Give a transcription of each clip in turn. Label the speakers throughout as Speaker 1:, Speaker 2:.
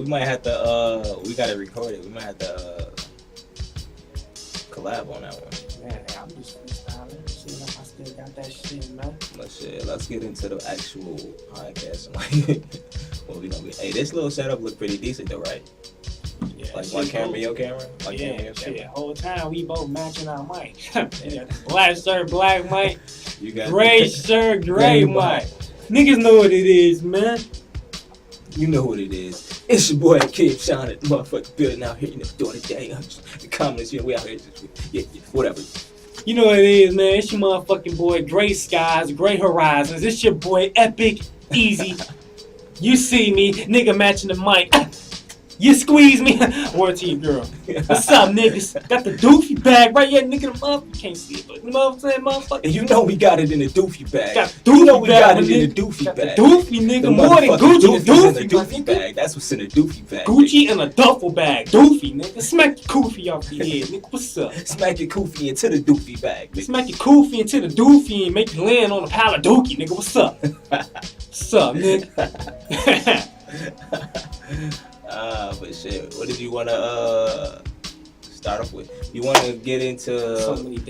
Speaker 1: might have to. We gotta record it. We might have to collab on that one.
Speaker 2: Man, I'm just freestyling. Seeing if I still got that shit, man.
Speaker 1: Let's get into the actual podcast. Like, what we gonna be? Hey, this little setup look pretty decent though, right?
Speaker 2: Yeah,
Speaker 1: like one camera, your camera. Like
Speaker 2: yeah,
Speaker 1: camera, your camera.
Speaker 2: Whole time we both matching our mic. Black shirt, black mic.
Speaker 1: You got
Speaker 2: gray shirt, gray mic. Niggas know what it is, man.
Speaker 1: You know what it is. It's your boy Kid Sean at the motherfucking building out here. You know, doing it day. The comments, we out here just whatever.
Speaker 2: You know what it is, man. It's your motherfucking boy, Gray Skies, Gray Horizons. It's your boy, Epic Easy. You see me, nigga matching the mic. You squeeze me. Word to you, girl. What's up, niggas? Got the doofy bag right here, nigga. The motherfucker can't see it, but you know what I'm saying, motherfucker?
Speaker 1: And you know we got it in the doofy bag.
Speaker 2: Got the doofy
Speaker 1: you know we
Speaker 2: bag,
Speaker 1: got it
Speaker 2: nigga.
Speaker 1: in the doofy
Speaker 2: got
Speaker 1: bag.
Speaker 2: The doofy, nigga.
Speaker 1: The
Speaker 2: More than Gucci, the
Speaker 1: doofy in the
Speaker 2: doofy
Speaker 1: bag. That's what's in the doofy bag.
Speaker 2: Gucci in a duffel bag. Doofy, nigga. Smack your koofy off your head, nigga. What's up?
Speaker 1: Smack your koofy into the doofy bag. Nigga.
Speaker 2: Smack your koofy into the doofy and make you land on a pile of dookie, nigga. What's up? What's up, nigga?
Speaker 1: But shit, what did you want to start off with? You want to get into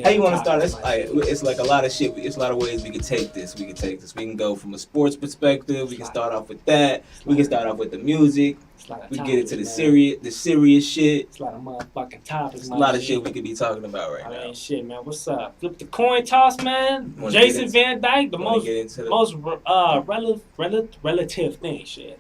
Speaker 1: how you want to start? It's like a lot of shit. It's a lot of ways we can take this. We can go from a sports perspective. We can start off with that. We can start off with the music. We get into the serious shit.
Speaker 2: It's a lot of motherfucking topics.
Speaker 1: It's a lot of shit we could be talking about right now.
Speaker 2: Shit, man. What's up? Flip the coin toss, man. Jason Van Dyke, the most relative thing, shit.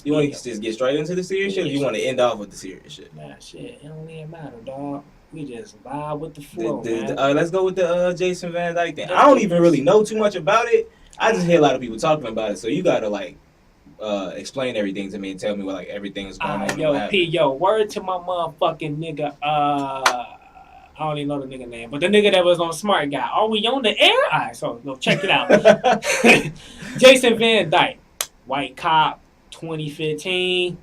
Speaker 1: You want to just get straight into the serious shit, or you want to end off with the serious shit?
Speaker 2: Nah, shit, it don't even matter, dog. We just vibe with the flow, man.
Speaker 1: Let's go with the Jason Van Dyke thing. I don't even really know too much about it. I just hear a lot of people talking about it, so you gotta like explain everything to me and tell me what like everything is going on.
Speaker 2: Yo, word to my motherfucking nigga. I don't even know the nigga name, but the nigga that was on Smart Guy. Are we on the air? All right, so go check it out. Jason Van Dyke, white cop. 2015,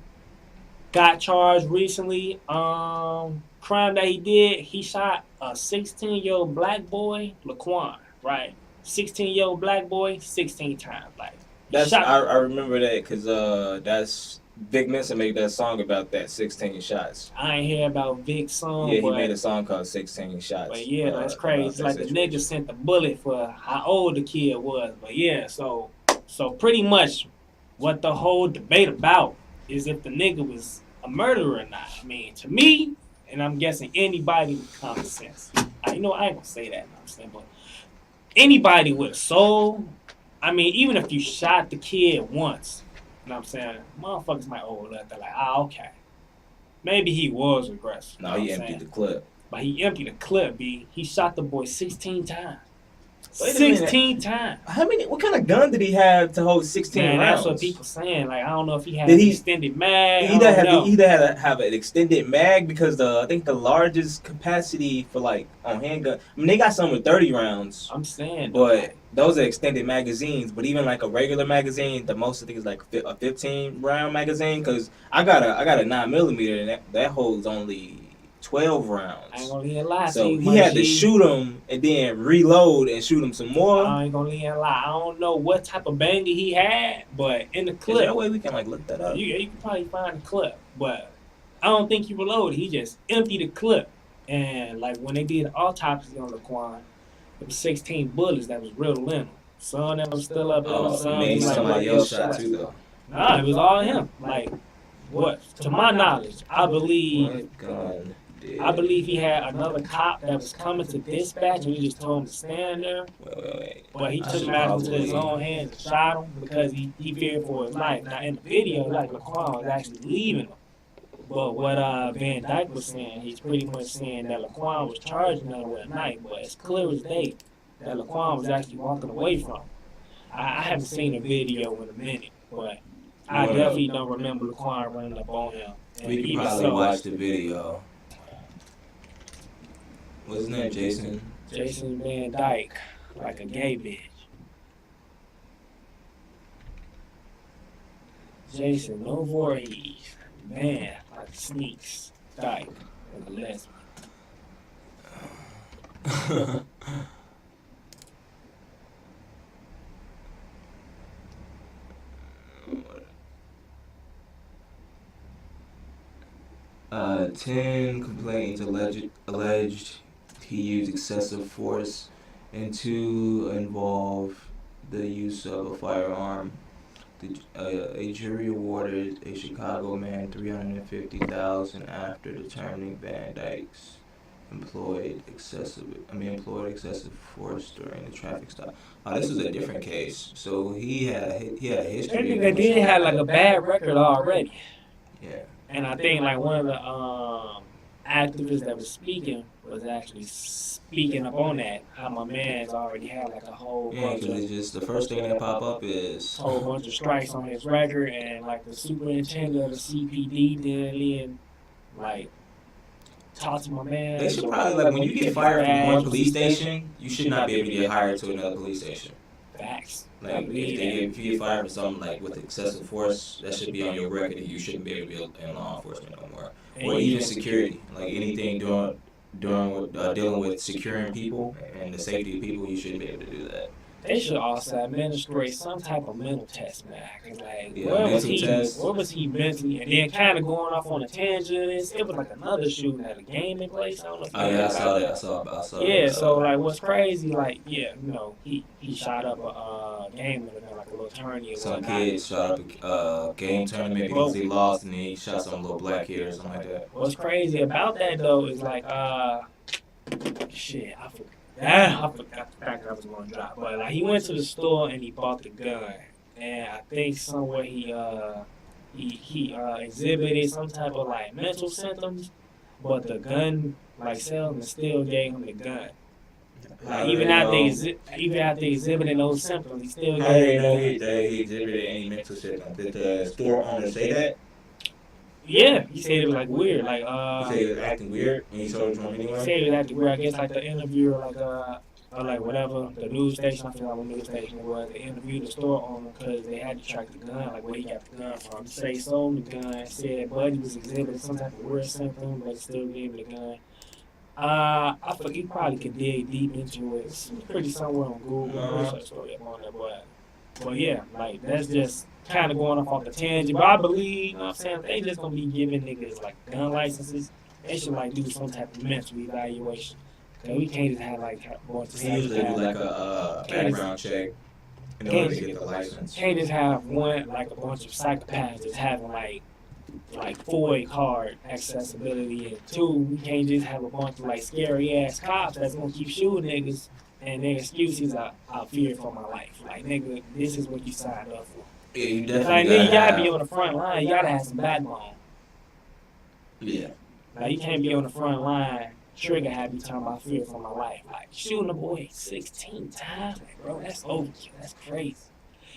Speaker 2: got charged recently. Crime that he did, he shot a 16-year-old black boy, Laquan, right? 16-year-old black boy, 16 times. Like,
Speaker 1: I remember that because that's Vic Mensa made that song about that 16 shots.
Speaker 2: I ain't hear about Vic's song.
Speaker 1: Yeah, he made a song called 16 Shots.
Speaker 2: But yeah, that's crazy. It's like the nigga sent the bullet for how old the kid was. But yeah, so pretty much what the whole debate about is if the nigga was a murderer or not. I mean, to me, and I'm guessing anybody with common sense. I ain't gonna say that, I'm saying, but anybody with a soul, I mean, even if you shot the kid once, you know what I'm saying, motherfuckers might overlook that, like, okay. Maybe he was aggressive.
Speaker 1: No, he emptied the clip.
Speaker 2: But he emptied the clip, B. He shot the boy 16 times. 16 times.
Speaker 1: What kind of gun did he have to hold 16 rounds?
Speaker 2: That's what people saying. Like, I don't know if he had an extended mag.
Speaker 1: He either had to have an extended mag because I think the largest capacity for like on handgun. I mean, they got some with 30 rounds.
Speaker 2: I'm saying,
Speaker 1: but those are extended magazines. But even like a regular magazine, the most I think is like a 15 round magazine. Because I got a 9mm and that holds only 12 rounds.
Speaker 2: I ain't gonna lie.
Speaker 1: So he had to shoot him and then reload and shoot him some more.
Speaker 2: I ain't gonna lie. I don't know what type of banger he had, but in the clip.
Speaker 1: Is there a way we can like look that up?
Speaker 2: You can probably find the clip, but I don't think he reloaded. He just emptied the clip. And like when they did the autopsy on Laquan, it was 16 bullets that was riddled in him. Son that was still up there.
Speaker 1: Somebody else shot too though.
Speaker 2: Nah, it was all him. Like what? To my knowledge, I believe he had another cop that was coming to dispatch and he just told him to stand there.
Speaker 1: Wait.
Speaker 2: But he took matters into his own hands and shot him because he feared for his life. Now in the video, like Laquan was actually leaving him. But what Van Dyke was saying, he's pretty much saying that Laquan was charging him at night, but it's clear as day that Laquan was actually walking away from him. I haven't seen a video in a minute, but I definitely don't remember Laquan running up on him.
Speaker 1: We can probably watch the video. What's his name, Jason?
Speaker 2: Jason Van Dyke, like a gay bitch. Jason, no Voorhees. Man, like Sneaks. Dyke, like a lesbian.
Speaker 1: 10 complainants alleged he used excessive force, and 2 involve the use of a firearm. A jury awarded a Chicago man $350,000 after determining Van Dyke's employed excessive force during the traffic stop. Oh, this is a different case. So he had a history.
Speaker 2: That nigga did have like a bad record already.
Speaker 1: Yeah.
Speaker 2: And I think like one of the activists that was speaking was actually speaking up on that. How my man's already had like a whole bunch of,
Speaker 1: it's just the first thing that pop up is
Speaker 2: a whole bunch of strikes on his record, and like the superintendent of the CPD didn't like talk to my man.
Speaker 1: They should probably like when you get fired from one police station, you should not be able to get hired to another police station.
Speaker 2: Facts.
Speaker 1: Like if you get fired for something like with excessive force, that should be on your record, and you shouldn't be able to be in law enforcement no more, or even security. Like anything dealing with securing people and the safety of people, you shouldn't be able to do that.
Speaker 2: They should also administrate some type of mental test, man. Cause like,
Speaker 1: Yeah,
Speaker 2: where was he mentally? And then kind of going off on a tangent. It was like another shooting at a gaming place. I don't know if
Speaker 1: I saw that. I saw
Speaker 2: yeah,
Speaker 1: that.
Speaker 2: so like, what's crazy? Like, yeah, you know, he shot up a game with like a little tourney or
Speaker 1: some
Speaker 2: whatnot.
Speaker 1: kid shot up a game tournament because he lost, and then he shot some little black kid or something like that.
Speaker 2: What's crazy about that though is like, shit, I forgot. I forgot the fact that I was going to drop, but like he went to the store and he bought the gun, and I think somewhere he exhibited some type of like mental symptoms, but the gun like salesman still gave him the gun. Like even after exhibiting those symptoms, he still
Speaker 1: I didn't know he exhibited any mental symptoms. Did the store owner say that?
Speaker 2: Yeah, he said it was like weird, like
Speaker 1: he said he was acting weird, and he told him anyway.
Speaker 2: He said it was acting weird. I guess like the interviewer, like whatever the news station, I forgot what news station it was. They interviewed the store owner because they had to track the gun, like where he got the gun from. Say he sold the gun, said Buddy was exhibiting some type of weird symptom, but still gave him the gun. I forget, you probably could dig deep into it. It's pretty somewhere on Google. Research story up on there, but yeah, like that's just kind of going off the tangent. But I believe, you know what I'm saying, they just gonna be giving niggas like gun licenses. They should like do some type of mental evaluation. Cause we can't just have like a bunch of
Speaker 1: usually do like a background check in order to get the license.
Speaker 2: Can't just have one like a bunch of psychopaths just having like FOIA card accessibility, and 2, we can't just have a bunch of like scary ass cops that's gonna keep shooting niggas, and their excuses are I fear for my life. Like nigga, this is what you signed up for.
Speaker 1: Yeah, you definitely
Speaker 2: like nigga, you gotta be on the front line. You gotta have some backbone.
Speaker 1: Yeah.
Speaker 2: Like you can't be on the front line. Trigger happy talking about fear for my life. Like shooting a boy 16 times, like bro, that's overkill. That's crazy.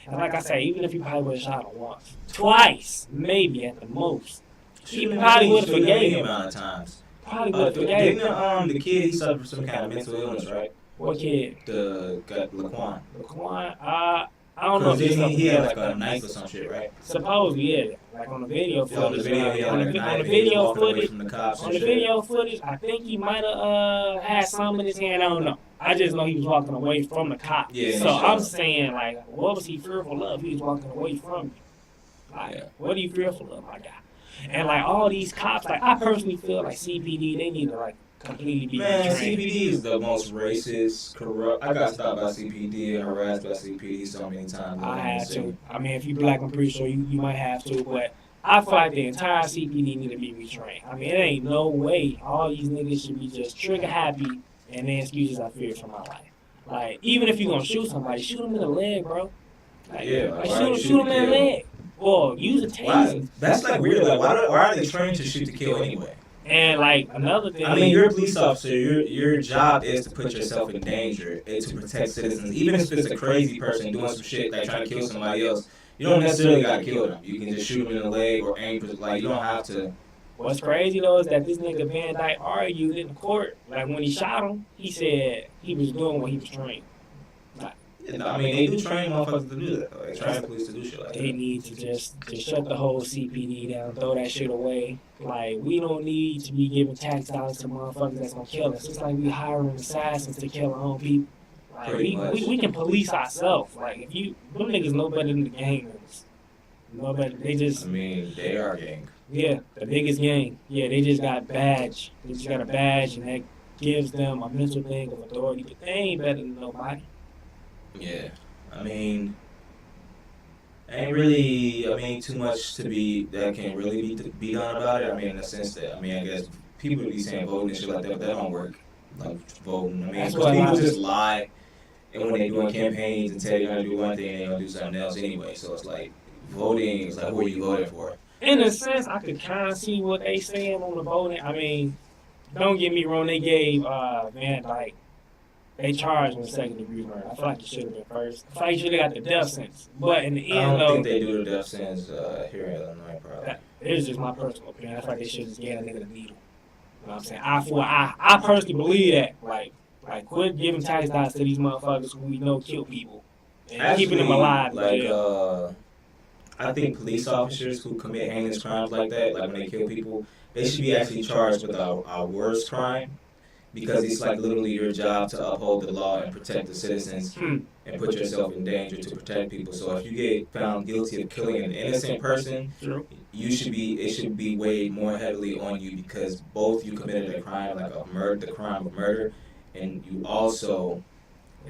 Speaker 2: And like I say, even if you probably would have shot him once, twice, maybe at the most, he probably would have forgave him.
Speaker 1: Amount of times.
Speaker 2: Probably would have forgave him.
Speaker 1: The kid, he suffered from some kind of mental illness, right?
Speaker 2: What kid?
Speaker 1: Laquan.
Speaker 2: Laquan. I don't know.
Speaker 1: He had like a knife or some shit, right?
Speaker 2: Supposedly, yeah. Like on the video footage.
Speaker 1: On the
Speaker 2: video footage, I think he might have had something in his hand. I don't know. I just know he was walking away from the cop.
Speaker 1: Yeah,
Speaker 2: so I'm saying, like, what was he fearful of? He was walking away from you. Like, what are you fearful of, my guy? And like all these cops, like I personally feel like CPD, they need to like completely be
Speaker 1: Man,
Speaker 2: trained.
Speaker 1: CPD is the most racist, corrupt. I got stopped by CPD and harassed by CPD so many times.
Speaker 2: I had to. I mean, if you black, I'm pretty sure you might have to, but I feel like the entire CPD need to be retrained. I mean, it ain't no way all these niggas should be just trigger happy and then excuses I fear for my life. Like, even if you're gonna shoot somebody, shoot them in the leg, bro. Like, shoot them in the leg. Or use a taser.
Speaker 1: That's like weird. Like, why are they trained to shoot to kill anyway?
Speaker 2: And like another thing,
Speaker 1: I mean, you're a police officer. Your job is to put yourself in danger and to protect citizens. Even if it's a crazy person doing some shit like trying to kill somebody else, you don't necessarily gotta kill them. You can just shoot them in the leg or aim for, like, you don't have to.
Speaker 2: What's crazy though is that this nigga Van Dyke argued in the court. Like when he shot him, he said he was doing what he was trained. Like,
Speaker 1: I mean, they do train motherfuckers to do that. They train police to do shit like that.
Speaker 2: They need to just shut the whole CPD down, throw that shit away. Like, we don't need to be giving tax dollars to motherfuckers that's gonna kill us. It's like we hiring assassins to kill our own people. Like, we can police ourselves. Like, them niggas know better than the gang members. Know better. They just.
Speaker 1: I mean, they are gang.
Speaker 2: Yeah, the biggest gang. Yeah, they just got badge. They just got a badge, and that gives them a mental thing of authority. But they ain't better than nobody.
Speaker 1: Yeah, I mean, ain't really, too much to be that can really be done about it. I mean, in the sense that, I guess people be saying voting and shit like that, but that don't work. Like voting, because people just lie, and when they doing campaigns and tell you they're gonna do one thing, they're gonna do something else anyway. So it's like voting is like, who are you voting for?
Speaker 2: In a sense, I could kind of see what they saying on the voting. I mean, don't get me wrong, they gave Van Dyke, they charged him with second-degree murder. I feel like he should have been first. I feel like he should have got the death sentence. But in the end,
Speaker 1: I don't think they do the death sentence here in Illinois, probably.
Speaker 2: It's just my personal opinion. I feel like they should just get a nigga the needle. You know what I'm saying? I personally believe that. Like, quit giving tax dollars to these motherfuckers who we know kill people and actually, keeping them alive.
Speaker 1: Like, I think police officers who commit heinous crimes like that, like when they kill people, they should be actually charged with our worst crime, because it's like literally your job to uphold the law and protect the citizens and put yourself in danger to protect people. So if you get found guilty of killing an innocent person, it should be weighed more heavily on you, because both you committed a crime, like the crime of murder, and you also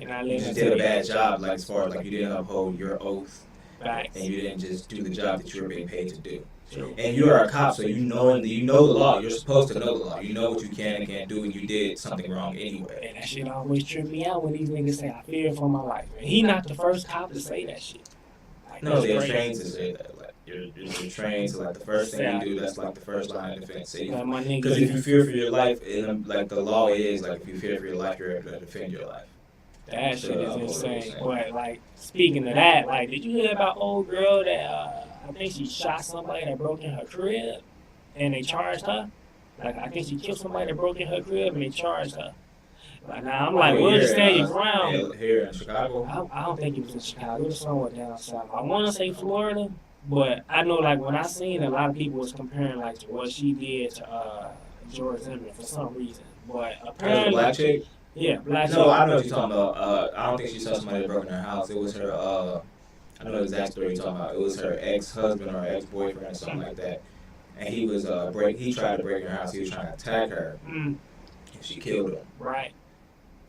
Speaker 1: just did a bad job, like as far as like you didn't uphold your oath.
Speaker 2: Right.
Speaker 1: And you didn't just do the job that you were being paid to do. True. And you are a cop, so you know the law. You're supposed to know the law. You know what you can and can't do, and you did something wrong anyway.
Speaker 2: And that shit always trip me out when these niggas say, I fear for my life. Man, he not the first cop to say that shit. Like,
Speaker 1: no, they're trained to say that. Like, you're trained to, like, the first thing you do, that's like the first line of defense. Because if you fear for your life, and like the law is, like, if you fear for your life, you're able to defend your life.
Speaker 2: That shit is insane. But, like, speaking of that, like, did you hear about old girl that, I think she shot somebody that broke in her crib, and they charged her? Like, I think she killed somebody that broke in her crib, and they charged her. Like, now, I'm like, where's the stand your ground?
Speaker 1: Here in Chicago?
Speaker 2: I don't think it was in Chicago. It was somewhere down south. I want to say Florida, but I know, like, when I seen it, a lot of people was comparing, like, to what she did to George Zimmerman for some reason. But apparently...
Speaker 1: a black chick?
Speaker 2: Yeah, black chick.
Speaker 1: No, I know what you're talking about. I don't think she saw somebody that broke in her house. It was her, I know the exact story you're talking about. It was her ex-husband or ex-boyfriend or something like that. And he was, he tried to break in her house. He was trying to attack her. And she killed him.
Speaker 2: Right.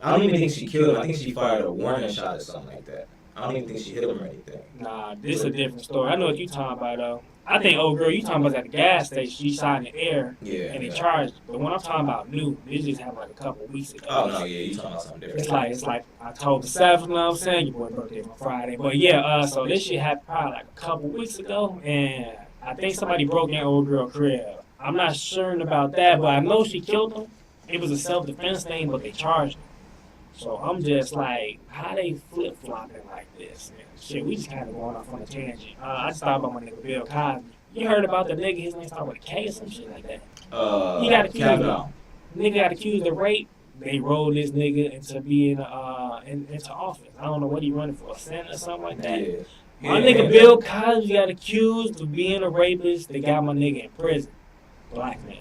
Speaker 1: I don't even think she killed him. I think she fired a warning shot or something like that. I don't even think she hit him or anything.
Speaker 2: Nah, this is a different story. I know what you're talking about, though. I think, old girl, you talking about at the gas station. She shot in the air, and they charged. But when I'm talking about new, this just happened like a couple of weeks ago.
Speaker 1: Oh, no, yeah, you talking about something different.
Speaker 2: It's like October 7th, you know what I'm saying? Your boy's birthday on Friday. But yeah, so this shit happened probably like a couple of weeks ago, and I think somebody broke in old girl crib. I'm not sure about that, but I know she killed him. It was a self-defense thing, but they charged him. So I'm just like, how they flip-flopping like this? Man? Shit, we just kind of going off on a tangent. I just thought about my nigga Bill Cosby. You heard about the nigga, his name started with a K or some shit like that? He got accused nigga got accused of rape. They rolled this nigga into being into office. I don't know what he running for, a Senate or something like that. Yeah. My nigga Bill Cosby got accused of being a rapist. They got my nigga in prison. Black man.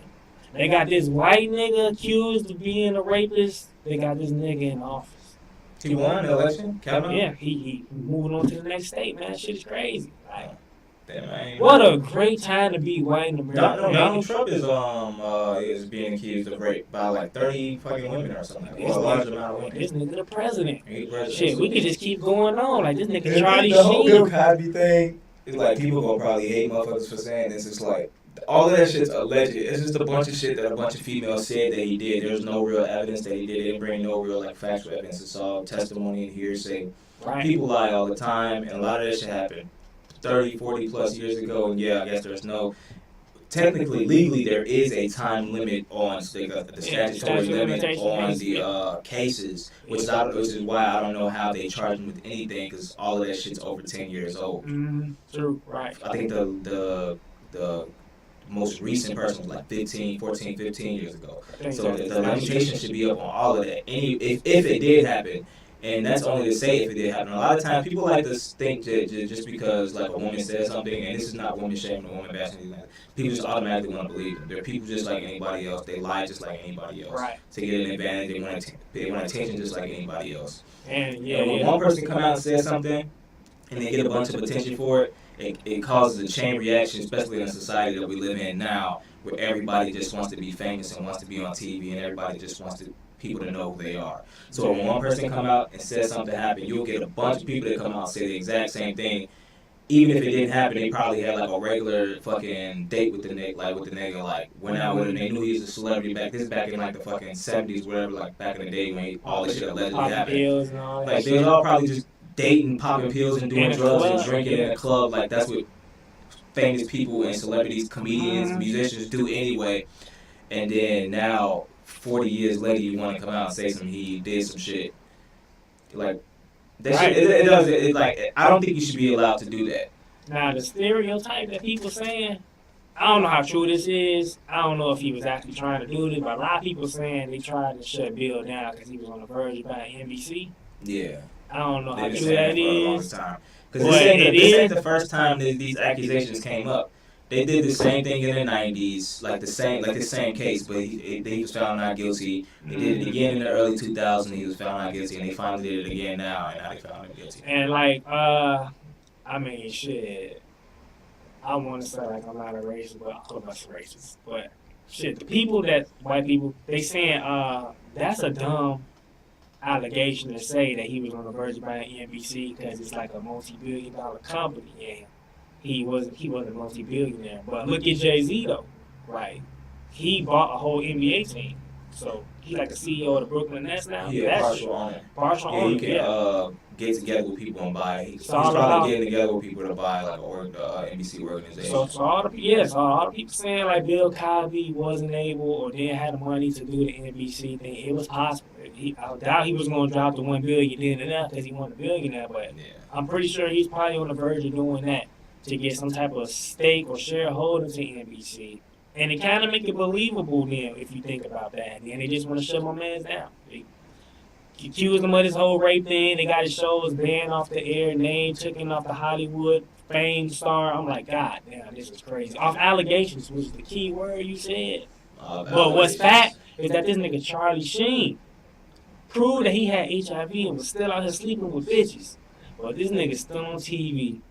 Speaker 2: They got this white nigga accused of being a rapist. They got this nigga in office.
Speaker 1: He won the election? Kamunn?
Speaker 2: Yeah, he moving on to the next state, man. Shit is crazy. Like,
Speaker 1: damn,
Speaker 2: what a great time to be white in America.
Speaker 1: Donald Trump is being accused of rape by like 30 fucking women or something. This
Speaker 2: nigga the president. Shit, we could just keep going on. Like, this nigga Charlie
Speaker 1: Sheen. The whole Bill Cosby thing is like, people gonna probably hate motherfuckers for saying this. It's like, all of that shit's alleged. It's just a bunch of shit that a bunch of females said that he did. There's no real evidence that he did. They didn't bring no real like factual evidence. It's all testimony and hearsay. Right. People lie all the time, and a lot of that shit happened 30, 40 plus years ago. And yeah, I guess there's no... Technically, legally, there is a time limit on the statutory limit on the cases, which is why I don't know how they charge him with anything, because all of that shit's over 10 years old.
Speaker 2: True, right.
Speaker 1: I think the most recent person was like 15 years ago. So the limitation should be up on all of that. If it did happen, and that's only to say if it did happen. A lot of times people like to think that just because like a woman says something, and this is not woman shaming or woman bashing, anything like that, people just automatically want to believe them. They're people just like anybody else. They lie just like anybody else. Right. To get an advantage, they want attention just like anybody else. And when one person come out and says something, and they get a bunch of attention for it, it causes a chain reaction, especially in the society that we live in now, where everybody just wants to be famous and wants to be on TV, and everybody just wants people to know who they are. So when one person come out and says something happened, you'll get a bunch of people that come out and say the exact same thing. Even if it didn't happen, they probably had like a regular fucking date with the nigga, like went out with him. They knew he was a celebrity back. This is back in like the fucking 70s, whatever, like back in the day when all this shit allegedly happened. Like they was all probably just dating, popping pills, and doing drugs and drinking in a club. Like that's what famous people and celebrities, comedians, musicians do anyway. And then now, 40 years later, you want to come out and say he did some shit. Like. Like, I don't think you should be allowed to do that.
Speaker 2: Now, the stereotype that people saying, I don't know how true this is. I don't know if he was actually trying to do this, but a lot of people saying they tried to shut Bill down because he was on the verge of buying NBC.
Speaker 1: Yeah.
Speaker 2: I don't know how true that is.
Speaker 1: Because this ain't the first time that these accusations came up. They did the same thing in the 90s, like the same case, but he was found not guilty. They did it again in the early 2000s, he was found not guilty, and they finally did it again now, and now they found him guilty.
Speaker 2: And like, I mean, shit, I want to say like I'm not a racist, but I'm a racist. But shit, the people white people, they saying that's a dumb allegation to say that he was on the verge of buying NBC because it's like a multi-billion-dollar company, and he wasn't a multi-billionaire. But look at Jay-Z though, right? He bought a whole NBA team, so he's like the CEO of the Brooklyn Nets now.
Speaker 1: Yeah, partial owner.
Speaker 2: Yeah,
Speaker 1: you can get together with people and buy. He's probably getting together with people to buy like NBC organization. So
Speaker 2: all the people saying like Bill Cosby wasn't able or didn't have the money to do the NBC thing, it was possible. I doubt he was going to drop the $1 billion then enough because he wanted $1 billion now, but I'm pretty sure he's probably on the verge of doing that to get some type of stake or shareholder to NBC. And it kind of make it believable then if you think about that. And then they just want to shut my man down. They accused him of this whole rape thing. They got his shows banned off the air, name taken off the Hollywood fame star. I'm like, God damn, this is crazy. Off allegations, which is the key word you said. But what's fact is that this nigga Charlie Sheen proved that he had HIV and was still out here sleeping with bitches. But this nigga's still on TV.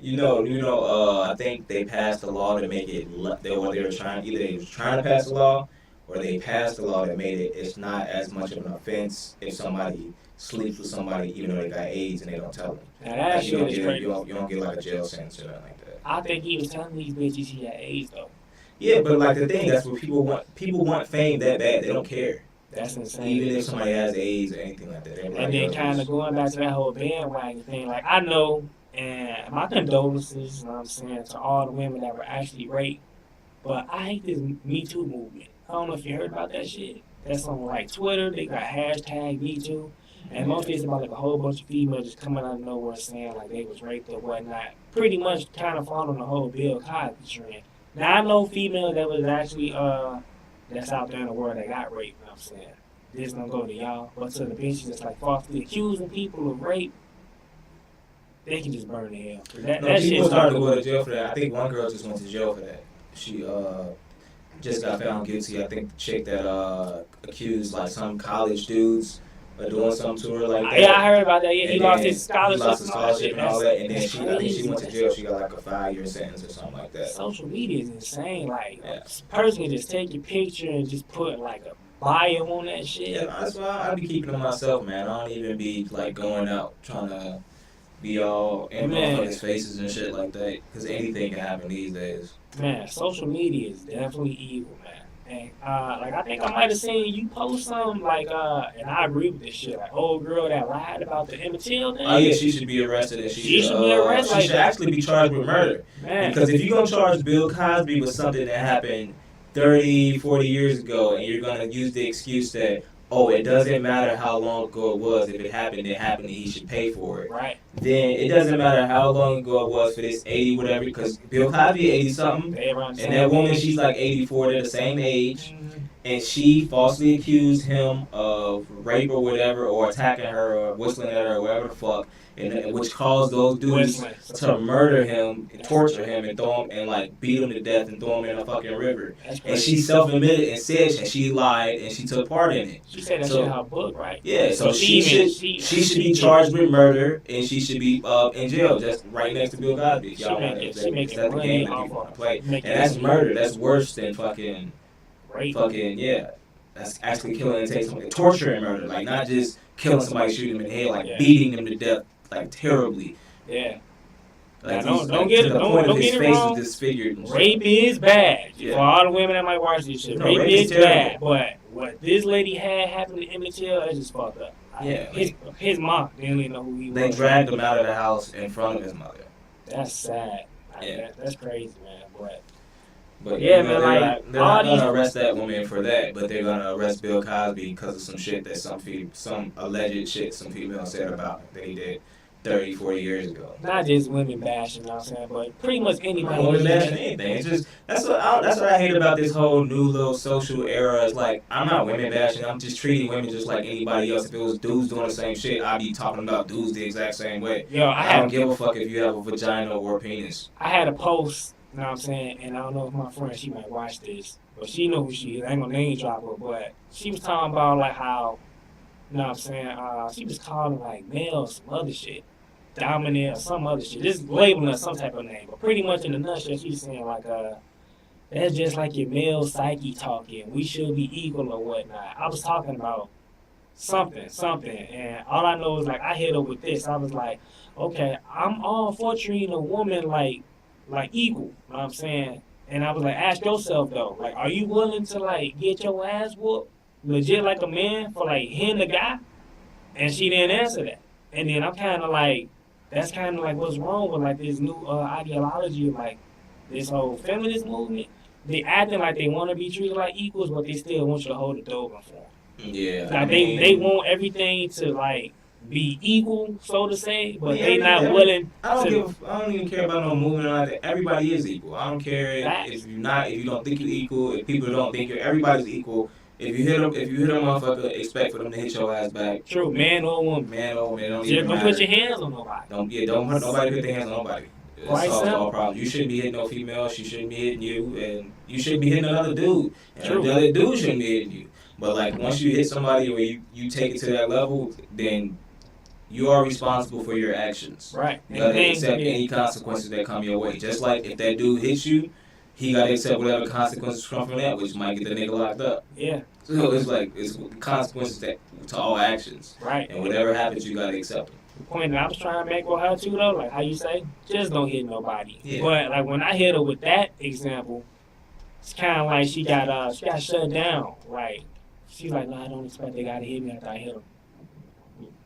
Speaker 1: I think they passed a law to make it. They were trying to pass a law, or they passed a law that made it's not as much of an offense if somebody sleeps with somebody even though they got AIDS and they don't tell them.
Speaker 2: Now that shit is crazy.
Speaker 1: You don't get like a jail sentence or nothing like that.
Speaker 2: I think he was telling these bitches he had AIDS though.
Speaker 1: Yeah, but like the thing, that's what people want. People want fame that bad. They don't care.
Speaker 2: That's insane.
Speaker 1: Even if somebody has AIDS or anything like that.
Speaker 2: And then kind of going back to that whole bandwagon thing, like I know. And my condolences, you know what I'm saying, to all the women that were actually raped. But I hate this Me Too movement. I don't know if you heard about that shit. That's on like Twitter. They got hashtag Me Too. And mostly it's about like a whole bunch of females just coming out of nowhere saying like they was raped or whatnot. Pretty much kind of following the whole Bill Cosby trend. Now I know females that was actually, that's out there in the world that got raped, you know what I'm saying. This don't go to y'all. But to the bitches that's like falsely accusing people of rape, they can just burn in hell. That
Speaker 1: people started to go to jail for that. I think one girl just went to jail for that. She just got found guilty. I think the chick that accused like some college dudes of doing something to her like that.
Speaker 2: Yeah, I heard about that. Yeah, he lost his scholarship
Speaker 1: and all that. And then she went to jail. She got like a 5-year sentence or something like that.
Speaker 2: Social media is insane. Like a person can just take your picture and just put like a bio on that shit.
Speaker 1: Yeah, that's why I be keeping to myself, man. I don't even be like going out trying to be all in motherfuckers' faces and shit like that, because anything can happen these days.
Speaker 2: Man, social media is definitely evil, man. And like I think I might have seen you post something like, and I agree with this shit. Like old girl that lied about the Emmett Till thing.
Speaker 1: Oh yeah, she should be arrested. And she
Speaker 2: should be arrested.
Speaker 1: She should actually be charged with murder. Man. Because if you're gonna charge Bill Cosby with something that happened 30, 40 years ago, and you're gonna use the excuse that, oh, it doesn't matter how long ago it was. If it happened, and he should pay for it.
Speaker 2: Right.
Speaker 1: Then it doesn't matter how long ago it was for this 80 whatever, because Bill Cosby 80 something, and that woman she's like 84. They're the same age. and she falsely accused him of rape or whatever, or attacking her, or whistling at her, or whatever the fuck, and which caused those dudes to murder him, and torture him, and throw him, and like beat him to death, and throw him in a fucking river. And she self-admitted and said and she lied and she took part in it.
Speaker 2: She said that shit in her book, right?
Speaker 1: Yeah, so she should be charged with murder, and she should be in jail, just right next to Bill Cosby. Y'all that's the game that people want to play, and that's murder. That's worse than fucking rape. Yeah. That's actually killing and taking somebody, torture and murder, like not just killing somebody, shooting them in the head, like beating them to death, like terribly.
Speaker 2: Yeah.
Speaker 1: Like don't get it wrong. Disfigured.
Speaker 2: Rape is bad. Yeah. For all the women that might watch this shit, rape is bad. But what this lady had happen to Emmett Till, it just fucked up.
Speaker 1: Yeah.
Speaker 2: His mom didn't even know who he was.
Speaker 1: They dragged him out of the house in front of his mother.
Speaker 2: That's sad.
Speaker 1: Yeah.
Speaker 2: That's crazy, man.
Speaker 1: But yeah, man, like they're not gonna arrest that woman for that, but they're gonna arrest Bill Cosby because of some shit that some alleged shit some female said about him that he did 30, 40 years ago.
Speaker 2: Not just women bashing, you know what I'm saying, but pretty much anybody.
Speaker 1: Women bashing anything. It's just that's what I hate about this whole new little social era. It's like I'm not women bashing. I'm just treating women just like anybody else. If it was dudes doing the same shit, I'd be talking about dudes the exact same way.
Speaker 2: Yo,
Speaker 1: I don't give a fuck if you have a vagina or a penis.
Speaker 2: I had a post. You know what I'm saying? And I don't know if my friend, she might watch this, but she know who she is. I ain't gonna name drop her, but she was talking about like how, you know what I'm saying? She was calling like males some other shit, dominant or some other shit, just labeling her some type of name. But pretty much in a nutshell, she's saying like, that's just like your male psyche talking. We should be equal or whatnot. I was talking about something, and all I know is like I hit her with this. I was like, okay, I'm all for treating a woman like equal, you know what I'm saying? And I was like, ask yourself though, like, are you willing to like get your ass whooped legit like a man for like hitting the guy? And she didn't answer that. And then I'm kind of like, that's kind of like what's wrong with like this new ideology of like this whole feminist movement. They acting like they want to be treated like equals, but they still want you to hold the door for them.
Speaker 1: Yeah.
Speaker 2: Like they want everything to like be equal, so to say, but they not willing.
Speaker 1: I don't even care about no movement or anything. Everybody is equal. I don't care if you don't think you're equal. If people don't think everybody's equal. If you hit a motherfucker, expect for them to hit your ass back.
Speaker 2: True, man or woman.
Speaker 1: Just
Speaker 2: don't put your hands on nobody.
Speaker 1: Don't put nobody put their hands on nobody. It solves all problems. You shouldn't be hitting no female. She shouldn't be hitting you, and you shouldn't be hitting another dude. And the other dude shouldn't be hitting you. But like once you hit somebody or you take it to that level, then you are responsible for your actions.
Speaker 2: Right.
Speaker 1: You gotta accept any consequences that come your way. Just like if that dude hits you, he gotta accept whatever consequences come from that, which might get the nigga locked up.
Speaker 2: Yeah.
Speaker 1: So it's consequences to all actions.
Speaker 2: Right.
Speaker 1: And whatever happens, you gotta accept it.
Speaker 2: The point that I was trying to make with her too, though, like how you say, just don't hit nobody.
Speaker 1: Yeah.
Speaker 2: But like when I hit her with that example, it's kind of like she got shut down. Like she's like, no, I don't expect they gotta hit me after I hit them.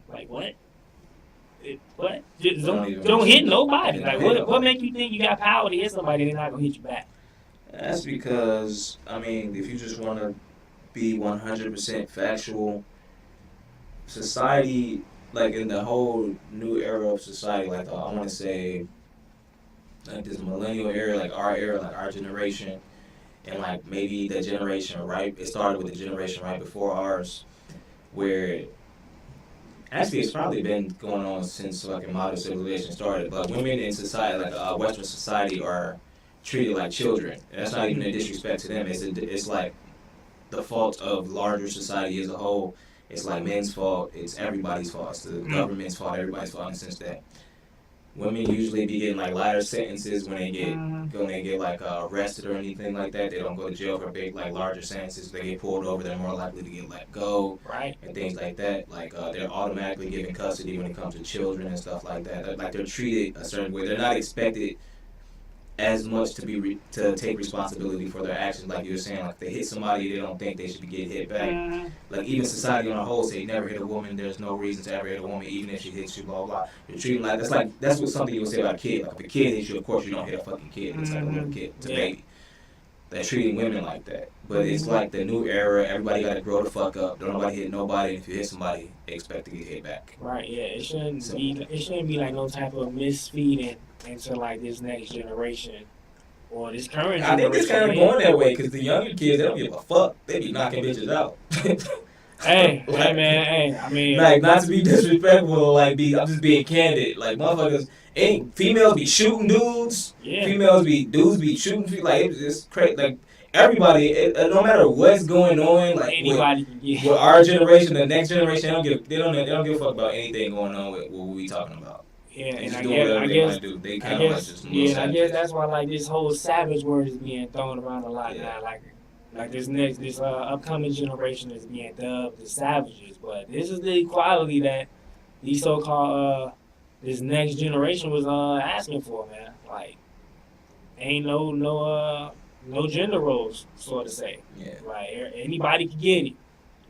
Speaker 2: Like what? What? Just don't hit nobody. Like what make you think you got power to hit somebody and they're not gonna hit you back?
Speaker 1: That's because if you just want to be 100% factual, society, like in the whole new era of society, like I want to say, like this millennial era, like our generation, and like maybe the generation it started with the generation right before ours, where. Actually, it's probably been going on since like modern civilization started. But women in society, like Western society, are treated like children, and that's not even a disrespect to them. It's like the fault of larger society as a whole. It's like men's fault. It's everybody's fault. It's the government's fault. Everybody's fault in the sense that women usually be getting like lighter sentences when they get like arrested or anything like that. They don't go to jail for big like larger sentences. They get pulled over, they're more likely to get let go,
Speaker 2: right?
Speaker 1: And things like that. Like they're automatically given custody when it comes to children and stuff like that. They're treated a certain way. They're not expected as much to take responsibility for their actions. Like you were saying, like if they hit somebody, they don't think they should be getting hit back. Like even society on a whole say never hit a woman. There's no reason to ever hit a woman, even if she hits you. Blah blah. You're treating that's what something you would say about a kid. Like if a kid hits you, of course you don't hit a fucking kid. It's like a little kid. It's a baby. They're treating women like that. But it's like the new era. Everybody got to grow the fuck up. Don't nobody hit nobody. If you hit somebody, expect to get hit back.
Speaker 2: Right. Yeah. It shouldn't be like no type of misfeeding into like this next generation, or this current
Speaker 1: I think it's kind of going that way because the younger kids, they don't give a fuck. They be knocking bitches out.
Speaker 2: Hey,
Speaker 1: like,
Speaker 2: hey man, hey, I mean,
Speaker 1: like not to be disrespectful, like I'm just being candid. Like motherfuckers, females be shooting dudes.
Speaker 2: Yeah.
Speaker 1: Dudes be shooting. Like it's crazy. Like everybody, no matter what's going on, like
Speaker 2: anybody
Speaker 1: with our generation, the next generation, they don't give a fuck about anything going on with what we talking about.
Speaker 2: Yeah, and I
Speaker 1: guess
Speaker 2: that's why like this whole savage word is being thrown around a lot now. Like this upcoming generation is being dubbed the savages, but this is the equality that these so-called this next generation was asking for, man. Like ain't no gender roles, so to say.
Speaker 1: Yeah.
Speaker 2: Like anybody can get it.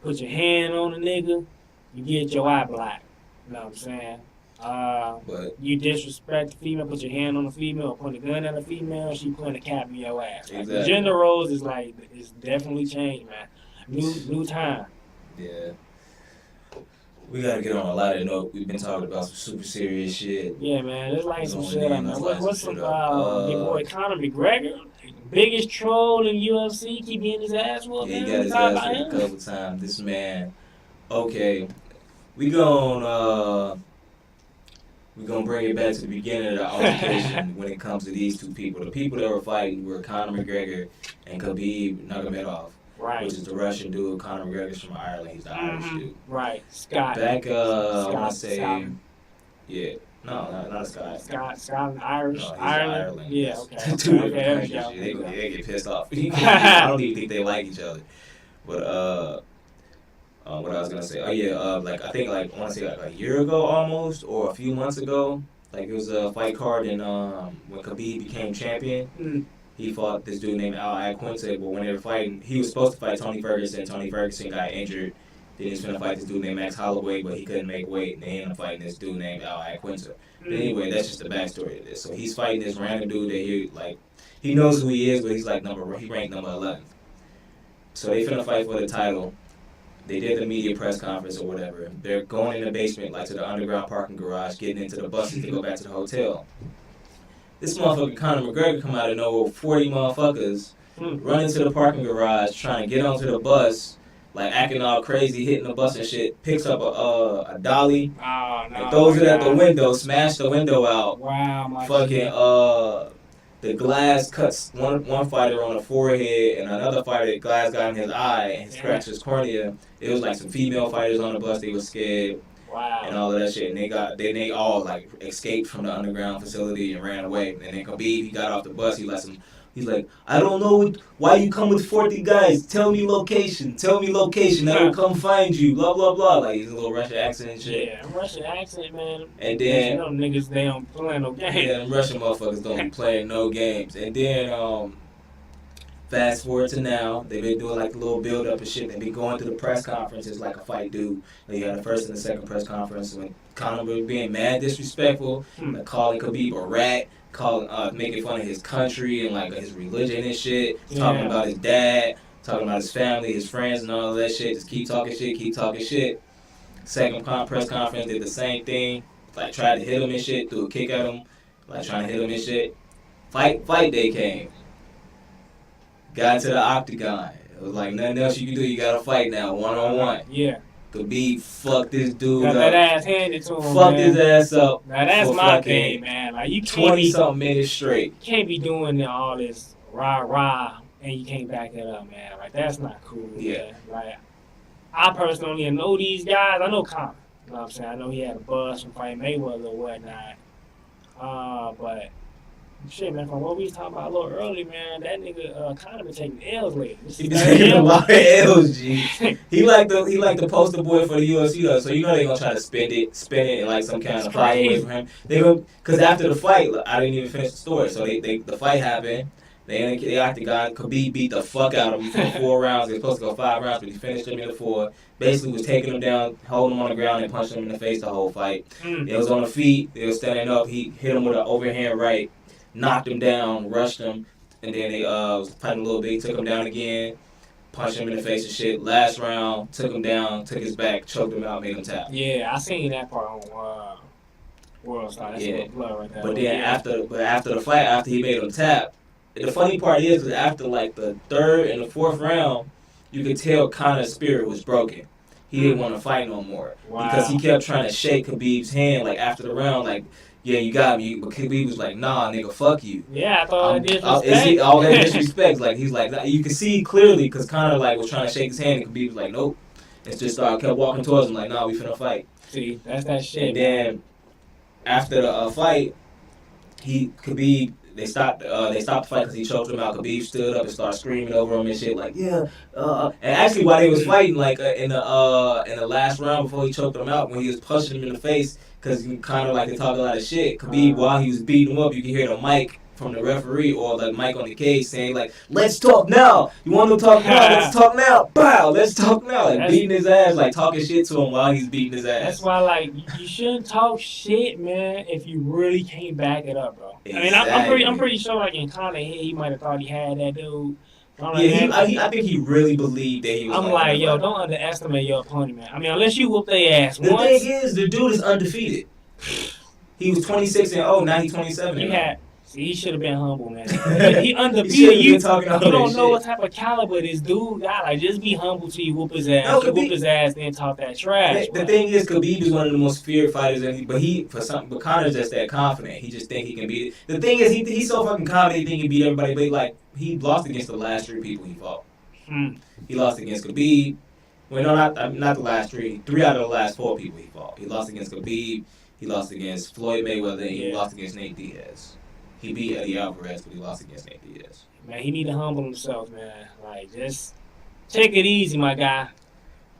Speaker 2: Put your hand on a nigga, you get your eye black. You know what I'm saying?
Speaker 1: But
Speaker 2: you disrespect the female, put your hand on a female, or point a gun at a female, she point a cap in your ass. Like,
Speaker 1: exactly.
Speaker 2: The gender roles is like it's definitely changed, man. New time.
Speaker 1: Yeah. We gotta get on a lighter note. We've been talking about some super serious shit.
Speaker 2: Yeah, man. There's like some shit on there. What's some big boy Conor McGregor? Biggest troll in UFC, keep getting his ass whooped.
Speaker 1: Yeah, he got his ass whooped a couple times. This man. Okay. We're gonna bring it back to the beginning of the altercation when it comes to these two people. The people that were fighting were Conor McGregor and Khabib Nurmagomedov,
Speaker 2: right? Which
Speaker 1: is the Russian dude. Conor McGregor's from Ireland. He's the Irish dude.
Speaker 2: Right. Scott.
Speaker 1: Back, I
Speaker 2: want
Speaker 1: to say, yeah. No, not Scott.
Speaker 2: Scott, Irish.
Speaker 1: No,
Speaker 2: Ireland. Yeah. Okay.
Speaker 1: They get pissed off. I don't even think they like each other. But what I was gonna say, like I think like I want to say like a year ago almost or a few months ago, like it was a fight card and when Khabib became champion, he fought this dude named Al Iaquinta. But when they were fighting, he was supposed to fight Tony Ferguson. Tony Ferguson got injured. Then he was gonna fight this dude named Max Holloway, but he couldn't make weight. And then he ended up fighting this dude named Al Iaquinta. But anyway, that's just the backstory of this. So he's fighting this random dude that he knows who he is, but he's like he ranked number 11. So they finna fight for the title. They did the media press conference or whatever. They're going in the basement, like to the underground parking garage, getting into the buses to go back to the hotel. This motherfucker Conor McGregor come out of nowhere, 40 motherfuckers, run into the parking garage, trying to get onto the bus, like acting all crazy, hitting the bus and shit, picks up a dolly, and throws it at the window, smashed the window out.
Speaker 2: Wow, my
Speaker 1: fucking, the glass cuts one fighter on the forehead and another fighter, the glass got in his eye and scratched his cornea. It was like some female fighters on the bus, they were scared.
Speaker 2: Wow.
Speaker 1: And all of that shit. And they all like escaped from the underground facility and ran away. And then Khabib, he got off the bus, he's like, I don't know why you come with 40 guys. Tell me location. I will come find you. Blah, blah, blah. Like, he's a little Russian accent and shit.
Speaker 2: Yeah, Russian accent, man.
Speaker 1: And then...
Speaker 2: You know niggas, they don't play no games.
Speaker 1: Yeah, them Russian motherfuckers don't be playing no games. And then, fast forward to now, they've been doing like a little build up and shit. They've been going to the press conferences like a fight dude. They had the first and the second press conference when Conor was being mad disrespectful, like calling Khabib a rat, making fun of his country and like his religion and shit, talking about his dad, talking about his family, his friends and all of that shit. Just keep talking shit. Second press conference did the same thing, like tried to hit him and shit, threw a kick at him, like trying to hit him and shit. Fight day came. Got to the octagon. It was like nothing else you can do. You gotta fight now, 1-on-1.
Speaker 2: Yeah.
Speaker 1: Khabib fucked this dude
Speaker 2: got
Speaker 1: up.
Speaker 2: That ass handed to him.
Speaker 1: Fucked his ass up.
Speaker 2: Now that's my thing, man. Like you can't
Speaker 1: 20-something minutes straight.
Speaker 2: You can't be doing all this rah and you can't back that up, man. Like that's not cool.
Speaker 1: Yeah.
Speaker 2: Man. Like I personally know these guys. I know Conor. You know what I'm saying? I know he had a buzz from fighting Mayweather or whatnot. But shit, man, from what we was talking about a little earlier, man, that nigga Conor been taking L's lately.
Speaker 1: He been taking a lot of L's, G. He like the poster boy for the UFC though, so you know they gonna try to spin it in like some kind of fight away from him. They gonna, cause after the fight, I didn't even finish the story. So the fight happened. They octagon. Khabib beat the fuck out of him for 4 rounds. They were supposed to go 5 rounds, but he finished him in the 4. Basically was taking him down, holding him on the ground, and punching him in the face the whole fight. They was on the feet. They was standing up. He hit him with an overhand right. Knocked him down, rushed him, and then they was fighting a little bit, took him down again, punched him in the face and shit. Last round, took him down, took his back, choked him out, made him tap.
Speaker 2: Yeah, I seen that part on World Star. That's a little blood right there.
Speaker 1: But then after the fight, after he made him tap, the funny part is because after like the third and the fourth round, you could tell Conor's spirit was broken. He didn't want to fight no more because he kept trying to shake Khabib's hand like after the round, like, yeah, you got me. But Khabib was like, nah, nigga, fuck you.
Speaker 2: Yeah, I thought disrespect.
Speaker 1: All that disrespect. Like, he's like, you can see clearly because Conor like was trying to shake his hand and Khabib was like, nope. And just kept walking towards him like, nah, we finna fight.
Speaker 2: See, that's that shit.
Speaker 1: And then after the fight, Khabib, they stopped the fight because he choked him out. Khabib stood up and started screaming over him and shit like, yeah. And actually, while they was fighting, like in the last round before he choked him out, when he was punching him in the face, because Conor like to talk a lot of shit. Khabib, while he was beating him up, you can hear the mic from the referee or the mic on the cage saying like, "Let's talk now. You want to talk now? Let's talk now. Bow. Let's talk now." Like beating his ass, like talking shit to him while he's beating his ass.
Speaker 2: That's why, like, you shouldn't talk shit, man, if you really can't back it up, bro. Exactly. I mean, I'm pretty sure, like in Conor head, he might have thought he had that dude.
Speaker 1: I think he really believed that he was.
Speaker 2: I'm like, yo, don't underestimate your opponent, man. I mean, unless you whoop their ass.
Speaker 1: The thing is, the dude is undefeated. He was 26-0. Now he's 27.
Speaker 2: He should have been humble, man. He undefeated. You don't know what type of caliber this dude got. Like, just be humble till you whoop his ass. No, whoop his ass, then talk that trash.
Speaker 1: The thing is, Khabib is one of the most feared fighters, but Conor's just that confident. He just think he can beat it. The thing is, he's so fucking confident he think he can beat everybody. But like, he lost against the last 3 people he fought. He lost against Khabib. Well, no, not the last 3. 3 out of the last 4 people he fought. He lost against Khabib. He lost against Floyd Mayweather. And he lost against Nate Diaz. He beat Eddie Alvarez, but he lost against Nate Diaz.
Speaker 2: Man, he need to humble himself, man. Like, just take it easy, my guy.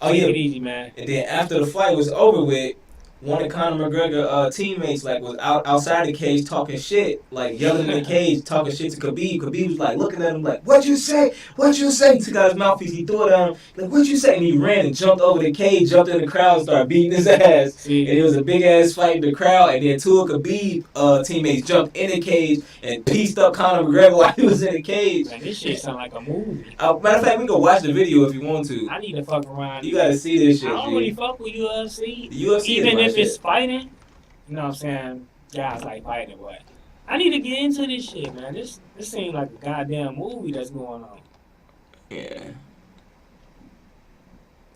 Speaker 2: Take it easy, man.
Speaker 1: And then after the fight was over with, one of Conor McGregor teammates like was outside the cage talking shit, like yelling in the cage, talking shit to Khabib. Khabib was like looking at him like, "What'd you say? What'd you say?" He took out his mouthpiece, he threw it at him, like, "What'd you say?" And he ran and jumped over the cage, jumped in the crowd, and started beating his ass. And it was a big ass fight in the crowd. And then 2 of Khabib teammates jumped in the cage and pieced up Conor McGregor while he was in the cage.
Speaker 2: Man, this shit sound like a movie.
Speaker 1: Matter of fact, we can watch the video if you want to.
Speaker 2: I need to fuck around.
Speaker 1: You gotta see this shit.
Speaker 2: I don't really fuck with UFC.
Speaker 1: The UFC
Speaker 2: even if it's fighting, you know what I'm saying? Guys like fighting, but I need to get into this shit, man. This seems like a goddamn movie that's going on.
Speaker 1: Yeah.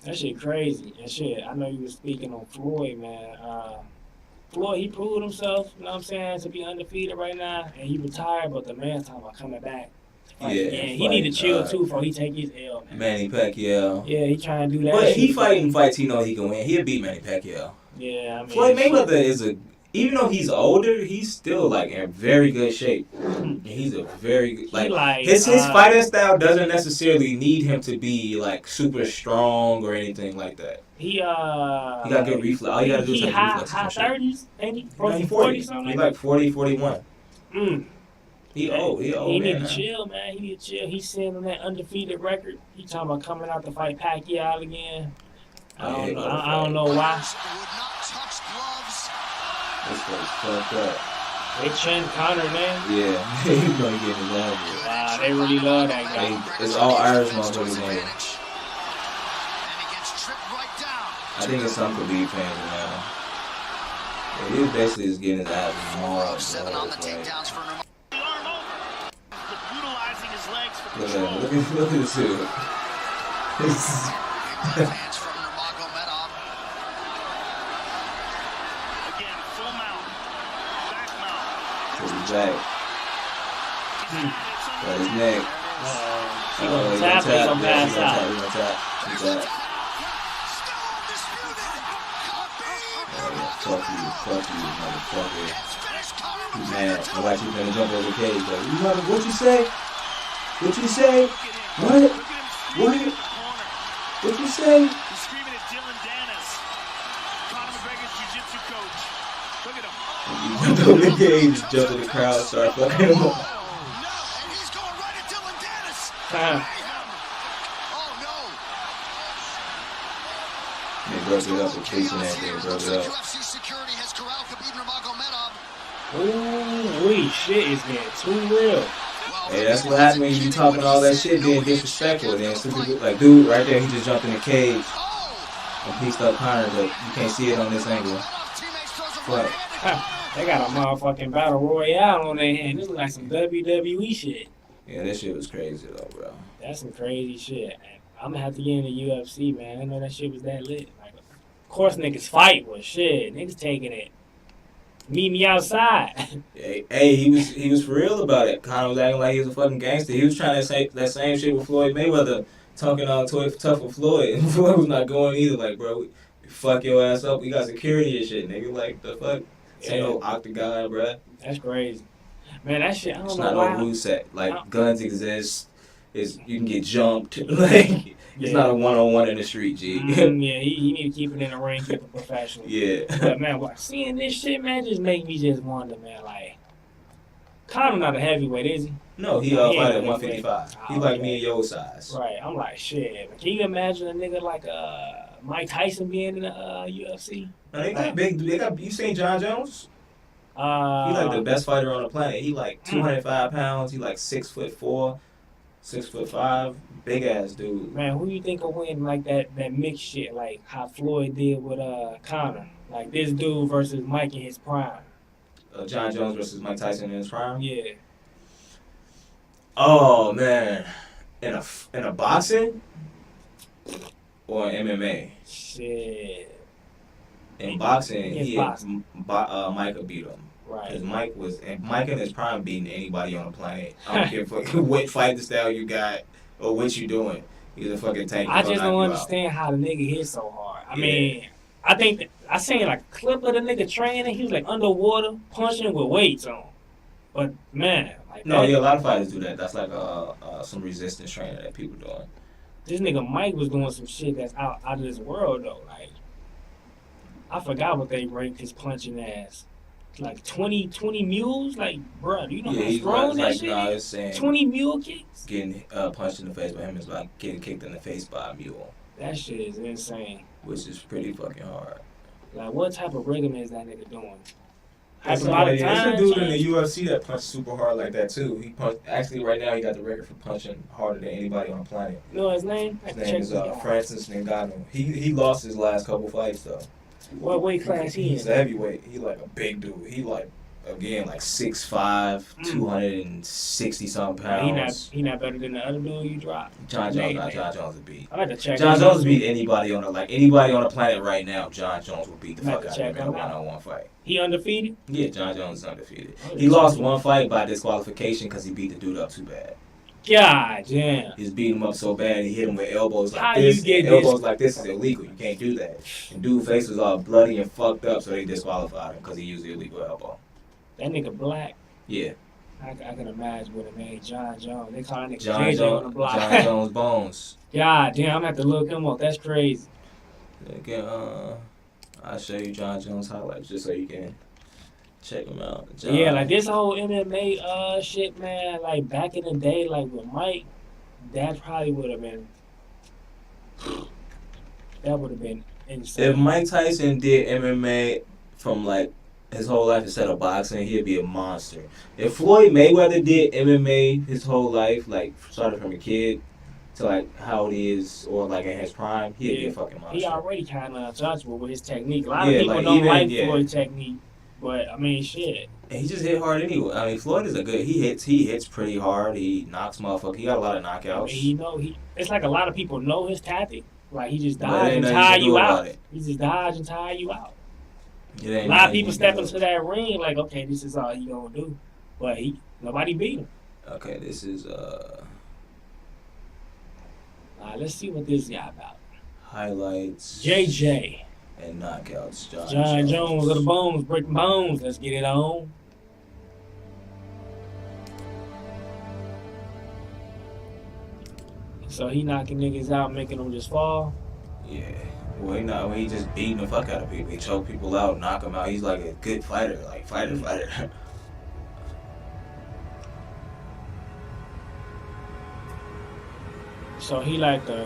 Speaker 2: That shit crazy. And shit, I know you were speaking on Floyd, man. Floyd, he proved himself, you know what I'm saying, to be undefeated right now. And he retired, but the man's talking about coming back. He need to chill too before he take his L, man.
Speaker 1: Manny Pacquiao.
Speaker 2: Yeah, he trying to do that.
Speaker 1: But he fighting fights he know he can win. He'll beat Manny Pacquiao.
Speaker 2: Yeah, I mean,
Speaker 1: Floyd Mayweather even though he's older, he's still like in very good shape. And he's a very good, his fighting style doesn't necessarily need him to be like super strong or anything like that. He got good reflex. All you gotta do is have reflexes.
Speaker 2: High 30s, maybe
Speaker 1: 40 something. He's like 40, 41. He old.
Speaker 2: He need to chill, man. He need to chill. He's sitting on that undefeated record. He talking about coming out to fight Pacquiao again. I don't know why.
Speaker 1: This was fucked up.
Speaker 2: They chant Conor, man.
Speaker 1: Yeah, he gonna get his ass.
Speaker 2: Wow, they really love that guy.
Speaker 1: It's all Irish motherfuckers, man. I think it's some Khabib fans now. Yeah, he was basically just getting his ass mauled. Look at this dude. Jack. Got his neck.
Speaker 2: He's gonna tap. He's gonna pass out.
Speaker 1: He's gonna tap. Fuck you, motherfucker. He's mad. Nobody's gonna jump over the cage. Like, what you say? What you say? What? What you say?
Speaker 3: He's screaming at Dylan Dennis, Conor McGregor's jiu-jitsu coach. Look at him.
Speaker 1: He jumped over the cage, jumped in the crowd, started fucking him up.
Speaker 3: No, and he's going right at Dylan Dennis. Oh, no.
Speaker 1: They broke it up with chasing that thing, broke it up.
Speaker 3: UFC security has corralled Khabib Nurmagomedov.
Speaker 2: Ooh, shit is getting too real.
Speaker 1: Hey, that's what happens when you be talking all that shit, being disrespectful. Then like, dude, right there, he just jumped in the cage and pieced up Conor, but you can't see it on this angle. What?
Speaker 2: They got a motherfucking battle royale on their hand. This is like some WWE shit.
Speaker 1: Yeah, that shit was crazy though, bro.
Speaker 2: That's some crazy shit. I'm gonna have to get in the UFC, man. I didn't know that shit was that lit. Like, of course, niggas fight, but shit, niggas taking it. Meet me outside.
Speaker 1: Hey, he was for real about it. Conor was acting like he was a fucking gangster. He was trying to say that same shit with Floyd Mayweather, talking all tough with Floyd, and Floyd was not going either. Like, bro, we fuck your ass up. We got security and shit, nigga. Like, the fuck? This ain't no octagon, bro.
Speaker 2: That's crazy. Man, that shit, I don't
Speaker 1: it's
Speaker 2: know
Speaker 1: not
Speaker 2: why.
Speaker 1: no rule set. Like, guns exist. You can get jumped. Like, it's not a one-on-one in the street, G.
Speaker 2: Yeah, he need to keep it in the ring, keep it professional.
Speaker 1: Yeah.
Speaker 2: But, man, seeing this shit, man, just make me just wonder, man, like, Conor not a heavyweight, is he?
Speaker 1: No, he fight at 155. He like me and your size.
Speaker 2: Right. I'm like, shit. Can you imagine a nigga like Mike Tyson being in the UFC?
Speaker 1: No, they got big. You seen John Jones? He like the best fighter on the planet. He like 205 pounds. He like 6'4", 6'5", big ass dude.
Speaker 2: Man, who you think will win like that mixed shit, like how Floyd did with Conor? Like this dude versus Mike in his prime.
Speaker 1: John Jones versus Mike Tyson in his prime.
Speaker 2: Yeah.
Speaker 1: Oh man, in a boxing or MMA?
Speaker 2: Shit.
Speaker 1: In boxing, Mike would beat him.
Speaker 2: Right.
Speaker 1: Because Mike in his prime beating anybody on the planet. I don't care what fighting style you got or what you doing. He's a fucking tank.
Speaker 2: I just don't understand how the nigga hit so hard. I mean, I think I seen like a clip of the nigga training. He was like underwater punching with weights on. But man, like
Speaker 1: no, yeah, a lot of fighters do that. That's like some resistance training that people doing.
Speaker 2: This nigga Mike was doing some shit that's out of this world though. Like I forgot what they ranked his punching ass. Like 20 mules? Like, bro, do you know how strong that shit is?
Speaker 1: Saying
Speaker 2: 20 mule kicks?
Speaker 1: Getting punched in the face by him is like getting kicked in the face by a mule.
Speaker 2: That shit is insane.
Speaker 1: Which is pretty fucking hard.
Speaker 2: Like, what type of regimen is that nigga doing?
Speaker 1: There's a dude in the UFC that punched super hard like that, too. He punched, actually, right now, he got the record for punching harder than anybody on the planet.
Speaker 2: You know his name?
Speaker 1: His name is Francis Ngannou. He lost his last couple fights, though.
Speaker 2: What weight class he in?
Speaker 1: He's a heavyweight. He like a big dude. He like, again, like 6'5", 260-something pounds.
Speaker 2: He not better than the other dude you dropped?
Speaker 1: John Jones would beat.
Speaker 2: I like to check
Speaker 1: John Jones would beat anybody on the planet right now. John Jones would beat the fuck out of him in a one-on-one fight.
Speaker 2: He undefeated?
Speaker 1: Yeah, John Jones is undefeated. He lost one fight by disqualification because he beat the dude up too bad.
Speaker 2: God damn.
Speaker 1: He's beating him up so bad he hit him with elbows like this. Elbows like this is illegal. You can't do that. And dude's face was all bloody and fucked up, so they disqualified him because he used the illegal elbow.
Speaker 2: That nigga black.
Speaker 1: Yeah.
Speaker 2: I can imagine what it made. John Jones. They call that nigga
Speaker 1: John
Speaker 2: JJ on the block.
Speaker 1: John Jones Bones.
Speaker 2: God damn, I'm gonna have to look him up. That's crazy.
Speaker 1: Again, I'll show you John Jones highlights just so you can check him out.
Speaker 2: Yeah, like this whole MMA shit, man, like back in the day, like with Mike, that probably would have been insane.
Speaker 1: If Mike Tyson did MMA from like his whole life instead of boxing, he'd be a monster. If Floyd Mayweather did MMA his whole life, like started from a kid to like how he is or like in his prime, he'd be a fucking monster.
Speaker 2: He already kind of untouchable with his technique. A lot of people don't like Floyd's technique. But I mean, shit.
Speaker 1: And he just hit hard anyway. I mean, Floyd is he hits pretty hard. He knocks motherfuckers. He got a lot of knockouts.
Speaker 2: I mean, it's like a lot of people know his tactic. Like he just dodge and tire you out. He just dodge and tire you out. A lot of people step into that ring like, okay, this is all he gonna do. But nobody beat him.
Speaker 1: Okay, this is
Speaker 2: let's see what this guy about.
Speaker 1: Highlights.
Speaker 2: JJ.
Speaker 1: And knockouts.
Speaker 2: John Jones of the Bones, breaking bones. Let's get it on. So he knocking niggas out, making them just fall?
Speaker 1: Yeah. Well, he just beating the fuck out of people. He choke people out, knock them out. He's like a good fighter, like fighter.
Speaker 2: So he like the...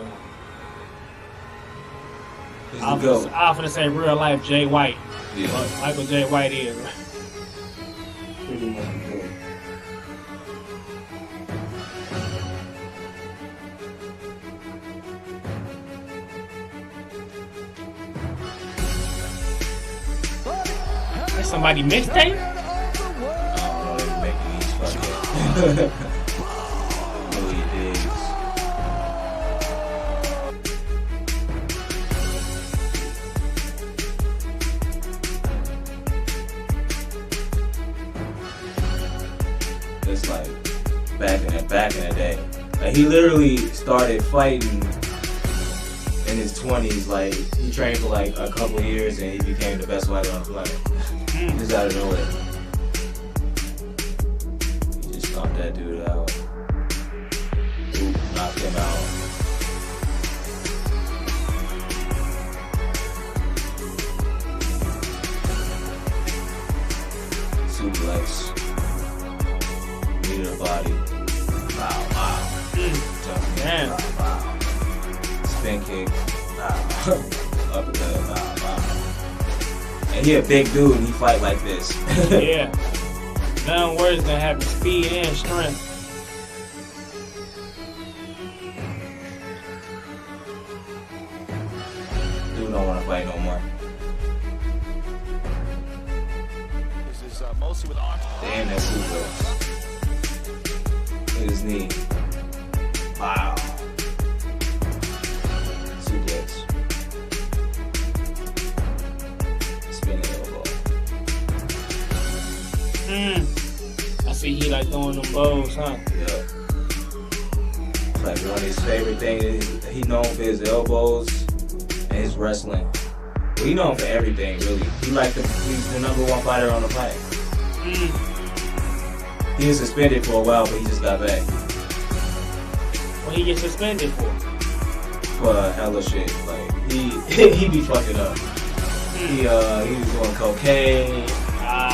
Speaker 1: I'm
Speaker 2: gonna say real life Jay White.
Speaker 1: Yeah.
Speaker 2: Michael Jay White is.
Speaker 1: Pretty much cool.
Speaker 2: That's somebody mixtape?
Speaker 1: I don't know, they making these fucking it's like back in the day. Like, he literally started fighting in his 20s. Like, he trained for like a couple of years and he became the best fighter on the planet. Just out of nowhere. He just stomped that dude out. Knocked him out. Suplex. Knee to the body. Wow.
Speaker 2: Damn.
Speaker 1: Wow. Spin kick. Uppercut. Wow. And he a big dude and he fight like this.
Speaker 2: Yeah. Nothing worse than having speed and strength.
Speaker 1: Dude don't want to fight no more.
Speaker 3: This is mostly with arms.
Speaker 1: Damn, that suplex. Look at his knee. Wow. Suplex. Spinning elbow.
Speaker 2: I see he like throwing them bows, huh?
Speaker 1: Yeah. It's like one of his favorite things. He known for his elbows and his wrestling. Well, he known for everything, really. He's the number one fighter on the planet. He was suspended for a while, but he just got back.
Speaker 2: What he get suspended for?
Speaker 1: For hella shit. Like, he be fucking up. He was doing cocaine.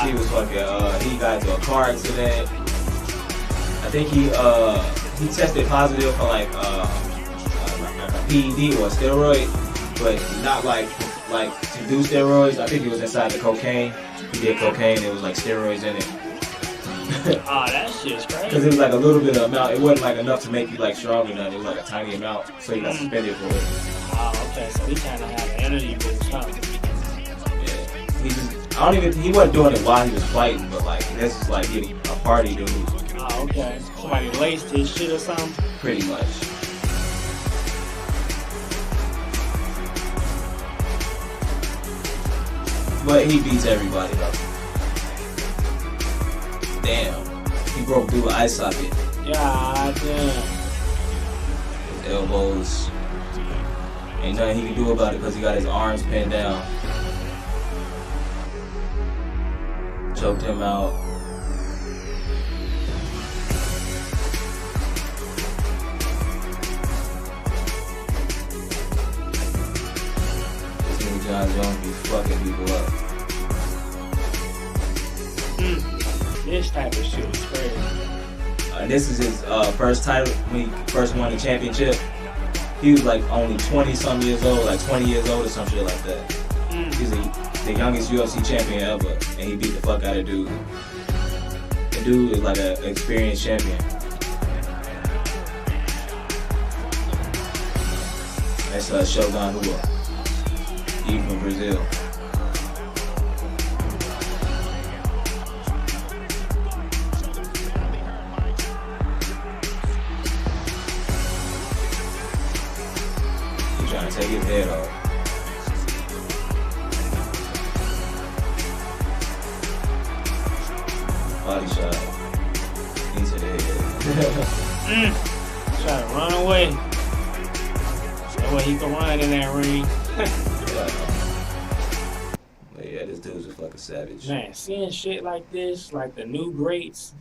Speaker 1: He was fucking, he got into a car accident. I think he tested positive for like PED or steroid, but not like to do steroids. I think it was inside the cocaine. He did cocaine, there was like steroids in it.
Speaker 2: That shit's crazy.
Speaker 1: Because it was like a little bit of amount. It wasn't like enough to make you like strong enough. It was like a tiny amount, so he got suspended for it.
Speaker 2: Oh, okay. So he kind of had an energy boost, huh?
Speaker 1: Yeah. He wasn't doing it while he was fighting, but like this is like getting a party dude.
Speaker 2: Oh, okay. Somebody laced his shit or something?
Speaker 1: Pretty much. But he beats everybody though. Damn. He broke through an eye socket.
Speaker 2: God damn.
Speaker 1: His elbows. Ain't nothing he can do about it because he got his arms pinned down. Choked him out. This nigga John Jones be fucking people up.
Speaker 2: This type of shit is crazy.
Speaker 1: This is his first title when he first won the championship. He was like only 20-some years old, like 20 years old or some shit like that. He's the youngest UFC champion ever, and he beat the fuck out of dude. The dude is like an experienced champion. That's Shogun Rua. He from Brazil. He's trying to take his head off. Body shot into the head.
Speaker 2: Trying to run away. That way he can run in that ring.
Speaker 1: But yeah, this dude's a fucking savage.
Speaker 2: Man, seeing shit like this, like the new greats,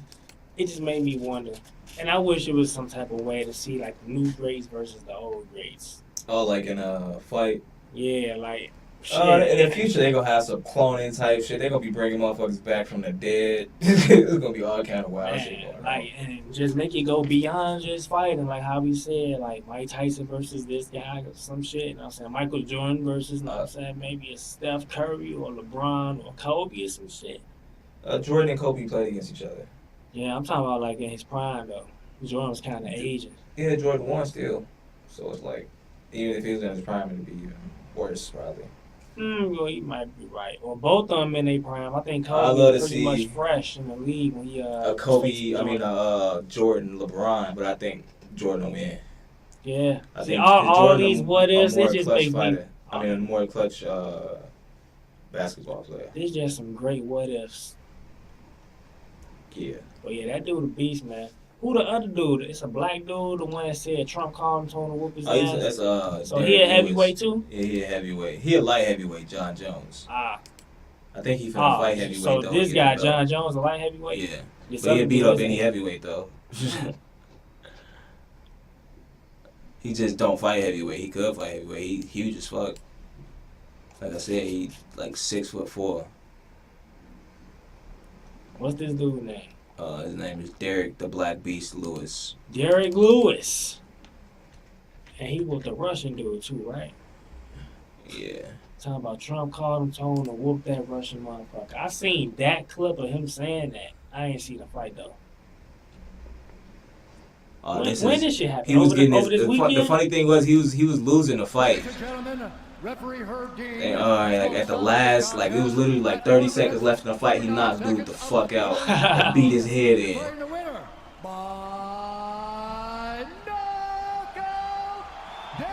Speaker 2: it just made me wonder. And I wish it was some type of way to see like the new greats versus the old greats.
Speaker 1: Oh, like in a fight?
Speaker 2: Yeah, like.
Speaker 1: In the future, they gonna have some cloning type shit. They gonna be bringing motherfuckers back from the dead. It's gonna be all kind of wild shit going on.
Speaker 2: Like, and just make it go beyond just fighting, like how we said, like Mike Tyson versus this guy or some shit. You know what I'm saying? Michael Jordan versus, you know what I'm saying, maybe a Steph Curry or LeBron or Kobe or some shit.
Speaker 1: Jordan and Kobe played against each other.
Speaker 2: Yeah, I'm talking about like in his prime though. Jordan was kind of aging.
Speaker 1: Yeah, Jordan won still. So it's like, even if he was in his prime, it'd be even worse probably.
Speaker 2: Well, you might be right. Or both of them in their prime. I think
Speaker 1: I
Speaker 2: Kobe
Speaker 1: love to
Speaker 2: was pretty
Speaker 1: see
Speaker 2: much fresh in the league when he
Speaker 1: Jordan, LeBron, but I think Jordan will win.
Speaker 2: Yeah.
Speaker 1: I
Speaker 2: See,
Speaker 1: think
Speaker 2: all
Speaker 1: Jordan
Speaker 2: these what ifs, it just make me.
Speaker 1: a more clutch basketball player.
Speaker 2: There's just some great what ifs.
Speaker 1: Yeah.
Speaker 2: But yeah, that dude a beast, man. Who the other dude? It's a black dude, the one that said Trump called him, told him to whoop his ass.
Speaker 1: That's
Speaker 2: so
Speaker 1: Derek
Speaker 2: he a
Speaker 1: Lewis.
Speaker 2: heavyweight too?
Speaker 1: Yeah, he a heavyweight. He a light heavyweight, John Jones.
Speaker 2: Ah.
Speaker 1: I think he finna fight heavyweight
Speaker 2: so
Speaker 1: though.
Speaker 2: this guy, John Jones, a light heavyweight?
Speaker 1: Yeah.
Speaker 2: This
Speaker 1: But he'll beat up
Speaker 2: dude
Speaker 1: any heavyweight though. He just don't fight heavyweight. He could fight heavyweight. He huge as fuck. Like I said, he like 6'4".
Speaker 2: What's this dude's name?
Speaker 1: His name is Derek the Black Beast Lewis.
Speaker 2: Derek Lewis. And he was the Russian dude too, right?
Speaker 1: Yeah.
Speaker 2: Talking about Trump called him, told him to whoop that Russian motherfucker. I seen that clip of him saying that. I ain't seen the fight though. When did shit happen?
Speaker 1: He was getting
Speaker 2: this weekend?
Speaker 1: The funny thing was he was losing the fight.
Speaker 4: Referee Herb Dean.
Speaker 1: And like at the last, like it was literally like 30 seconds left in the fight, he knocked dude the fuck out and beat his head in.
Speaker 4: The winner by knockout.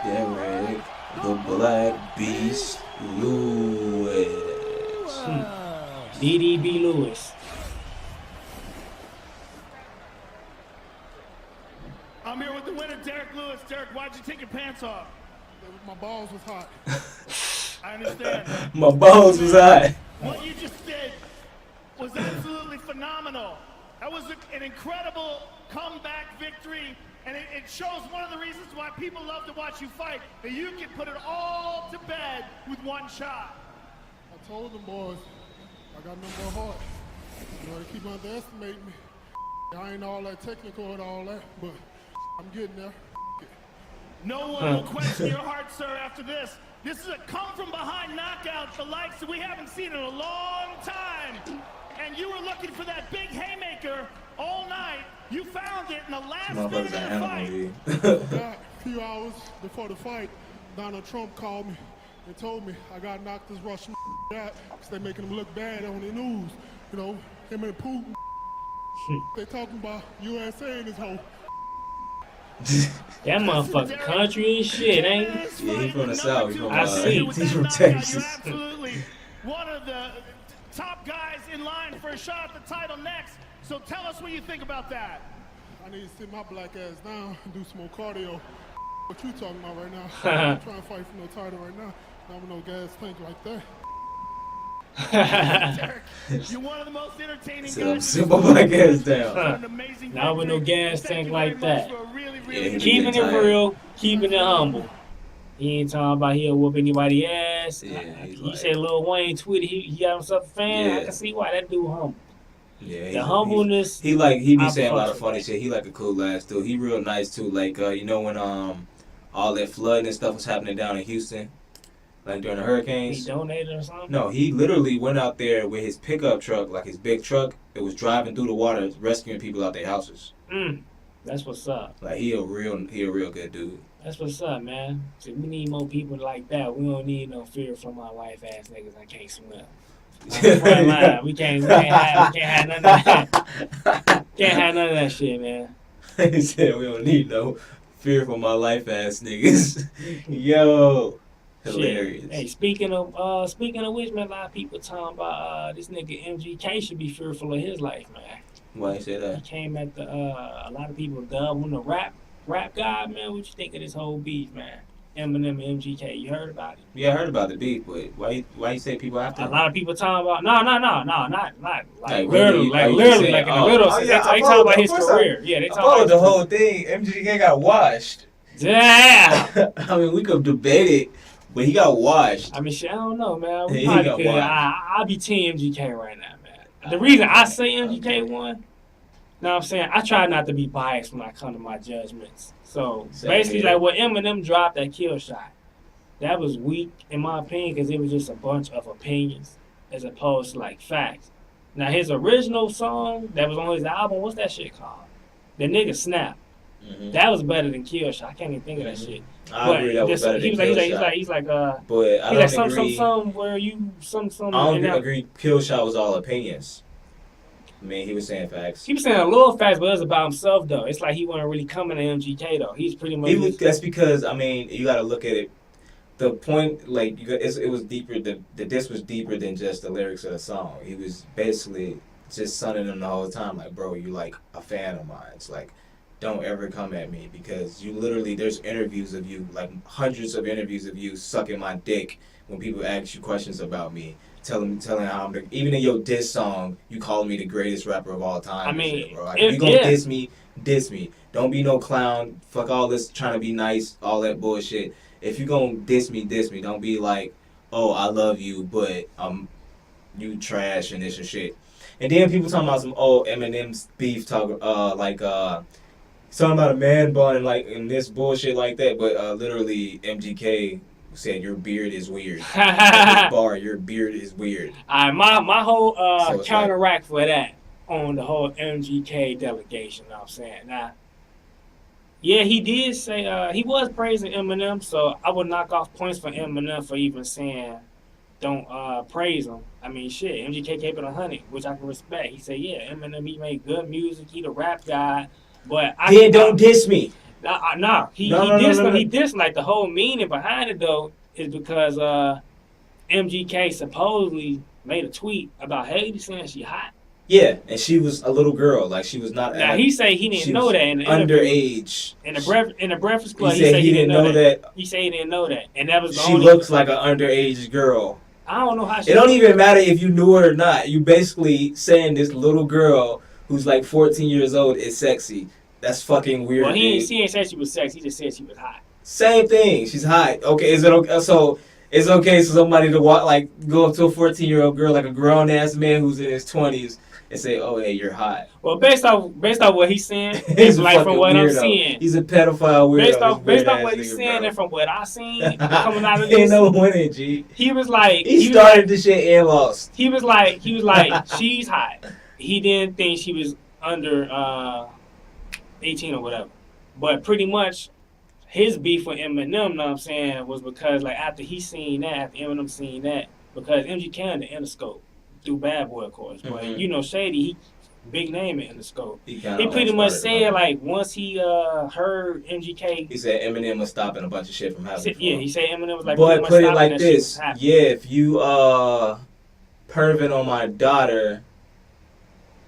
Speaker 1: Derek the Black Beast Lewis.
Speaker 2: DDB Lewis.
Speaker 3: I'm here with the winner, Derek Lewis. Derek, why'd you take your pants off?
Speaker 4: My balls was hot.
Speaker 3: I understand.
Speaker 1: My balls was hot.
Speaker 3: What you just did was absolutely phenomenal. That was an incredible comeback victory, and it shows one of the reasons why people love to watch you fight, that you can put it all to bed with one shot.
Speaker 4: I told them boys, I got no more heart. You know, they keep underestimating me. I ain't all that technical and all that, but I'm getting there.
Speaker 3: No one will question your heart, sir, after this. This is a come-from-behind knockout, the likes that we haven't seen in a long time. And you were looking for that big haymaker all night. You found it in the last minute of the fight.
Speaker 4: A few hours before the fight, Donald Trump called me and told me I got to knock this Russian out because they're making him look bad on the news. You know, him and Putin. They talking about USA and his whole.
Speaker 2: That motherfucker country and shit, ain't he?
Speaker 1: Yeah, he from the South. He's from
Speaker 3: Texas.
Speaker 1: Texas.
Speaker 3: You're absolutely one of the top guys in line for a shot at the title next. So tell us what you think about that.
Speaker 4: I need to sit my black ass down and do some more cardio. What you talking about right now? I'm trying to fight for no title right now. Not with no gas tank like that.
Speaker 3: Derek, you're one of the most entertaining guys.
Speaker 1: Sit my black ass down.
Speaker 2: Not with no gas tank like that.
Speaker 3: Really
Speaker 2: Keeping it real, keeping it humble. He ain't talking about he'll whoop anybody ass.
Speaker 1: Yeah,
Speaker 2: he said Lil Wayne tweeted he got himself a fan.
Speaker 1: Yeah.
Speaker 2: I can see why that dude humble.
Speaker 1: Yeah,
Speaker 2: the humbleness.
Speaker 1: He be saying a lot of
Speaker 2: fucks
Speaker 1: funny shit. He like a cool ass dude. He real nice too. Like you know when all that flooding and stuff was happening down in Houston, like during the hurricanes.
Speaker 2: He donated or something?
Speaker 1: No, he literally went out there with his pickup truck, like his big truck. It was driving through the water, rescuing people out their houses.
Speaker 2: That's what's up.
Speaker 1: Like he a real good dude.
Speaker 2: That's what's up, man. See, we need more people like that. We don't need no fear from our wife ass niggas that can't swim. We can't have none of that. Can't have none of that shit, man.
Speaker 1: He said we don't need no fear for my life ass niggas. Yo, hilarious.
Speaker 2: Shit. Hey, speaking of which, man, a lot of people talking about this nigga MGK should be fearful of his life, man.
Speaker 1: Why you say
Speaker 2: He
Speaker 1: that?
Speaker 2: came at the a lot of people dub him the rap god, man. What you think of this whole beef, man? Eminem and MGK, you heard about it?
Speaker 1: Yeah, I heard about the beef, but why you say people after?
Speaker 2: A lot of people talking about not like
Speaker 1: really?
Speaker 2: literally like in the middle.
Speaker 1: Oh,
Speaker 2: They
Speaker 1: yeah,
Speaker 2: talking about his career. Yeah, they
Speaker 1: I
Speaker 2: talking
Speaker 1: followed
Speaker 2: about
Speaker 1: the whole thing. MGK got washed.
Speaker 2: Yeah.
Speaker 1: I mean, we could debate it, but he got washed.
Speaker 2: I mean, shit, I don't know, man.
Speaker 1: He
Speaker 2: We probably
Speaker 1: got
Speaker 2: could.
Speaker 1: washed.
Speaker 2: I'll be team MGK right now, man. The reason I say MGK won, know what I'm saying? I try not to be biased when I come to my judgments. So basically, like what Eminem dropped that kill shot, that was weak in my opinion because it was just a bunch of opinions as opposed to like facts. Now his original song that was on his album, what's that shit called? The Nigga Snap. Mm-hmm. That was better than Kill Shot. I can't even think of that shit.
Speaker 1: I agree that was better than Kill Shot.
Speaker 2: He's like
Speaker 1: but I don't agree.
Speaker 2: Some where you some.
Speaker 1: I don't agree. Kill Shot was all opinions. I mean, he was saying facts.
Speaker 2: He was saying a little facts, but it was about himself though. It's like he wasn't really coming to MGK though. He's pretty much.
Speaker 1: That's because I mean you got to look at it. The point, like it was deeper. The diss was deeper than just the lyrics of the song. He was basically just sunning them the whole time. Like, bro, you like a fan of mine. It's like, don't ever come at me because you literally, there's interviews of you, like hundreds of interviews of you sucking my dick when people ask you questions about me. Telling how I'm even in your diss song, you call me the greatest rapper of all time.
Speaker 2: I mean,
Speaker 1: shit, bro. Like, if you gonna diss me, diss me. Don't be no clown. Fuck all this trying to be nice, all that bullshit. If you gonna diss me, diss me. Don't be like, oh, I love you, but you trash and this and shit. And then people talking about some Eminem's beef talk, something about a man bun and like and this bullshit like that. But literally, MGK said your beard is weird. At this bar, your beard is weird.
Speaker 2: All right, my whole
Speaker 1: So
Speaker 2: counteract for that on the whole MGK delegation. You know what I'm saying? Now, yeah, he did say he was praising Eminem, so I would knock off points for Eminem for even saying don't praise him. I mean, shit, MGK kept it 100, which I can respect. He said, yeah, Eminem, he made good music, he the rap guy, but
Speaker 1: don't diss me.
Speaker 2: He dissed like the whole meaning behind it though is because MGK supposedly made a tweet about Hailey saying she hot.
Speaker 1: Yeah, and she was a little girl, like she was not.
Speaker 2: Now he say he didn't know that in the
Speaker 1: underage.
Speaker 2: In the Breakfast Club,
Speaker 1: he said he didn't know that.
Speaker 2: He said he didn't know that, and that was the
Speaker 1: she
Speaker 2: only.
Speaker 1: Looks like an underage girl.
Speaker 2: I don't know how. She
Speaker 1: it don't even matter if you knew her or not. You basically saying this little girl who's like 14 years old is sexy. That's fucking weird.
Speaker 2: Well, he ain't said she was sexy. He just said she was hot.
Speaker 1: Same thing. She's hot. Okay, is it okay? So it's okay for somebody to go up to a 14-year-old girl, like a grown ass man who's in his 20s, and say, "Oh, hey, you're hot."
Speaker 2: Well, based off what he's saying, it's like from what
Speaker 1: weirdo.
Speaker 2: I'm seeing,
Speaker 1: he's a pedophile weirdo.
Speaker 2: Based off what he's saying and from what I seen coming out of
Speaker 1: this, ain't no winning,
Speaker 2: G. He was like,
Speaker 1: he started the shit and lost.
Speaker 2: He was like, she's hot. He didn't think she was under 18 or whatever, but pretty much his beef with Eminem, know what I'm saying, was because like after Eminem seen that, because MGK in the Interscope through Bad Boy, of course, but you know Shady, he big name in Interscope. He pretty much said like once he heard MGK,
Speaker 1: he said Eminem was stopping a bunch of shit from happening.
Speaker 2: Yeah, he said Eminem was like,
Speaker 1: but put it like this, yeah, if you perving on my daughter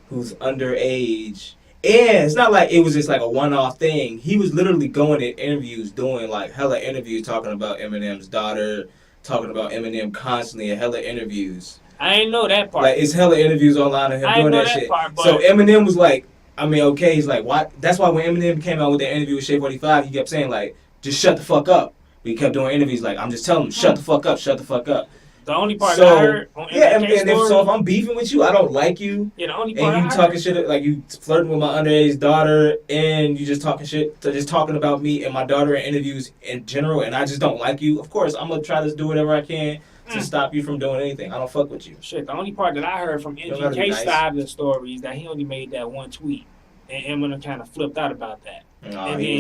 Speaker 1: who's underage. And it's not like it was just like a one-off thing. He was literally going in interviews, doing like hella interviews, talking about Eminem's daughter, talking about Eminem constantly in hella interviews.
Speaker 2: I ain't know that part.
Speaker 1: Like it's hella interviews online of him doing that shit.
Speaker 2: Part,
Speaker 1: so Eminem was like, I mean, okay, he's like, why? That's why when Eminem came out with that interview with Shea 45, he kept saying like, just shut the fuck up. But he kept doing interviews like, I'm just telling him, shut the fuck up, shut the fuck up.
Speaker 2: The only part that I heard on
Speaker 1: if I'm beefing with you, I don't like you.
Speaker 2: Yeah, the only part
Speaker 1: and you talking shit like you flirting with my underage daughter, and you just talking shit, just talking about me and my daughter in interviews in general, and I just don't like you. Of course, I'm gonna try to do whatever I can to stop you from doing anything. I don't fuck with you.
Speaker 2: Shit, the only part that I heard from MGK's side of the story is that he only made that one tweet, and Eminem kind of flipped out about that.
Speaker 1: No, and he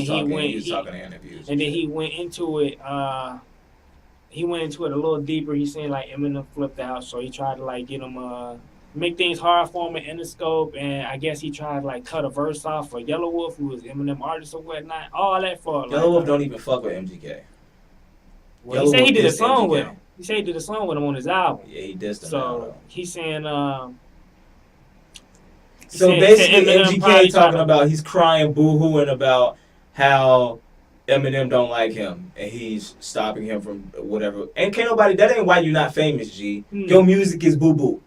Speaker 1: was talking in interviews.
Speaker 2: And then he went into it. He went into it a little deeper. He said like Eminem flipped out, so he tried to like get him make things hard for him in Interscope, and I guess he tried to like cut a verse off for Yellow Wolf, who was Eminem artist or whatnot. All that for
Speaker 1: Yellow Wolf don't even fuck with MGK.
Speaker 2: Well, he said he did a song with him. He said he did a song with him on his album.
Speaker 1: Yeah, he dissed him.
Speaker 2: So he's saying.
Speaker 1: Basically, MGK talking about he's crying, boo-hooing about how Eminem don't like him, and he's stopping him from whatever. And can't nobody. That ain't why you not famous, G. Your music is boo-boo.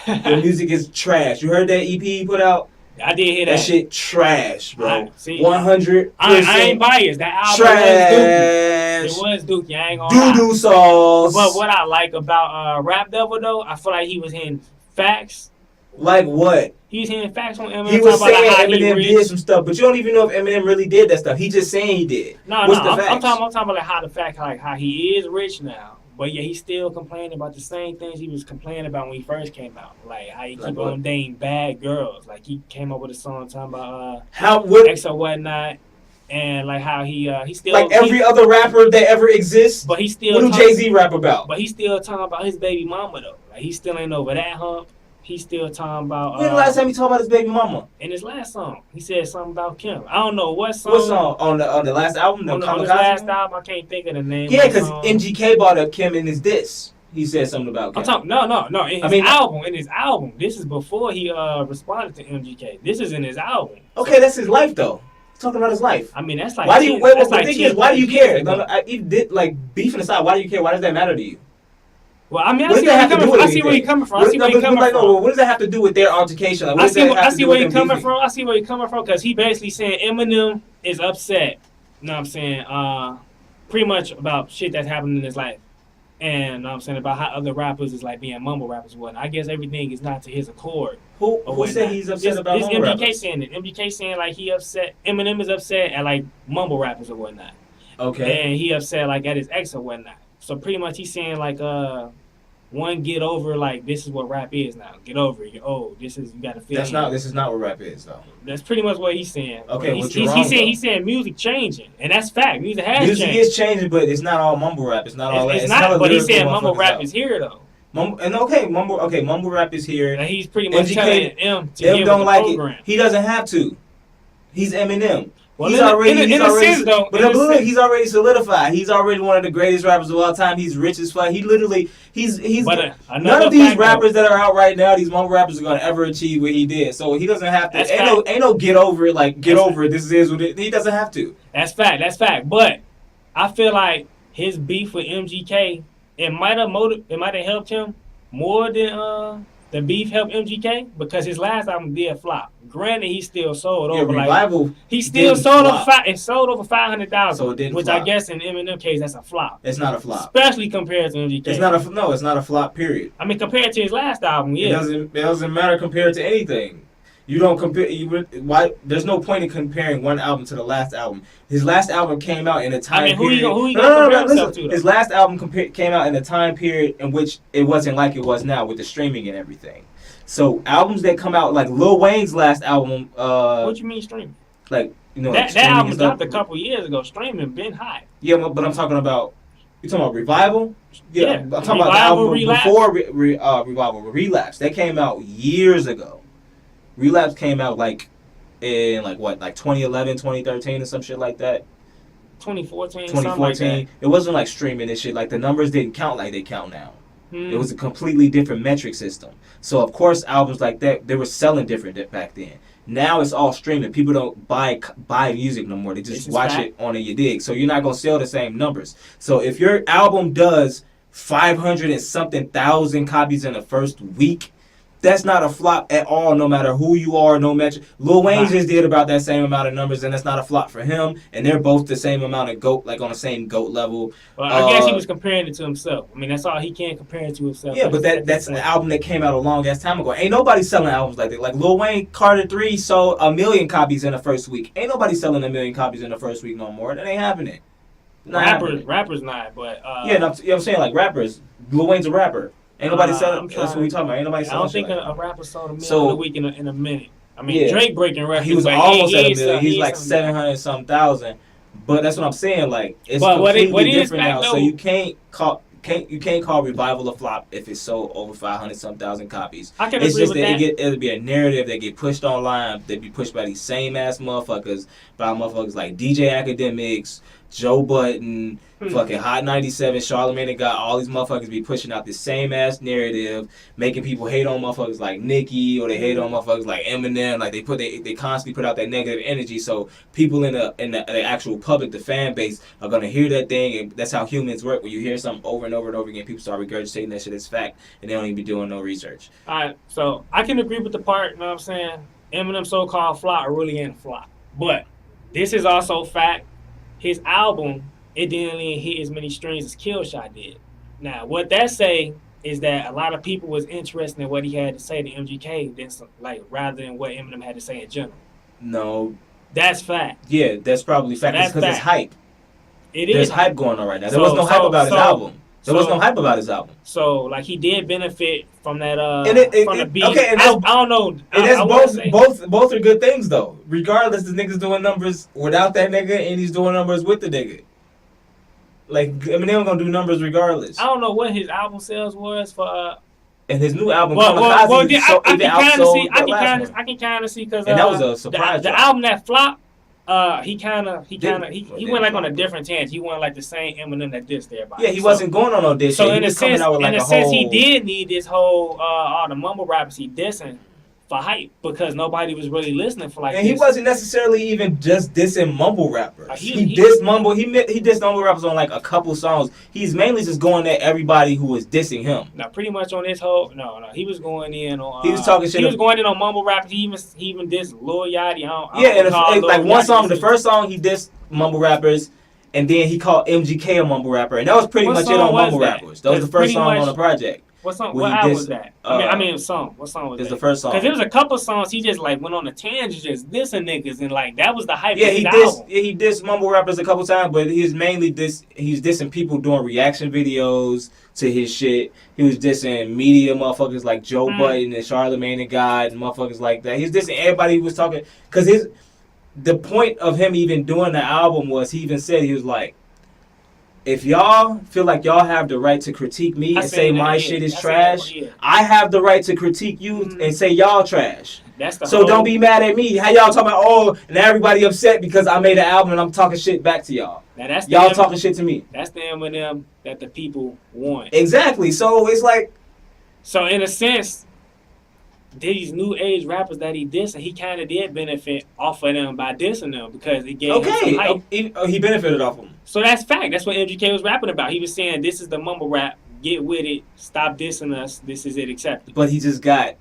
Speaker 1: Your music is trash. You heard that EP he put out?
Speaker 2: I did hear that.
Speaker 1: That shit trash, bro.
Speaker 2: 100%. I ain't biased. That album
Speaker 1: trash.
Speaker 2: Was dookie. I ain't gonna
Speaker 1: doo-doo sauce.
Speaker 2: But what I like about Rap Devil though, I feel like he was hitting facts.
Speaker 1: Like what?
Speaker 2: He was hitting facts on Eminem.
Speaker 1: He was saying Eminem did some stuff, but you don't even know if Eminem really did that stuff. He just saying he did.
Speaker 2: I'm talking about like how the fact, like how he is rich now, but yeah, he's still complaining about the same things he was complaining about when he first came out. Like how he keep on dating bad girls. Like he came up with a song talking about ex or whatnot, and like how he still
Speaker 1: like every other rapper that ever exists.
Speaker 2: But he still
Speaker 1: what do Jay-Z rap about?
Speaker 2: But he still talking about his baby mama though. Like he still ain't over that hump. He's still talking about.
Speaker 1: When the last time he talked about his baby mama?
Speaker 2: In his last song, he said something about Kim. I don't know what song.
Speaker 1: What song on the last album?
Speaker 2: On his last album, I can't think of the name.
Speaker 1: Yeah, because MGK brought up Kim in his diss. He said something about Kanye.
Speaker 2: I'm talking, no. In his album. This is before he responded to MGK. This is in his album.
Speaker 1: Okay, that's his life though. He's talking about his life.
Speaker 2: I mean, that's like.
Speaker 1: Why do you? Why do you care? Like beefing aside, why do you care? Why does that matter to you?
Speaker 2: Well, I mean, I see where you're coming from. What
Speaker 1: does that have to do with their altercation? Like, I
Speaker 2: see where you're coming from. I see where you're coming from because he basically saying Eminem is upset. You know what I'm saying? Pretty much about shit that's happening in his life. And I'm saying about how other rappers is like being mumble rappers and whatnot. I guess everything is not to his accord.
Speaker 1: Who said he's upset about mumble rappers?
Speaker 2: MGK saying it. MGK saying like he upset. Eminem is upset at like mumble rappers or whatnot.
Speaker 1: Okay.
Speaker 2: And he upset like at his ex or whatnot. So pretty much he's saying like one, get over, like, this is what rap is now. Get over it. You're old. This is, you got to feel it.
Speaker 1: This is not what rap is, though.
Speaker 2: That's pretty much what he's saying.
Speaker 1: Okay,
Speaker 2: he's saying music changing, and that's fact. Music has changed.
Speaker 1: Music is changing, but it's not all mumble rap. It's not all that.
Speaker 2: It's not, but he's saying mumble rap is here, though.
Speaker 1: Mumble rap is here.
Speaker 2: And he's pretty much telling M to
Speaker 1: M
Speaker 2: give
Speaker 1: don't
Speaker 2: the
Speaker 1: like
Speaker 2: program.
Speaker 1: it. He doesn't have to. He's Eminem.
Speaker 2: Well, he's
Speaker 1: already solidified. He's already one of the greatest rappers of all time. He's rich as fuck. He's none of these rappers that are out right now, these mumble rappers, are gonna ever achieve what he did. So he doesn't have to. Ain't no get over it. Like get over it. This is what it. He doesn't have to.
Speaker 2: That's fact. But I feel like his beef with MGK, it might have helped him more than the beef helped MGK because his last album did flop. Granted, he still sold over
Speaker 1: Revival.
Speaker 2: He still sold over 500,000.
Speaker 1: So it didn't
Speaker 2: which
Speaker 1: flop.
Speaker 2: I guess in Eminem case that's a flop.
Speaker 1: It's not a flop,
Speaker 2: especially compared to MGK.
Speaker 1: It's not a flop. Period.
Speaker 2: I mean, compared to his last album, yeah.
Speaker 1: It doesn't matter compared to anything. You don't compare. Why? There's no point in comparing one album to the last album. His last album came out in a time period.
Speaker 2: Who you gonna compare himself to?
Speaker 1: His last album came out in a time period in which it wasn't like it was now with the streaming and everything. So albums that come out like Lil Wayne's last album.
Speaker 2: What you mean streaming?
Speaker 1: Like
Speaker 2: that album dropped a couple years ago. Streaming been high.
Speaker 1: Yeah, but I'm talking about. You talking about Revival?
Speaker 2: Yeah,
Speaker 1: I'm talking about the album before Revival. Relapse. That came out years ago. Relapse came out like in 2011, 2013 or some shit like that.
Speaker 2: 2014. Like that.
Speaker 1: It wasn't like streaming and shit. Like the numbers didn't count like they count now. It was a completely different metric system. So of course albums like that, they were selling different back then. Now it's all streaming. People don't buy music no more. They just watch it on a dig. So you're not gonna sell the same numbers. So if your album does 500 and something thousand copies in the first week, that's not a flop at all, no matter who you are, no matter. Lil Wayne just did about that same amount of numbers, and that's not a flop for him. And they're both the same amount of GOAT, like on the same GOAT level.
Speaker 2: Well, I guess he was comparing it to himself. I mean, that's all he can compare it to himself.
Speaker 1: Yeah, but that's an album that came out a long ass time ago. Ain't nobody selling albums like that. Like Lil Wayne, Carter 3 sold 1 million copies in the first week. Ain't nobody selling 1 million copies in the first week no more. That ain't happening.
Speaker 2: Rappers not, but
Speaker 1: yeah, no, I'm saying like rappers. Lil Wayne's a rapper. Ain't nobody selling. That's what we talking about. Ain't nobody selling.
Speaker 2: I don't think a rapper sold 1 million a week in a minute. I mean, Drake breaking records.
Speaker 1: He was almost at 1 million. He's like 700-some thousand. But that's what I'm saying. Like it's completely different now. So you can't call Revival a flop if it sold over 500-some thousand copies.
Speaker 2: I can
Speaker 1: agree
Speaker 2: with that.
Speaker 1: It'll be a narrative that get pushed online. They be pushed by these same ass motherfuckers, like DJ Academics, Joe Budden, fucking Hot 97, Charlamagne and God. All these motherfuckers be pushing out this same ass narrative, making people hate on motherfuckers like Nicki, or they hate on motherfuckers like Eminem. Like they constantly put out that negative energy. So people in the actual public, the fan base, are gonna hear that thing, and that's how humans work. When you hear something over and over and over again, people start regurgitating that shit as fact, and they don't even be doing no research.
Speaker 2: All right, so I can agree with the part. You know what I'm saying? Eminem's so-called flop really ain't a flop, but this is also fact. His album, it didn't even hit as many streams as Killshot did. Now, what that say is that a lot of people was interested in what he had to say to MGK rather than what Eminem had to say in general.
Speaker 1: No.
Speaker 2: That's fact.
Speaker 1: Yeah, that's probably fact. That's because it's hype. There's hype going on right now. There was no hype about his album. There was no hype about his album.
Speaker 2: So, like, he did benefit from that,
Speaker 1: from the beat. Okay, and
Speaker 2: I don't know.
Speaker 1: Both are good things, though. Regardless, the nigga's doing numbers without that nigga, and he's doing numbers with the nigga. Like, Eminem gonna do numbers regardless.
Speaker 2: I don't know what his album sales was for,
Speaker 1: and his new album,
Speaker 2: I can kind of see, because
Speaker 1: and that was a surprise.
Speaker 2: The album that flopped, He went like on a different tangent. He went like the same Eminem that dissed everybody.
Speaker 1: Yeah, he wasn't going on no diss.
Speaker 2: So
Speaker 1: he
Speaker 2: in a
Speaker 1: was coming
Speaker 2: sense,
Speaker 1: out with like a whole...
Speaker 2: he did need this whole all the mumble rappers he dissing for hype because nobody was really listening for like.
Speaker 1: And he wasn't necessarily even just dissing mumble rappers. He dissed mumble rappers on like a couple songs. He's mainly just going at everybody who was dissing him.
Speaker 2: Now, pretty much on this whole he was going in on.
Speaker 1: He was talking shit.
Speaker 2: He was going in on mumble rappers. He even dissed Lil Yachty.
Speaker 1: Like one song, the first song he dissed mumble rappers, and then he called MGK a mumble rapper, and that was pretty much it on mumble rappers. That was the first song on the project.
Speaker 2: What song? What album was that? Song. What song was that?
Speaker 1: It's the first song.
Speaker 2: Because there was a couple songs he just like went on a tangent, just dissing niggas, and like that was the hype.
Speaker 1: Yeah,
Speaker 2: of his album.
Speaker 1: He dissed mumble rappers a couple times, but he's mainly he's dissing people doing reaction videos to his shit. He was dissing media motherfuckers like Joe Budden and Charlamagne the God and motherfuckers like that. He's dissing everybody who was talking because the point of him even doing the album was he even said he was like, if y'all feel like y'all have the right to critique me and say my shit is trash, I have the right to critique you and say y'all trash. So don't be mad at me. How y'all talking about, and everybody upset because I made an album and I'm talking shit back to y'all. Y'all talking shit to me.
Speaker 2: That's the Eminem that the people want.
Speaker 1: Exactly. So it's like...
Speaker 2: So in a sense, these new age rappers that he dissed, he kind of did benefit off of them by dissing them because it gave him some hype.
Speaker 1: He benefited off them.
Speaker 2: So that's fact. That's what MGK was rapping about. He was saying, this is the mumble rap. Get with it. Stop dissing us. This is it. Accept it.
Speaker 1: But he just got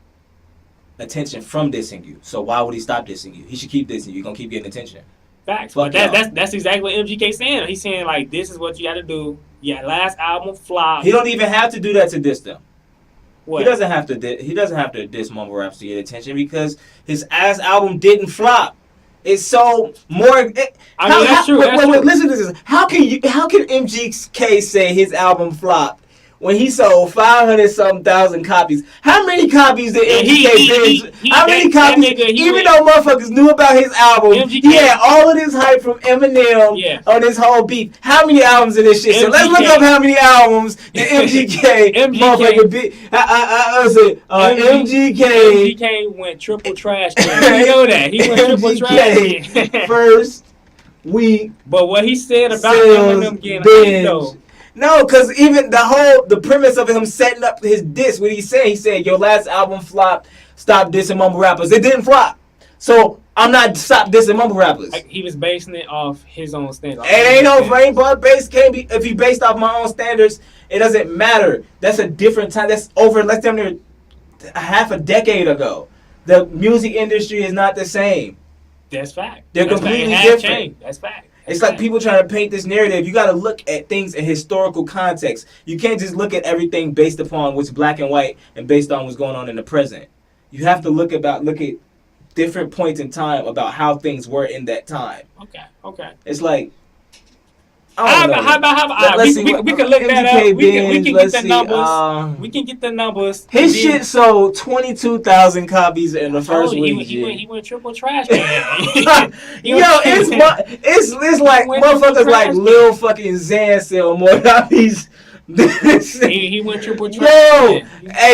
Speaker 1: attention from dissing you. So why would he stop dissing you? He should keep dissing you. You're going to keep getting attention.
Speaker 2: Facts. But that's exactly what MGK saying. He's saying, like, this is what you got to do. Yeah, last album flopped.
Speaker 1: He don't even have to do that to diss them.
Speaker 2: What?
Speaker 1: He doesn't have to diss mumble raps to get attention because his ass album didn't flop. It's so more.
Speaker 2: That's true.
Speaker 1: Wait, listen to this. How can MGK say his album flopped when he sold 500-something thousand copies? How many copies did MGK binge? How many copies? Even though motherfuckers knew about his album, he had all of this hype from Eminem on this whole beat. How many albums of this shit? So let's look up how many albums did MGK motherfucker beat.
Speaker 2: MGK went triple trash. You know that he went triple trash
Speaker 1: first week.
Speaker 2: But what he said about Eminem getting hype though.
Speaker 1: No, because even the premise of him setting up his diss, what he said, your last album flopped, stop dissing mumble rappers. It didn't flop. So I'm not stop dissing mumble rappers.
Speaker 2: He was basing it off his own standards.
Speaker 1: It ain't no frame, but if he based off my own standards, it doesn't matter. That's a different time. That's over less than half a decade ago. The music industry is not the same.
Speaker 2: That's fact.
Speaker 1: They're completely different.
Speaker 2: That's fact.
Speaker 1: It's like people trying to paint this narrative. You got to look at things in historical context. You can't just look at everything based upon what's black and white and based on what's going on in the present. You have to look at different points in time about how things were in that time.
Speaker 2: Okay.
Speaker 1: It's like,
Speaker 2: how about we can look that up. We can get the numbers. We can get the numbers.
Speaker 1: His shit sold 22,000 copies in the first week.
Speaker 2: He went triple trash.
Speaker 1: It's like motherfuckers like Lil fucking Xan sell more copies.
Speaker 2: He went triple trash.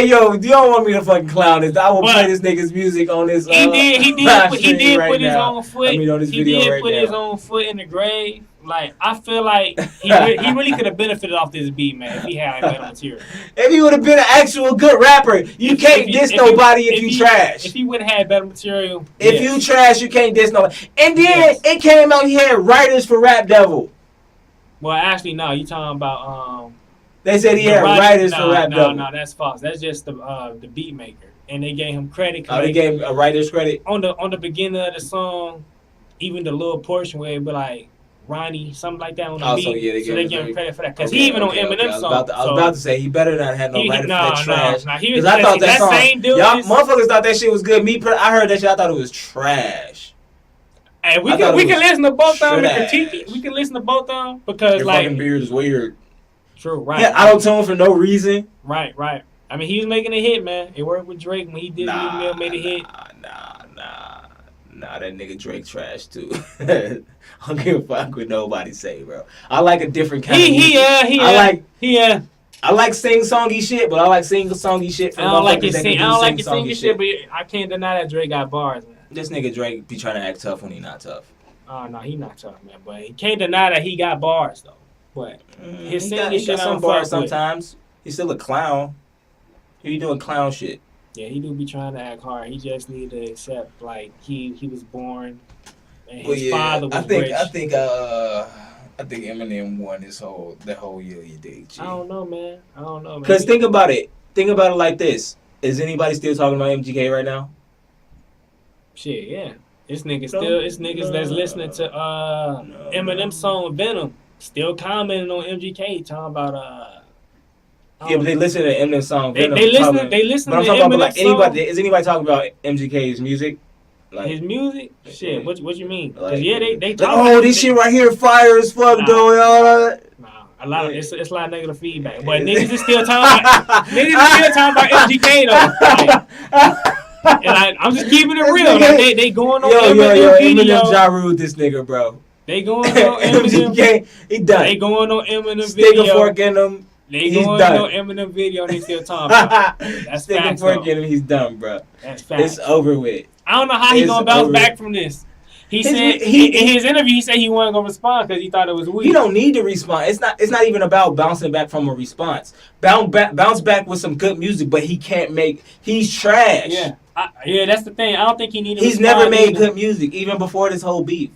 Speaker 1: Yo, you don't want me to fucking clown this. I will play this nigga's music on this.
Speaker 2: He did put his own foot. He did put his own foot in the grave. Like, I feel like he really could have benefited off this beat, man, if he had better material.
Speaker 1: If he would have been an actual good rapper, you can't diss nobody if you trash.
Speaker 2: If he would have had better material.
Speaker 1: If you trash, you can't diss nobody. And then it came out he had writers for Rap Devil.
Speaker 2: Well, actually, no, you talking about...
Speaker 1: They said he had writers for Rap Devil.
Speaker 2: No, that's false. That's just the beat maker. And they gave him credit.
Speaker 1: Oh, they gave him a writer's credit?
Speaker 2: On the beginning of the song, even the little portion where it be like, Ronnie, something like that on the beat. So they give him credit for that. Because he even on Eminem's song.
Speaker 1: I was about to say, he better not have no writer for that trash.
Speaker 2: Because I thought that same dude...
Speaker 1: Y'all motherfuckers thought that shit was good. I heard that shit, I thought it was trash.
Speaker 2: Hey, we can listen to both of them and critique it. We can listen to both of them because,
Speaker 1: your fucking beard is weird.
Speaker 2: True, right.
Speaker 1: Yeah, auto-tune for no reason.
Speaker 2: Right. I mean, he was making a hit, man. It worked with Drake when he did made a hit.
Speaker 1: Nah, that nigga Drake trash too. I don't give a fuck what nobody say, bro. I like a different kind of music. I like sing-songy shit, but I like sing-songy shit from motherfuckers that can do
Speaker 2: I don't like your singing shit, but I can't deny that Drake got bars, man.
Speaker 1: This nigga Drake be trying to act tough when he not tough.
Speaker 2: Oh no, he not tough, man. But he can't deny that he got bars though. But his singing shit,
Speaker 1: some bars sometimes. He's still a clown. He doing clown shit.
Speaker 2: Yeah, he do be trying to act hard. He just need to accept like he was born and his father was rich.
Speaker 1: I think Eminem won the whole year. You dig?
Speaker 2: I don't know, man.
Speaker 1: Because think about it. Think about it like this. Is anybody still talking about MGK right now?
Speaker 2: Shit, yeah. It's niggas that's listening to Eminem's song Venom still commenting on MGK talking about
Speaker 1: yeah, but they listen to Eminem's song Venom.
Speaker 2: They listen
Speaker 1: but I'm
Speaker 2: to
Speaker 1: talking about
Speaker 2: Eminem's song.
Speaker 1: Is anybody talking about MGK's music?
Speaker 2: Like, his music? Shit, what you mean?
Speaker 1: Like,
Speaker 2: yeah, they
Speaker 1: talk about this shit right here fire as fuck though, y'all.
Speaker 2: Nah, a lot of it's a lot of negative feedback. But niggas is still talking about MGK though. And I'm just keeping it real. Like, they going on Eminem video.
Speaker 1: Eminem Ja Rule this nigga, bro.
Speaker 2: They going on Eminem.
Speaker 1: He done.
Speaker 2: They going on Eminem
Speaker 1: Stick
Speaker 2: video.
Speaker 1: Stick a fork in him.
Speaker 2: They going on Eminem video and they still talking about it. That's
Speaker 1: Stick
Speaker 2: facts,
Speaker 1: a fork in him. He's done, bro.
Speaker 2: That's facts.
Speaker 1: It's over with.
Speaker 2: I don't know how he gonna bounce back from this. He said in his interview he said he wasn't gonna respond because he thought it was weak.
Speaker 1: You don't need to respond. It's not even about bouncing back from a response. Bounce back with some good music, but he can't make. He's trash.
Speaker 2: Yeah, that's the thing. I don't think he needed.
Speaker 1: He's never made good music, even before this whole beef.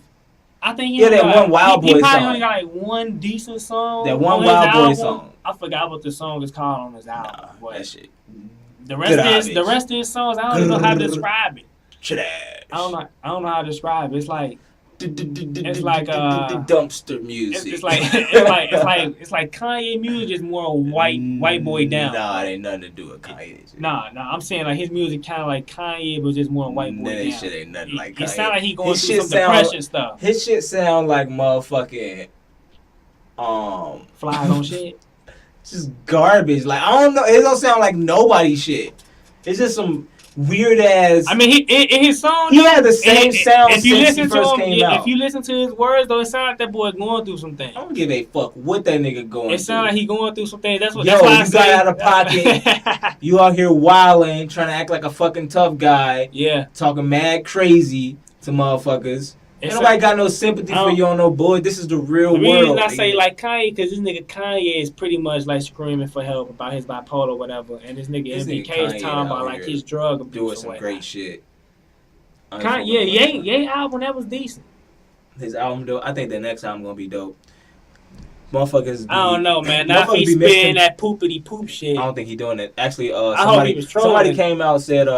Speaker 2: I think
Speaker 1: he that one Wild Boy song.
Speaker 2: He probably only got like one decent song.
Speaker 1: That one Wild Boy song.
Speaker 2: I forgot what the song is called on his album.
Speaker 1: That shit.
Speaker 2: The rest of his songs, I don't even know how to describe it.
Speaker 1: Trash.
Speaker 2: I don't know how to describe it. It's like
Speaker 1: dumpster music.
Speaker 2: It's like Kanye music is more white boy down.
Speaker 1: Nah, it ain't nothing to do with Kanye.
Speaker 2: Nah. I'm saying like his music kind of like Kanye, but just more white boy down.
Speaker 1: That shit ain't nothing like Kanye.
Speaker 2: It sound like he going through some depression stuff.
Speaker 1: His shit sound like motherfucking
Speaker 2: flies on shit.
Speaker 1: Just garbage. Like I don't know. It don't sound like nobody shit. It's just some weird ass.
Speaker 2: I mean, in his song,
Speaker 1: he had the same sound
Speaker 2: if you
Speaker 1: since
Speaker 2: listen
Speaker 1: he first came out.
Speaker 2: If you listen to his words, though, it sounds like that boy going through some things.
Speaker 1: I don't give a fuck what that nigga going through.
Speaker 2: It sounds like he going through some things. That's what.
Speaker 1: Yo,
Speaker 2: that's why
Speaker 1: you got out of pocket. You out here wilding, trying to act like a fucking tough guy.
Speaker 2: Yeah.
Speaker 1: Talking mad crazy to motherfuckers. Ain't nobody got no sympathy for you on no boy. This is the real world. The reason I
Speaker 2: say like Kanye, because this nigga Kanye is pretty much like screaming for help about his bipolar or whatever, and this nigga MBK is talking about like his drug abuse
Speaker 1: doing some great shit.
Speaker 2: Ye album that was decent.
Speaker 1: His album though, I think the next album gonna be dope. Motherfuckers.
Speaker 2: I don't know, man. Now if he's spitting that poopity poop shit.
Speaker 1: I don't think he's doing it. Actually,
Speaker 2: somebody
Speaker 1: came out and said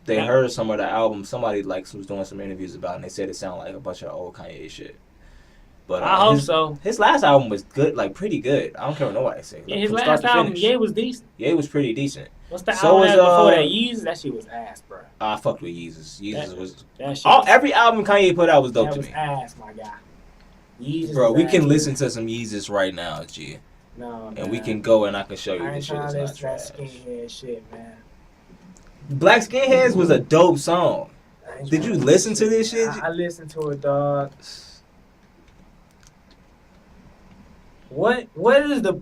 Speaker 1: they heard some of the album. Somebody was doing some interviews about it, and they said it sounded like a bunch of old Kanye shit. But
Speaker 2: I hope so.
Speaker 1: His last album was good, like pretty good. I don't care what nobody say.
Speaker 2: Yeah, his last album, it was decent.
Speaker 1: Yeah, it was pretty decent.
Speaker 2: What's the album before that? Yeezus? That shit was ass, bro.
Speaker 1: I fucked with Yeezus. Yeezus was
Speaker 2: that shit.
Speaker 1: Every album Kanye put out was dope to me.
Speaker 2: That was ass, my guy. Yeezus,
Speaker 1: bro, we can listen to some Yeezus right now, G.
Speaker 2: No,
Speaker 1: and we can go and I can show you this shit is not trash.
Speaker 2: Skinhead shit, man.
Speaker 1: Black Skinheads was a dope song. Did you listen to this shit?
Speaker 2: I listened to it, dog. What is the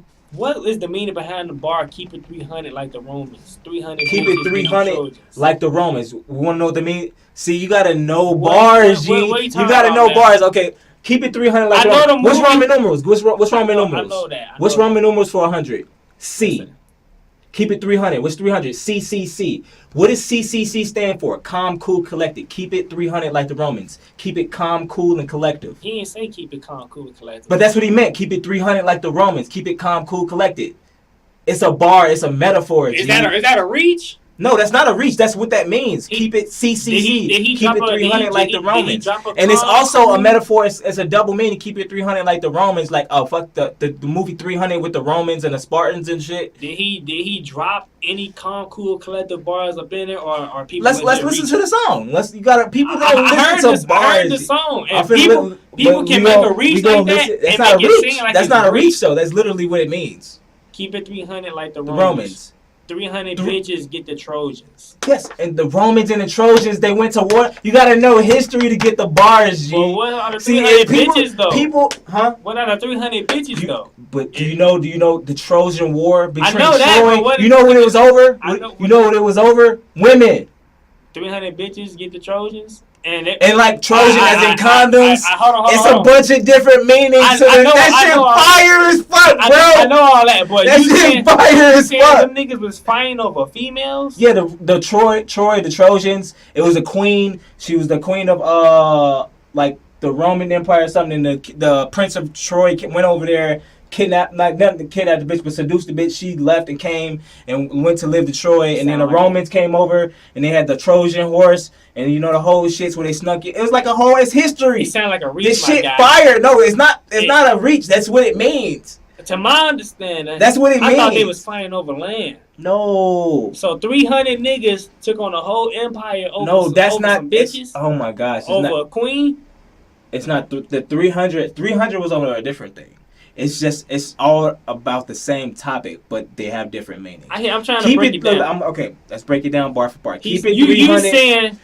Speaker 2: meaning behind the bar? Keep it 300 like the Romans. 300.
Speaker 1: Keep it 300 like the Romans. We want to know what the mean. See, you gotta know bars, G. You gotta know bars. Okay, keep it 300 like the Romans. What's Roman numerals? What's Roman numerals?
Speaker 2: I know that.
Speaker 1: What's Roman numerals for 100? C. Listen. Keep it 300. What's 300? CCC. What does CCC stand for? Calm, cool, collected. Keep it 300 like the Romans. Keep it calm, cool, and collective.
Speaker 2: He didn't say keep it calm, cool, and collected.
Speaker 1: But that's what he meant. Keep it 300 like the Romans. Keep it calm, cool, collected. It's a bar. It's a metaphor.
Speaker 2: Is that a reach?
Speaker 1: No, that's not a reach. That's what that means. Keep it CCC. Keep it 300 like the Romans. And it's also a metaphor. It's a double meaning. Keep it 300 like the Romans. Like, oh, fuck the movie 300 with the Romans and the Spartans and shit.
Speaker 2: Did he drop any calm, cool, collective bars up in it, or people?
Speaker 1: Let's listen to the song. People don't listen to bars.
Speaker 2: I heard the song. And people can make a reach like that.
Speaker 1: That's not a reach. That's not a reach though. That's literally what it means.
Speaker 2: Keep it 300 like the Romans. 300 bitches get the Trojans.
Speaker 1: Yes, and the Romans and the Trojans, they went to war. You gotta know history to get the bars, G.
Speaker 2: Well, what are the 300 bitches, though? What are the 300 bitches, though?
Speaker 1: But do you know the Trojan War between
Speaker 2: Troy?
Speaker 1: You know when it was over? You know when it was over? Women.
Speaker 2: 300 bitches get the Trojans?
Speaker 1: And like Trojan as in condoms.
Speaker 2: Hold
Speaker 1: it's
Speaker 2: on.
Speaker 1: a bunch of different meanings. That shit fire as fuck, bro.
Speaker 2: I know all that, but
Speaker 1: that shit fire as fuck.
Speaker 2: Them niggas was fighting over females.
Speaker 1: Yeah, the Troy, the Trojans. It was a queen. She was the queen of like the Roman Empire or something. And the Prince of Troy went over there. Kidnapped the bitch, but seduced the bitch. She left and came and went to live to Troy, and then the Romans came over and they had the Trojan horse, and you know the whole shits where they snuck it. It was like it's history.
Speaker 2: It sounded like a reach.
Speaker 1: This shit fire. No, it's not. It's not a reach. That's what it means.
Speaker 2: To my understanding,
Speaker 1: that's what it means.
Speaker 2: I thought they was fighting over land.
Speaker 1: No.
Speaker 2: So 300 niggas took on the whole empire over.
Speaker 1: No, that's
Speaker 2: over
Speaker 1: not
Speaker 2: some bitches.
Speaker 1: Oh my gosh.
Speaker 2: Over a queen.
Speaker 1: It's not the 300. 300 was over a different thing. It's all about the same topic, but they have different meanings.
Speaker 2: I'm trying to break it down.
Speaker 1: Okay, let's break it down bar for bar.
Speaker 2: Keep it 300. You saying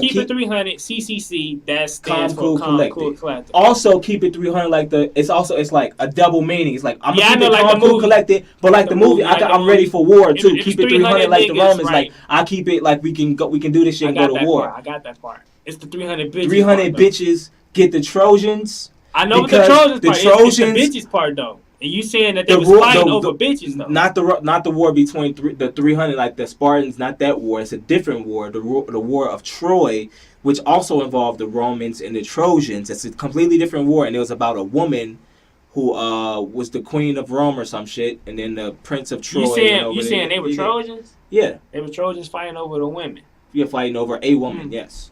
Speaker 2: keep it 300. CCC. That stands for Calm, Cool, Collected.
Speaker 1: Also, keep it 300. Like it's like a double meaning. It's like I'm gonna keep it
Speaker 2: like
Speaker 1: Calm, Cool, Collected, but like the movie, I'm ready for war too. Keep it 300 like the Romans. Like I keep it like we can do this shit and go to war.
Speaker 2: I got that part. It's the 300 bitches.
Speaker 1: 300 bitches get the Trojans.
Speaker 2: I know what the Trojans part. It's the bitches part though. And you saying that they was fighting over bitches though?
Speaker 1: Not the war between the 300 like the Spartans. Not that war. It's a different war. The war of Troy, which also involved the Romans and the Trojans. It's a completely different war, and it was about a woman who was the queen of Rome or some shit, and then the prince of Troy.
Speaker 2: You saying they were Trojans?
Speaker 1: Yeah,
Speaker 2: they were Trojans fighting over the women.
Speaker 1: You're fighting over a woman. Yes.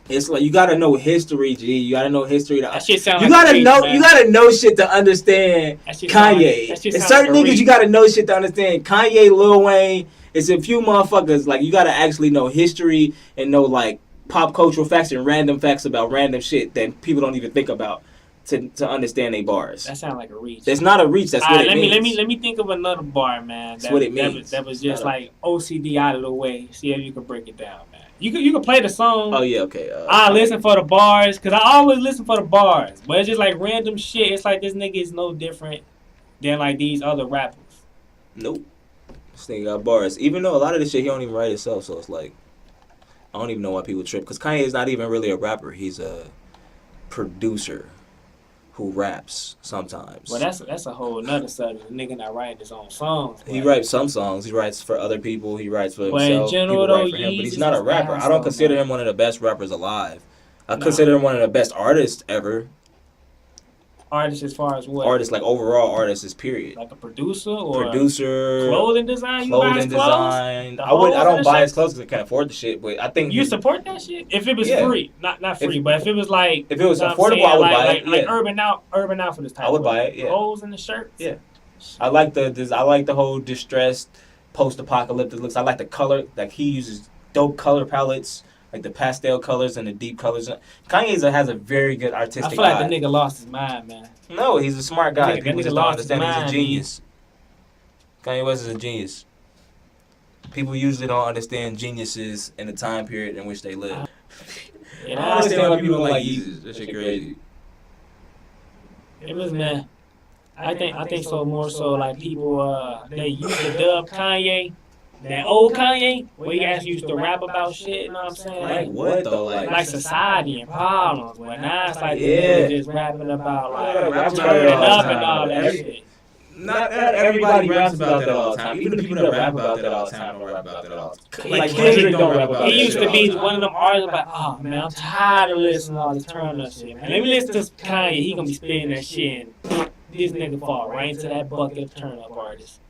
Speaker 1: It's like you gotta know history, G. You gotta know history.
Speaker 2: That shit sound
Speaker 1: you
Speaker 2: like
Speaker 1: gotta know. You gotta know shit to understand Kanye. And certain niggas, you gotta know shit to understand Kanye, Lil Wayne. It's a few motherfuckers. Like you gotta actually know history and know like pop cultural facts and random facts about random shit that people don't even think about to understand they bars.
Speaker 2: That sounds like a reach.
Speaker 1: It's not a reach. That's what it means.
Speaker 2: Let me think of another bar, man.
Speaker 1: That's what it means.
Speaker 2: That was just like OCD out of the way. See if you can break it down, man. You can play the song.
Speaker 1: Oh yeah, okay.
Speaker 2: I listen for the bars because I always listen for the bars, but it's just like random shit. It's like this nigga is no different than like these other rappers.
Speaker 1: Nope. This nigga got bars. Even though a lot of this shit he don't even write himself, so it's like I don't even know why people trip because Kanye is not even really a rapper. He's a producer who raps sometimes.
Speaker 2: Well, that's a whole nother subject. The nigga not writing his own songs.
Speaker 1: He writes some songs. He writes for other people. He writes for himself.
Speaker 2: But in general, though,
Speaker 1: but he's not a rapper. I don't consider him one of the best rappers alive. I consider him one of the best artists ever.
Speaker 2: Artists as far as what?
Speaker 1: Artists, like overall artists, period.
Speaker 2: Like a producer or
Speaker 1: clothing
Speaker 2: design.
Speaker 1: Clothing design. I don't buy his clothes because I can't afford the shit. But I think
Speaker 2: you support that shit if it was free, not free, but if it was like
Speaker 1: if it was affordable, I would buy it.
Speaker 2: Like Urban Outfitters type.
Speaker 1: I would buy it. Yeah.
Speaker 2: Clothes and the shirts.
Speaker 1: Yeah. I like the whole distressed post-apocalyptic looks. I like the color. Like he uses dope color palettes. Like the pastel colors and the deep colors. Kanye has a very good artistic eye.
Speaker 2: I feel like the nigga lost his mind, man.
Speaker 1: No, he's a smart guy.
Speaker 2: People
Speaker 1: just don't understand he's a genius. Kanye West is a genius. People usually don't understand geniuses in the time period in which they live.
Speaker 2: I understand why people don't like
Speaker 1: Yeezus. That shit crazy.
Speaker 2: It was, man. I think so more so like people they used to dub Kanye. That old Kanye, where he actually used to rap about shit, you know what I'm saying?
Speaker 1: Like what though?
Speaker 2: Like society and problems. But now it's like just rapping about like
Speaker 1: turning
Speaker 2: up and all that shit.
Speaker 1: Not everybody raps about that all the time. Even the people that rap about that all the time don't rap about that all the time. Like Kendrick don't rap about that.
Speaker 2: He used to be one of them artists like, oh man, I'm tired of listening to all this turn up shit, man. Let me listen to Kanye, he gonna be spitting that shit and this nigga fall right into that bucket of turn up artists.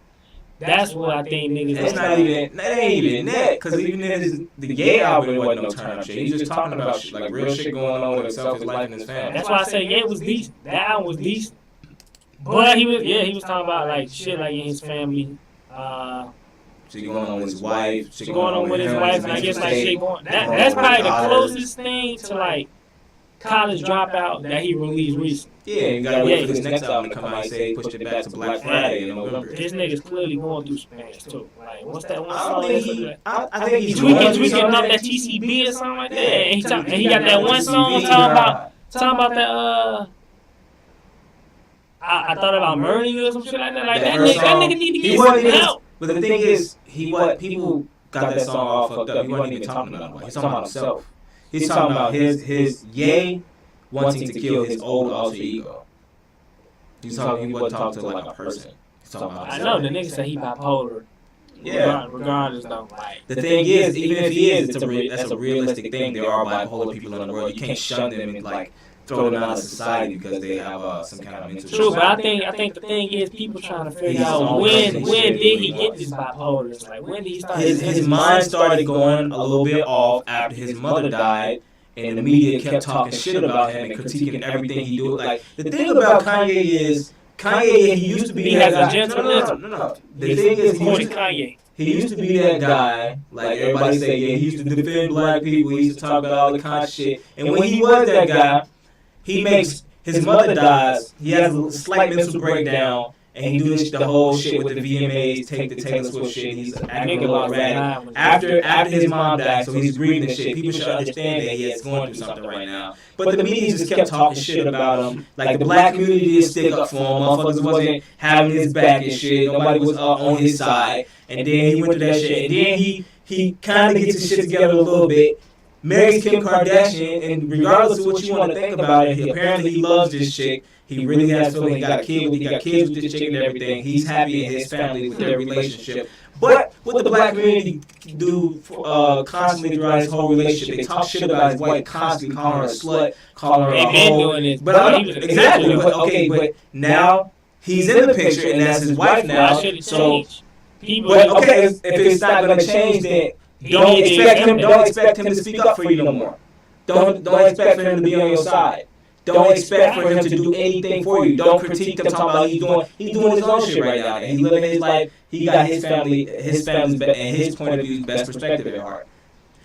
Speaker 2: That's what I think niggas.
Speaker 1: It's not even. That ain't even that. Because even in the Ye album, it wasn't no turn up shit. He's just talking about shit, like real shit going on with himself, his life, and his family.
Speaker 2: That's why I say Ye was decent. That album was decent. But he was talking about like shit like in his family.
Speaker 1: Shit going on with his wife.
Speaker 2: Shit going on with his wife, and I guess like shit going. That's probably the closest thing to like college dropout that he released recently.
Speaker 1: Yeah, you gotta wait for his next album to come out. He said he pushed it back to Black Friday in November.
Speaker 2: This nigga's clearly going through some things too. Like, what's that one song?
Speaker 1: I think he's
Speaker 2: tweaking up that TCB or something like that. And he got that one song talking about that. I thought about murdering you or some shit like that. Like that nigga need to get something out.
Speaker 1: But the thing is, people got that song all fucked up. He wasn't even talking about it. He's talking about himself. He's talking about his Ye wanting to kill his old alter ego. He wasn't talking to like a person. He's talking about
Speaker 2: I know the nigga said he bipolar.
Speaker 1: Yeah.
Speaker 2: Regardless though, like
Speaker 1: the thing is, even if he is, that's a realistic thing. There are bipolar people in the world. You can't shun them and like throw them out of society because they have some kind of mental.
Speaker 2: True, but I think the thing is people trying to figure out when did he get this bipolar? It's like when did he start?
Speaker 1: His mind started going a little bit off after his mother died. And the media kept talking shit about him and critiquing everything he do. Like the thing about Kanye is he used to be
Speaker 2: he
Speaker 1: that
Speaker 2: has
Speaker 1: guy.
Speaker 2: A gentle
Speaker 1: No. The thing is he used to be that guy. Like everybody say, yeah, he used to defend black people. He used to talk about all the kind of shit. And when he was that guy, his mother dies. He has a slight mental breakdown. And he do the whole shit with the VMAs, take the Taylor Swift shit. He's acting a little erratic. After his mom died, so he's grieving and shit. People should understand that he is going through something right now. But the media just kept talking shit about him. Like the black community didn't stick up for him. Motherfuckers wasn't having his back and shit. Nobody was on his side. And then he went through that shit. And then he kind of gets his shit together a little bit. Marries Kim Kardashian, and regardless of what you want to think about it, apparently he loves this chick. He really has feeling. He got kids with this chick and everything. He's happy in his family with their relationship. But what the black community do constantly throughout his whole relationship, they talk shit about his wife, constantly calling her a slut, calling her a hoe. Exactly. But now he's in the picture, and that's his wife now. So, if it's not gonna change, then don't expect him to speak up for you no more. Don't expect for him to be on your side. Don't expect for him to do anything for you. Don't critique him talking about he's doing his own shit right now. And he's living his life. He got his family's and his point of view's best perspective at heart.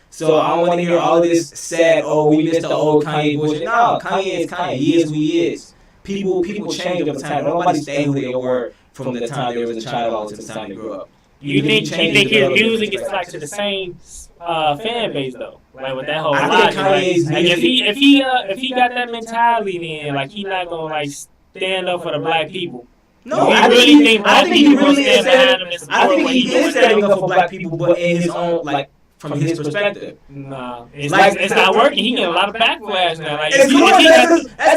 Speaker 1: So I don't want to hear all of this sad, we missed the old Kanye bullshit. No, Kanye is Kanye. He is who he is. People change over time. Nobody stay who they were from the time they was a child to the time they grew up.
Speaker 2: You think his music is like to the same fan base though? Like with that whole logic, like if he got that mentality, then like he not gonna like stand up for the black people.
Speaker 1: No, I think he really is standing up for black people, but in his own from his perspective.
Speaker 2: Nah, it's not working. He get a lot of backlash now. Like
Speaker 1: that's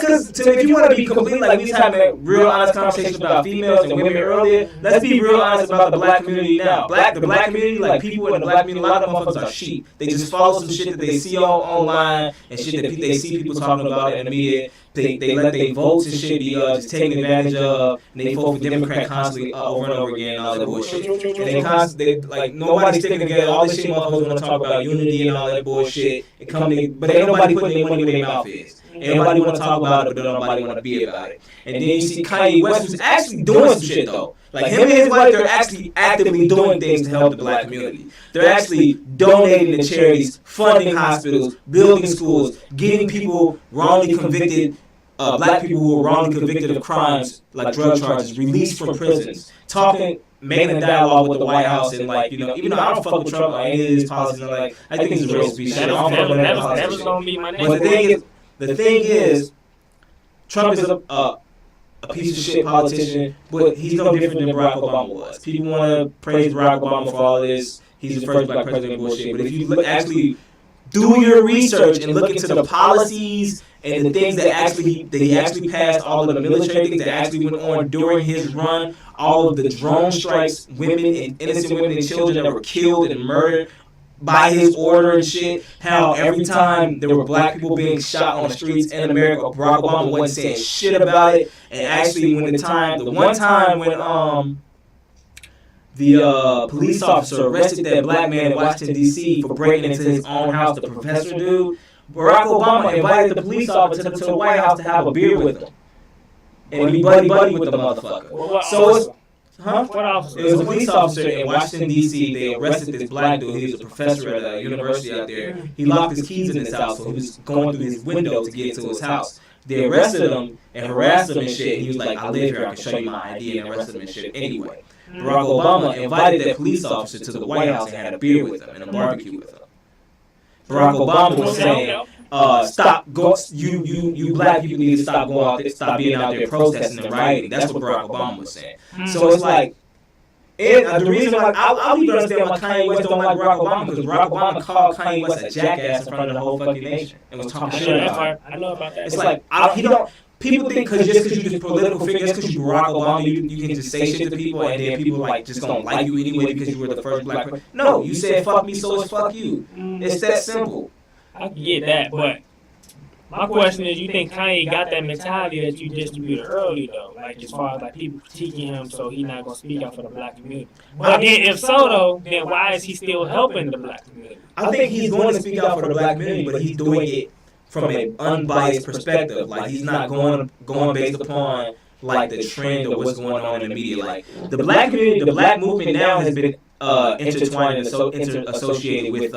Speaker 1: because if you want to be complete, like we was having a real honest conversation about females and women earlier. Let's be real honest about the black community now. The black community, like people in the black community, a lot of motherfuckers are sheep. They just follow some shit that they see online and shit that they see people talking about in the media. They let their votes and shit be just taken advantage of, and they vote for Democrat constantly over and over again and all that bullshit. And they like nobody's sticking together. All this shit motherfuckers want to talk about unity and all that bullshit. But ain't nobody putting their money where their mouth is. Ain't nobody want to talk about it, but nobody want to be about it. And then you see Kanye West, who's actually doing some shit though. Like him and his wife, they're actually actively doing things to help the black community. They're actually donating to charities, funding hospitals, building schools, getting people wrongly convicted. Black people who were wrongly convicted of crimes like drug charges released from prisons, making a dialogue with the White House, and even though I don't fuck with Trump or any of his policies, I think he's a racist piece of shit. But the thing is, Trump is a piece of shit politician, but he's no different than Barack Obama was. People want to praise Barack Obama for all this. He's the first black president bullshit. But if you actually do your research and look into the policies and the things that he actually passed, all of the military things that actually went on during his run, all of the drone strikes, women and innocent women and children that were killed and murdered by his order and shit, how every time there were black people being shot on the streets in America, Barack Obama wasn't saying shit about it. And actually the one time when the police officer arrested that black man in Washington, D.C. for breaking into his own house, the professor dude, Barack Obama invited the police officer to the White House to have a beer with him and be buddy-buddy with the motherfucker.
Speaker 2: What officer?
Speaker 1: It was a police officer in Washington, D.C. They arrested this black dude. He was a professor at a university out there. He locked his keys in his house, so he was going through his window to get into his house. They arrested him and harassed him and shit. He was like, I live here, I can show you my ID, and arrested him and shit anyway. Barack Obama invited that police officer to the White House and had a beer with him and a barbecue with him. Barack Obama was saying, you black people need to stop being out there protesting and rioting. That's what Barack Obama was saying. So it's like, And the reason why I don't understand why Kanye West don't like Barack Obama, because Barack Obama called Kanye West a jackass in front of the whole fucking nation and was talking shit about him.
Speaker 2: I know about that.
Speaker 1: It's like he don't. People think because you're this political figure, just because you Barack Obama, you can just say shit to people, and then people like just don't like you anyway because you were the first black person. No, you said fuck me, so it's fuck you. It's that simple.
Speaker 2: I can get that, but my question is, you think Kanye got that mentality that you distributed early, though? Like, as far as, like, people critiquing him, so he's not going to speak out for the black community. But then, if so, though, then why is he still helping the black community?
Speaker 1: I think he's going to speak out for the black community, but he's doing it from an unbiased perspective. Like, he's not going based upon, like, the trend of what's going on in the media. Like, the black community, the black movement now has been intertwined and associated with,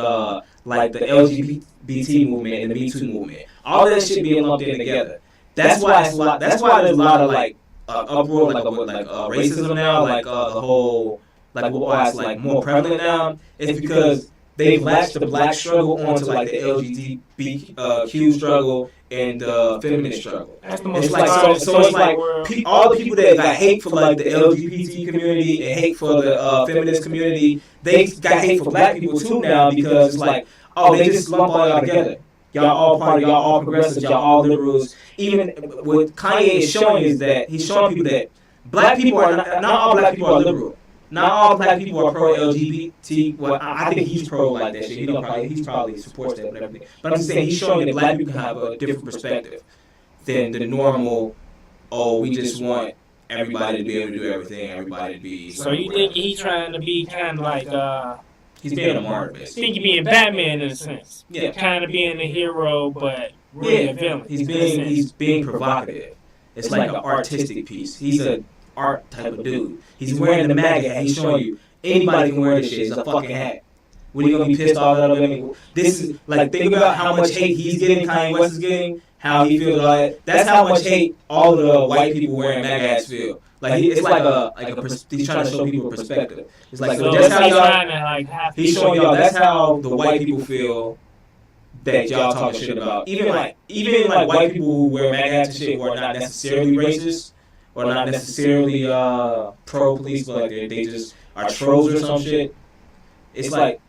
Speaker 1: like, the LGBT movement and the Me Too movement. All that shit being lumped in together. That's why there's a lot of like uproar, like racism now, like the whole why it's like more prevalent now. It's because they've latched the black struggle onto like the LGBTQ struggle and the feminist struggle. It's like so it's like all the people that got hate for like the LGBT community and hate for the feminist community, they got hate for black people too now, because it's like, oh, they just lump all y'all together. Y'all all party, y'all all progressives, y'all all liberals. Even what Kanye is showing is that he's showing people that black people are not all black people are liberal. Not all black people are pro LGBT. Well, I think he's pro like that shit. He probably supports that and everything. But I'm just saying he's showing that black people can have a different perspective than the normal. Oh, we just want everybody to be able to do everything. Everybody to be.
Speaker 2: So you think he's trying to be kind of like
Speaker 1: he's being a martyr, basically.
Speaker 2: I think he's being Batman in a sense.
Speaker 1: Yeah.
Speaker 2: Kind of being a hero, but really a villain.
Speaker 1: He's being provocative. It's like an artistic piece. He's a art type of dude. He's wearing the MAGA hat. He's showing you anybody can wear this shit. It's a fucking hat. What are you gonna be pissed off at? This is like, think about how much hate he's getting, Kanye West is getting, how he feels about it. That's how much hate all of the white people wearing MAGA hats feel. Like it's he's trying to show people a perspective. It's like, so that's how he's showing y'all that's how the white people feel that y'all talking shit about. Even like white people who wear MAGA hats and shit who are not necessarily racist or not necessarily pro police, but like they just are trolls or some shit. It's like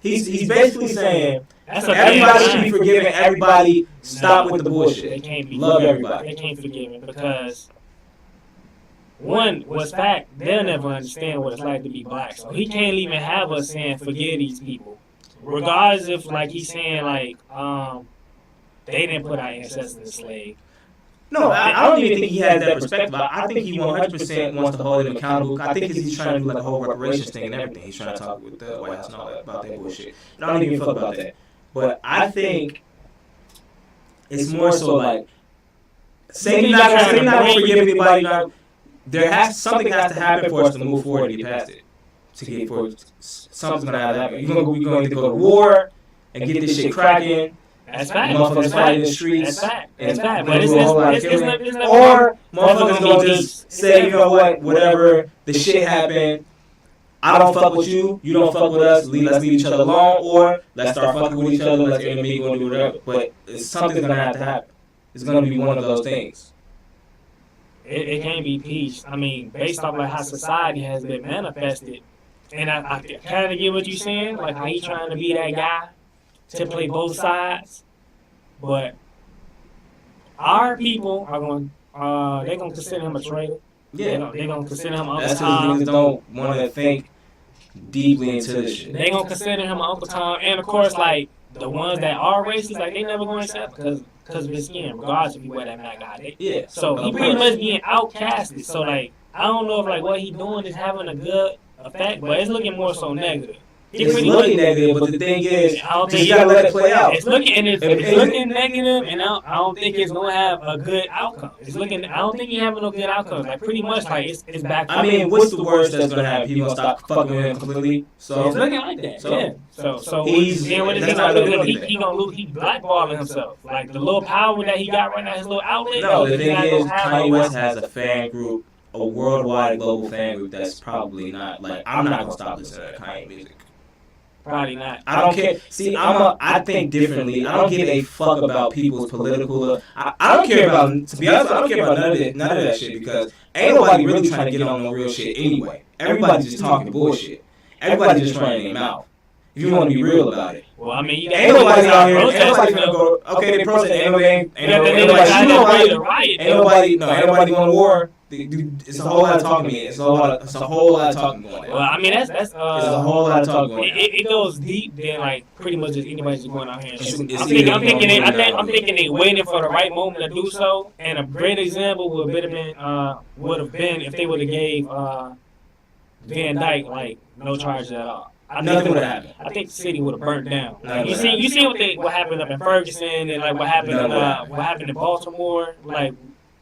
Speaker 1: he's basically saying everybody should be forgiven. Everybody stop with the bullshit.
Speaker 2: They can't be
Speaker 1: love everybody.
Speaker 2: They can't forgive him because one was fact, they'll never understand what it's like to be black. So he can't even have us saying forgive these people, regardless if like he's saying like they didn't put our ancestors in slave.
Speaker 1: No, I don't even think he has that perspective. I think he 100% wants to hold him accountable. I think he's trying to do like a whole reparations thing and everything. He's trying to talk with the White House and all that about that bullshit. And I don't even fuck about that. But I think it's more so like saying you're not going to forgive anybody. Something has to happen for us to move forward and get past it. Something's going to have to happen. We're going to go to war and get this shit cracking.
Speaker 2: That's fact.
Speaker 1: Motherfuckers fighting in the streets.
Speaker 2: That's fact. But
Speaker 1: or motherfuckers gonna just say, you know what, whatever, the shit happened. I don't fuck with you. You don't fuck with us. Let's leave each other alone. Or let's start fucking with each other. Let's enemy go do whatever. But something's gonna have to happen. It's gonna be one of those things.
Speaker 2: It can't be peace. I mean, based off like how society has been manifested, and I kind of get what you're saying, like how he's trying to be that guy to play both sides, but our people are going. They're gonna consider him a traitor.
Speaker 1: Yeah,
Speaker 2: they're gonna consider him Uncle
Speaker 1: Tom. That's
Speaker 2: Tom.
Speaker 1: Niggas don't want to think deeply into this shit.
Speaker 2: They're gonna consider him Uncle Tom, and of course, like the ones that are racist, like they never gonna accept because of his skin, regardless if he wear that MAGA.
Speaker 1: Yeah.
Speaker 2: So he pretty much being outcasted. So like, I don't know if like what he doing is having a good effect, but it's looking more so negative.
Speaker 1: It's looking negative, but the thing is, you gotta let it play out.
Speaker 2: It's looking negative, and I don't think it's gonna have a good outcome. I don't think he's having no good outcomes. Like pretty much, like it's back.
Speaker 1: I mean, what's the worst that's gonna happen? He gonna stop fucking with him completely. So
Speaker 2: it's looking like that. So he's gonna lose. He blackballing himself. Like the little power that he got right now, his little outlet.
Speaker 1: No, the thing is, Kanye West has a fan group, a worldwide global fan group that's probably not like. I'm not gonna stop listening to Kanye music.
Speaker 2: Probably not.
Speaker 1: I don't care. See, I think differently. I don't give a fuck about people's political. I don't care about. To be honest, I don't care about none of that shit because ain't nobody really trying to get on no real shit anyway. everybody's just talking bullshit. Everybody's just running their mouth. If you want to be real about it.
Speaker 2: Well, I mean,
Speaker 1: ain't nobody out here. Ain't nobody gonna go. Okay, they protest. Ain't nobody going to war. It's a whole lot of talking. It's a whole lot of talking going on.
Speaker 2: Well, I mean, that's
Speaker 1: it's a whole lot of talking going on.
Speaker 2: It goes deep. Then like pretty much just anybody's just going out here. I'm thinking they waiting for the right moment to do so. And a great example would have been if they would have gave Van Dyke like no charges at all.
Speaker 1: Nothing would have happened.
Speaker 2: I think the city would have burnt down. Like, you see what happened up in Ferguson and like what happened in Baltimore. Like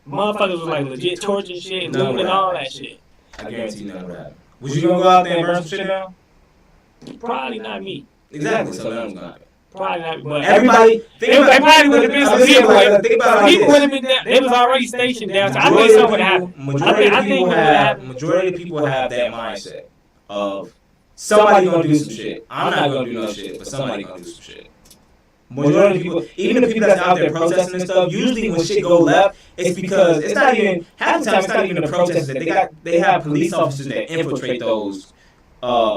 Speaker 2: motherfuckers was like legit torching shit, looting and all that shit.
Speaker 1: I guarantee you nothing would happen. Was you gonna go out there and burn some shit down?
Speaker 2: Probably not me.
Speaker 1: Exactly. So nothing's gonna happen.
Speaker 2: Probably not. But
Speaker 1: everybody
Speaker 2: would have been some people. People would have been down. They was already stationed down. So I think something would happen.
Speaker 1: Majority of people have that mindset of somebody gonna do some shit. I'm not gonna do no shit, but somebody gonna do some shit. Majority of people, even the people that's out there protesting and stuff, usually when shit go left, it's because it's not even half the time. It's not even the protesters. They have police officers that infiltrate those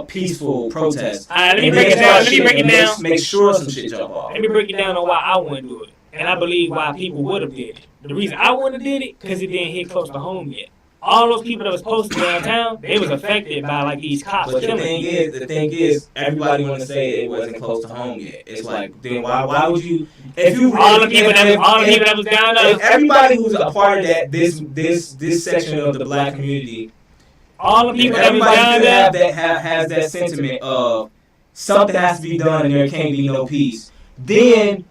Speaker 1: peaceful protests.
Speaker 2: Let me break it down.
Speaker 1: Make sure some shit jump off.
Speaker 2: Let me break it down on why I wouldn't do it, and I believe why people would have did it. The reason I wouldn't have did it because it didn't hit close to home yet. All those people that was posted downtown, they was affected by like these cops.
Speaker 1: But the thing is, everybody want to say it wasn't close to home yet. It's like, then why would you? If you
Speaker 2: all the people that was down there,
Speaker 1: if everybody who's a part of that this section of the black community,
Speaker 2: all the people that was down there
Speaker 1: has that sentiment of something has to be done and there can't be no peace, then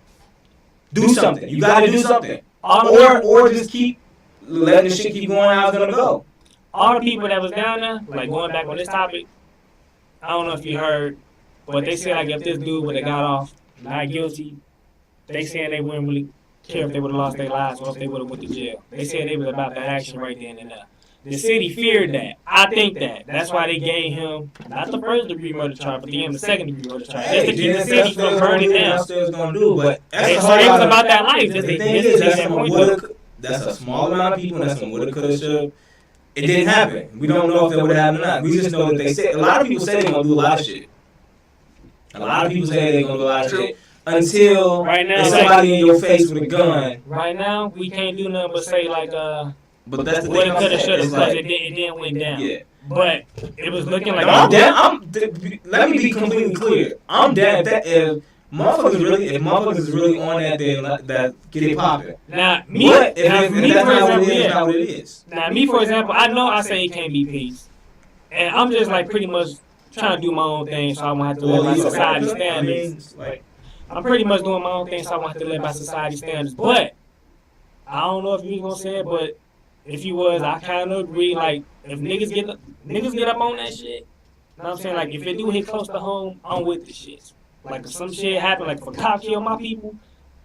Speaker 1: do something. You got to do something, or just keep letting the shit keep going how it's gonna go.
Speaker 2: All the people that was down there, like going back on this topic, I don't know if you heard, but they said like if this dude would have got off not guilty, they saying they wouldn't really care if they would have lost their lives or if they would have went to jail. They said they was about that action right then and there. The city feared that. I think that's why they gave him not the first degree murder charge, but they gave him the second degree murder charge. Just to keep the city from burning down.
Speaker 1: Still gonna do, but
Speaker 2: it was about that life.
Speaker 1: The thing is, that's a small amount of people, and that's some woulda, coulda, shoulda. It didn't happen. We don't know if it would have happened or not. We just know that they said. A lot of people say they're gonna do a lot of shit. A lot of people say they're gonna do a lot of shit until there's somebody in your face with a gun.
Speaker 2: Right now, we can't do nothing but say like
Speaker 1: But that's the thing.
Speaker 2: Woulda, coulda, shoulda, because it didn't went down. Yeah. But it was looking like
Speaker 1: I'm down. Let me be completely clear. I'm down. If motherfuckers is really on that, then that get it popping.
Speaker 2: Now, me,
Speaker 1: but if that's not what it is.
Speaker 2: Now, me, for example, I know I say it can't be peace. And I'm just, like, pretty much trying to do my own thing so I won't have to live by society standards. I'm pretty much doing my own thing so I won't have to live by society standards. But, I don't know if you was going to say it, but if you was, I kind of agree. Like, if niggas get up on that shit, you know what I'm saying? Like, if it do hit close to home, I'm with the shit. Like, if some shit happen, like if a cop kill my people,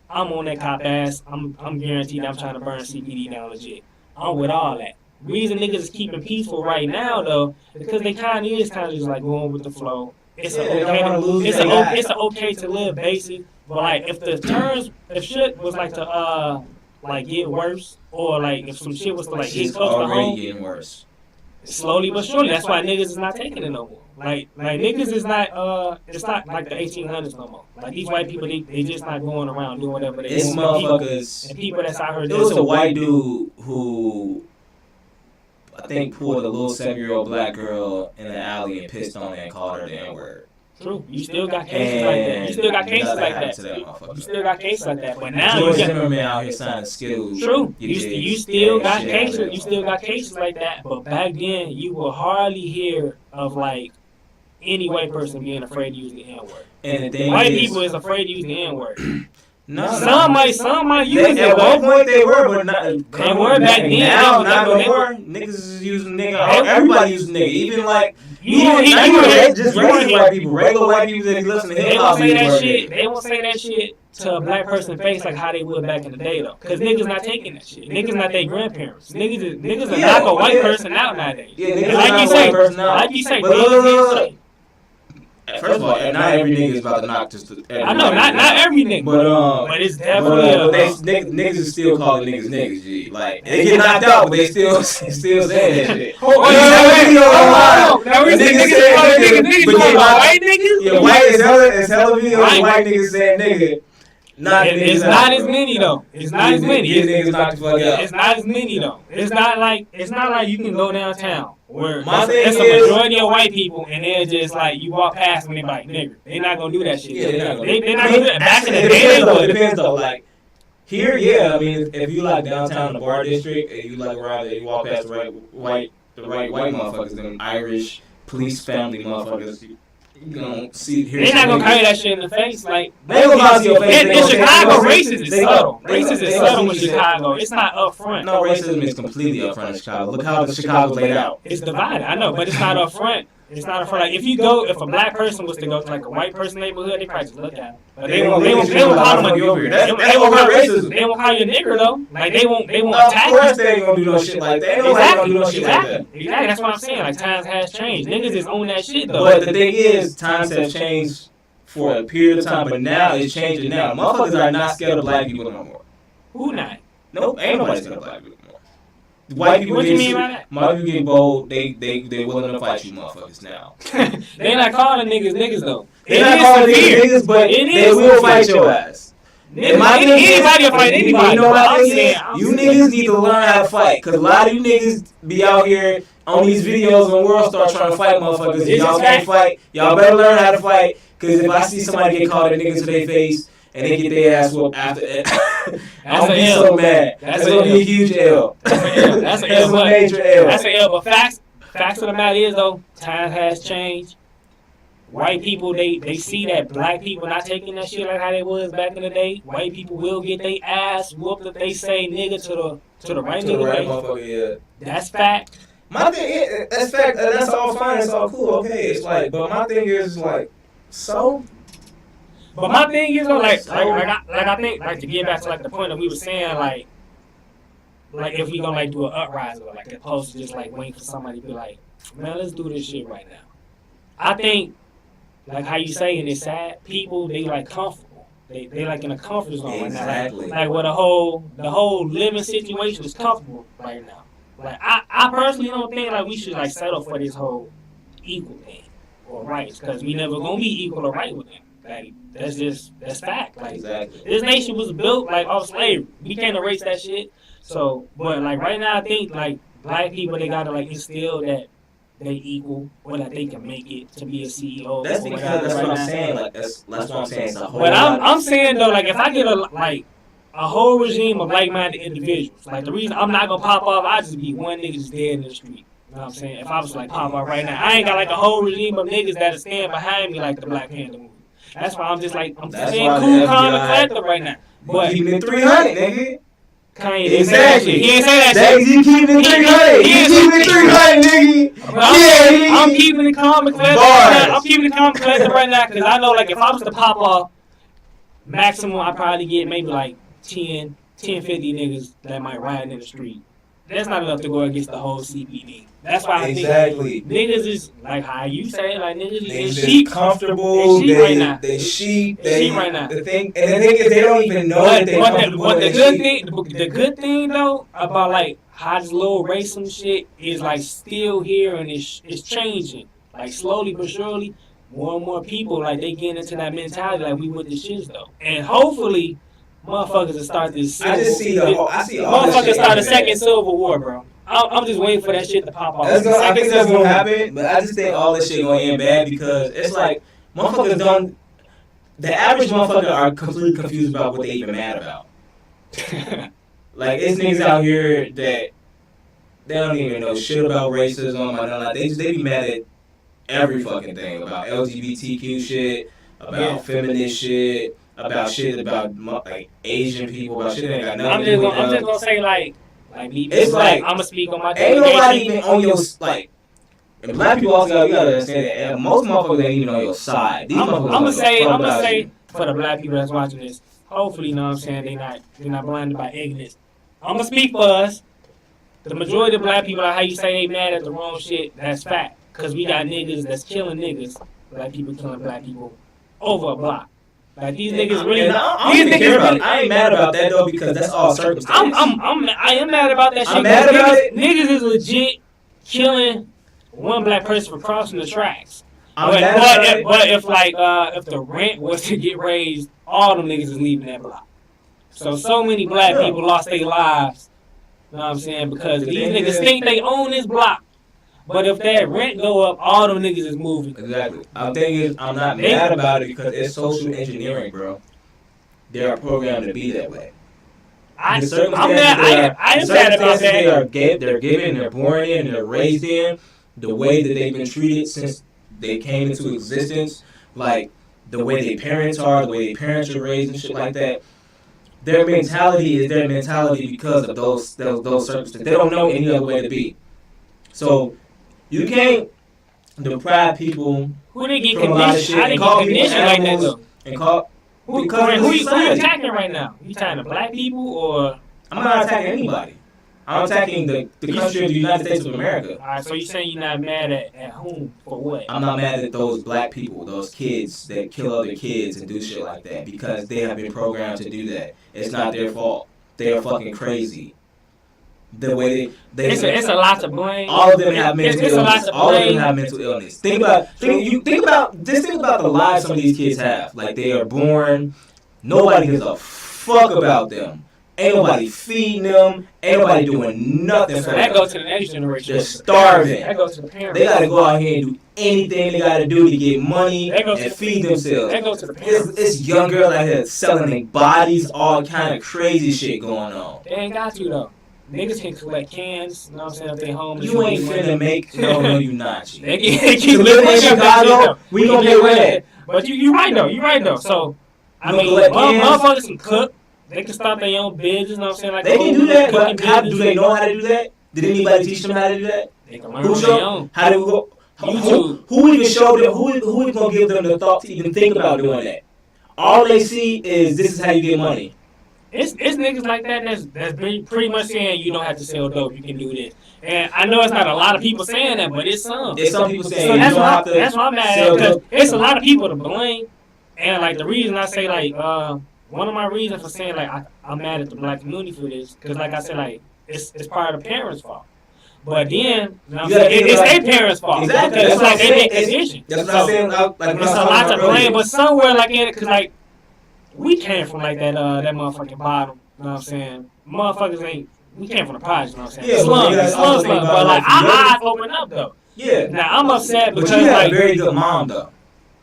Speaker 2: I'm on that cop ass. I'm guaranteed I'm trying to burn CPD down legit. I'm with all that. Reason niggas is keeping peaceful right now, though, because they kind of just like going with the flow. It's okay to live basic, but like if shit was like to like get worse, or like if some shit was to like get close to home,
Speaker 1: getting worse.
Speaker 2: Slowly but surely. That's why niggas is not taking it no more. Like niggas is not it's not like the 1800s no more. Like these white people, they just not going around doing whatever they
Speaker 1: want.
Speaker 2: Motherfuckers and people that's out here.
Speaker 1: There was a white dude who I think pulled a little 7-year-old black girl in the alley and pissed on her and called her the N-word.
Speaker 2: True. You still got cases like that. You still got cases like that. But now
Speaker 1: George Zimmerman out here signing skills.
Speaker 2: True. You still got cases. You still got cases like that. But back then, you will hardly hear of like any white person being afraid to use the N-word.
Speaker 1: And the thing
Speaker 2: white people is afraid to use the N-word.
Speaker 1: No,
Speaker 2: some might use it.
Speaker 1: At one point they were, but not.
Speaker 2: They were back then.
Speaker 1: Now, not no more. Niggas is using nigga. Everybody using nigga. Even like just regular white people that listen to hip hop.
Speaker 2: They won't say that shit to a black person's face like how they would back in the day though. Cause niggas not taking that shit. Niggas not their grandparents. Niggas are knock a white person out nowadays.
Speaker 1: Yeah, niggas like you say. First of all, not every nigga is about to knock just.
Speaker 2: I know, not every nigga, but it's definitely.
Speaker 1: Niggas is still calling niggas. G. Like they get knocked out, but they still saying that shit.
Speaker 2: Now we niggas calling niggas, white niggas.
Speaker 1: Yeah, white is hella videos. White niggas saying nigga.
Speaker 2: It's not as many though. It's not as many.
Speaker 1: Niggas knock the fuck out.
Speaker 2: It's not as many though. It's not like you can go downtown where
Speaker 1: it's
Speaker 2: a majority of white people and they're just like you walk past them and they like nigga. They're not gonna do that shit.
Speaker 1: Yeah, they're not
Speaker 2: gonna do that. Back in the day,
Speaker 1: it depends though. Like here, yeah. I mean, if you like downtown in the bar district and you like around there, you walk past the right white motherfuckers, them Irish police family motherfuckers. You gonna see here.
Speaker 2: They're not gonna carry that shit in the face. Like
Speaker 1: they gonna call your face.
Speaker 2: In Chicago, racism is subtle. Racism is subtle in Chicago. It's not up front.
Speaker 1: No, racism is completely up front in Chicago. Look how Chicago's laid out.
Speaker 2: It's divided. I know, but it's not up front. It's not up front. Like if a black person was to go to like a white person neighborhood, they probably just look at him. But they won't call him a nigger. They won't call racism. They won't call you a nigger though. Like they won't attack you.
Speaker 1: Of course they ain't gonna do no shit like that. Ain't nobody gonna do no shit like that.
Speaker 2: Exactly. That's what I'm saying. Like times has changed. Niggas is on that shit though.
Speaker 1: But the thing is, times have changed for a period of time, but now it's changing now. Motherfuckers are not scared of black people no more.
Speaker 2: Who not?
Speaker 1: Nope, ain't nobody scared of black people. White people,
Speaker 2: what you mean by that?
Speaker 1: White people get bold. They willing to fight you, motherfuckers now.
Speaker 2: They not calling niggas though.
Speaker 1: They not calling niggas, but they will fight your ass.
Speaker 2: Anybody will fight anybody.
Speaker 1: You know what I'm saying? You niggas need to learn how to fight, cause a lot of you niggas be out here on these videos when World Star trying to fight motherfuckers. And y'all can't fight. Y'all better learn how to fight, cause if I see somebody get called a nigga to their face and they get their ass whooped after it, I'll be so mad. That's gonna be a huge L.
Speaker 2: That's a L.
Speaker 1: Major L.
Speaker 2: That's an L. But facts of the matter is though, time has changed. White people, they see that black people not taking that shit like how they was back in the day. White people will get their ass whooped if they say nigga to the right
Speaker 1: motherfucker. Yeah.
Speaker 2: That's fact.
Speaker 1: My thing, that's fact. That's all fine. It's all cool. Okay. It's like, but my thing is like, so.
Speaker 2: But my thing is though, I think to get back to like the point that we were saying, like if we gonna like do an uprising, or like opposed to just like waiting for somebody to be like, man, let's do this shit right now. I think like how you saying it's sad, people they like comfortable. They like in a comfort zone
Speaker 1: exactly.
Speaker 2: right now. Like where the whole living situation is comfortable right now. Like I personally don't think like we should like settle for this whole equal thing or rights, because we never gonna be equal or right with them. Like that's fact. Like
Speaker 1: exactly.
Speaker 2: This nation was built like off slavery. We can't erase that shit. So, but like right now, I think like black people they gotta like instill that they equal or that they can make it to be a CEO.
Speaker 1: That's because that's what I'm saying. Like that's what I'm saying. It's a whole.
Speaker 2: But I'm saying though, like if I get a whole regime of like-minded individuals, like the reason I'm not gonna pop off, I just be one nigga just dead in the street. You know what I'm saying? If I was like pop off right now, I ain't got like a whole regime of niggas that'll stand behind me like the Black Panther movie. That's why I'm just like I'm staying cool, calm, and collected right now. But
Speaker 1: keeping it 300, nigga.
Speaker 2: Kanye
Speaker 1: exactly.
Speaker 2: He ain't say that shit.
Speaker 1: You keeping it 300. You keeping it 300, nigga.
Speaker 2: I'm keeping it calm and collected right now. I'm keeping it calm and collected right now because I know like if I was to pop off, maximum I probably get maybe like 10, 50 niggas that might ride in the street. That's not enough to go against the whole CPD. That's why I think niggas is like how you say like niggas is sheep
Speaker 1: comfortable.
Speaker 2: They sheep right now.
Speaker 1: They sheep.
Speaker 2: They sheep right now.
Speaker 1: The thing is they don't even know that they're comfortable.
Speaker 2: But the good thing though about like how this little racism shit is like still here and it's changing like slowly but surely. More and more people like they get into that mentality like we with the shits though, and hopefully. Motherfuckers will start this.
Speaker 1: I see all
Speaker 2: motherfuckers start a second Civil War, bro. I'm just waiting for that shit to pop off.
Speaker 1: I think that's gonna happen, but I just think all this shit gonna end bad because it's like motherfuckers don't. The average motherfucker are completely confused about what they even mad about. Like it's niggas out here that they don't even know shit about racism or nothing like they be mad at every fucking thing about LGBTQ shit, about feminist shit. About shit about like Asian people, about shit that got nothing to do with them.
Speaker 2: I'm just gonna say like
Speaker 1: it's like
Speaker 2: I'm gonna speak on my.
Speaker 1: Ain't nobody even on your like. And black people also you gotta understand that most motherfuckers ain't even on your side. These
Speaker 2: I'm gonna say
Speaker 1: you.
Speaker 2: For the black people that's watching this, hopefully, you know what I'm saying, they're not blinded by ignorance. I'm gonna speak for us. The majority of black people, how you say they mad at the wrong shit, that's fact. Cause we got niggas that's killing niggas black people killing black people over a block. Like these niggas
Speaker 1: really. I ain't mad about that though because that's all circumstance.
Speaker 2: I am mad about that shit.
Speaker 1: I'm mad about it.
Speaker 2: Niggas is legit killing one black person for crossing the tracks. But if the rent was to get raised, all them niggas is leaving that block. So many black people lost their lives. You know what I'm saying? Because these niggas think they own this block. But if that rent go up, all them niggas is moving.
Speaker 1: Exactly. I'm thinking I'm not mad about it because it's social engineering, bro. They are programmed to be that way.
Speaker 2: I am mad about that.
Speaker 1: They're given, they're born in, they're raised in, the way that they've been treated since they came into existence, like the way their parents are, the way their parents are raised and shit like that. Their mentality is their mentality because of those circumstances. They don't know any other way to be. So you can't deprive people
Speaker 2: who they get conditioned. How they get conditioned like that though?
Speaker 1: And call
Speaker 2: who you attacking right now? You attacking the black people or?
Speaker 1: I'm not attacking anybody. I'm attacking the country of the United States of America.
Speaker 2: All right, so you're saying you're not mad at whom for what?
Speaker 1: I'm not mad at those black people, those kids that kill other kids and do shit like that because they have been programmed to do that. It's not their fault. They are fucking crazy. The way
Speaker 2: it's a lot to blame.
Speaker 1: All of them have mental illness. All of them have mental illness. Think about the lives some of these kids have. Like they are born, nobody gives a fuck about them. Ain't nobody feeding them. Ain't nobody doing nothing for them.
Speaker 2: That goes to the next generation.
Speaker 1: They're starving.
Speaker 2: That goes to the parents.
Speaker 1: They gotta go out here and do anything they gotta do to get money and feed themselves.
Speaker 2: That goes to the parents.
Speaker 1: It's young girls out here selling their bodies, all kind of crazy shit going on.
Speaker 2: They ain't got to though. Niggas can collect cans, you know what I'm saying, if they home.
Speaker 1: You ain't finna make, no, you not.
Speaker 2: They keep
Speaker 1: living in Chicago, we gonna get red.
Speaker 2: But you right though. So, I mean, motherfuckers can cook. They can start their own business, you know what I'm saying? Like
Speaker 1: they can do that, but how do they know how to do that? Did anybody teach them how to do that?
Speaker 2: They can learn on their own.
Speaker 1: How do we go? Who even showed them? Who is gonna give them the thought to even think about doing that? All they see is this is how you get money.
Speaker 2: It's niggas like that that's pretty much saying you don't have to sell dope, you can do this. And I know it's not a lot of people saying that, but it's some.
Speaker 1: There's some people saying
Speaker 2: so
Speaker 1: you don't have to.
Speaker 2: That's why I'm mad at because it's a lot of people to blame. And like the reason I say like one of my reasons for saying like I'm mad at the black community for this because like I said like it's part of the parents' fault. But then you know it's their parents' fault.
Speaker 1: Exactly.
Speaker 2: Because it's like they make conditions.
Speaker 1: That's what I'm saying.
Speaker 2: It's a lot to blame, but somewhere like in it because like. We came from like that motherfucking bottom, you know what I'm saying? Motherfuckers we came from the projects, you know what I'm saying? Slums, but like our eyes open up though.
Speaker 1: Yeah.
Speaker 2: Now I'm upset because
Speaker 1: you had a very good mom though.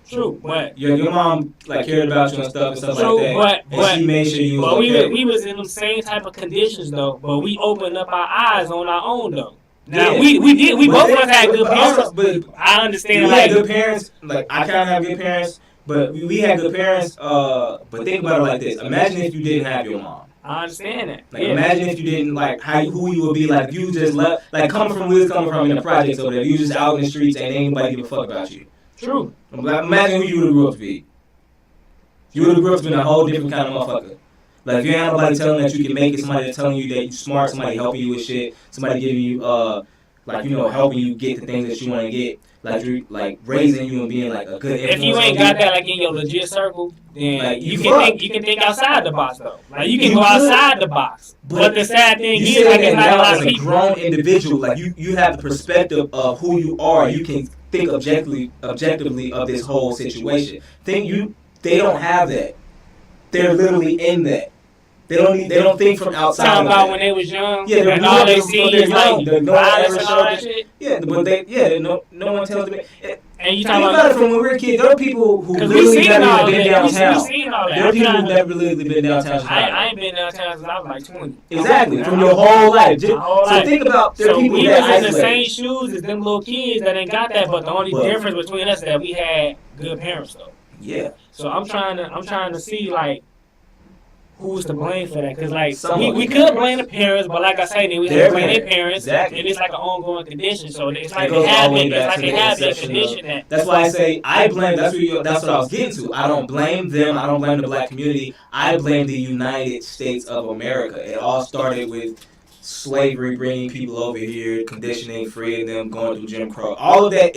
Speaker 2: True, but
Speaker 1: your mom like cared about you and stuff like that.
Speaker 2: But
Speaker 1: she made sure you was okay.
Speaker 2: we was in the same type of conditions though, but we opened up our eyes on our own though. Now we both of us had good parents, but I understand
Speaker 1: we had good parents. Like I kind of have good parents. But we had good parents, but think about it like this. Imagine if you didn't have your mom.
Speaker 2: I understand that.
Speaker 1: Like, imagine if you didn't, like, who you would be, like, if you just left, like, coming from in the projects over there, you just out in the streets and ain't nobody give a fuck about you.
Speaker 2: True.
Speaker 1: Imagine who you would have grew up to be. You would have grew up to be a whole different kind of motherfucker. Like, if you ain't nobody telling that you can make it, somebody telling you that you smart, somebody helping you with shit, somebody giving you, helping you get the things that you want to get. Like raising you and being like a good influence.
Speaker 2: If you ain't got that like in your legit circle, then like, you can think outside the box though. Like you can go outside the box. But the sad thing is like it's not a lot of people.
Speaker 1: As a grown individual, like you have the perspective of who you are. You can think objectively of this whole situation. They don't have that. They're literally in that. They don't think from outside.
Speaker 2: Talking about when they was young.
Speaker 1: Yeah,
Speaker 2: and all they see is like violence and all that shit.
Speaker 1: Yeah, but no one tells them.
Speaker 2: And you
Speaker 1: talking about it from when we were kids. There are people who literally never been downtown.
Speaker 2: We seen all that.
Speaker 1: There are people who never really been downtown.
Speaker 2: I ain't been downtown since I was like 20.
Speaker 1: Exactly, from your whole life. So think about there are people
Speaker 2: we
Speaker 1: that
Speaker 2: was in the same shoes as them little kids that ain't got that. But the only difference between us is that we had good parents though.
Speaker 1: Yeah.
Speaker 2: So I'm trying to see like. Who's to blame for that? Because like we could blame the parents, but like I say, we have to blame their parents, and it's like an ongoing condition. So it's like they have that condition.
Speaker 1: That's why I say I blame. That's what I was getting to. I don't blame them. I don't blame the black community. I blame the United States of America. It all started with slavery, bringing people over here, conditioning, freeing them, going through Jim Crow. All of that,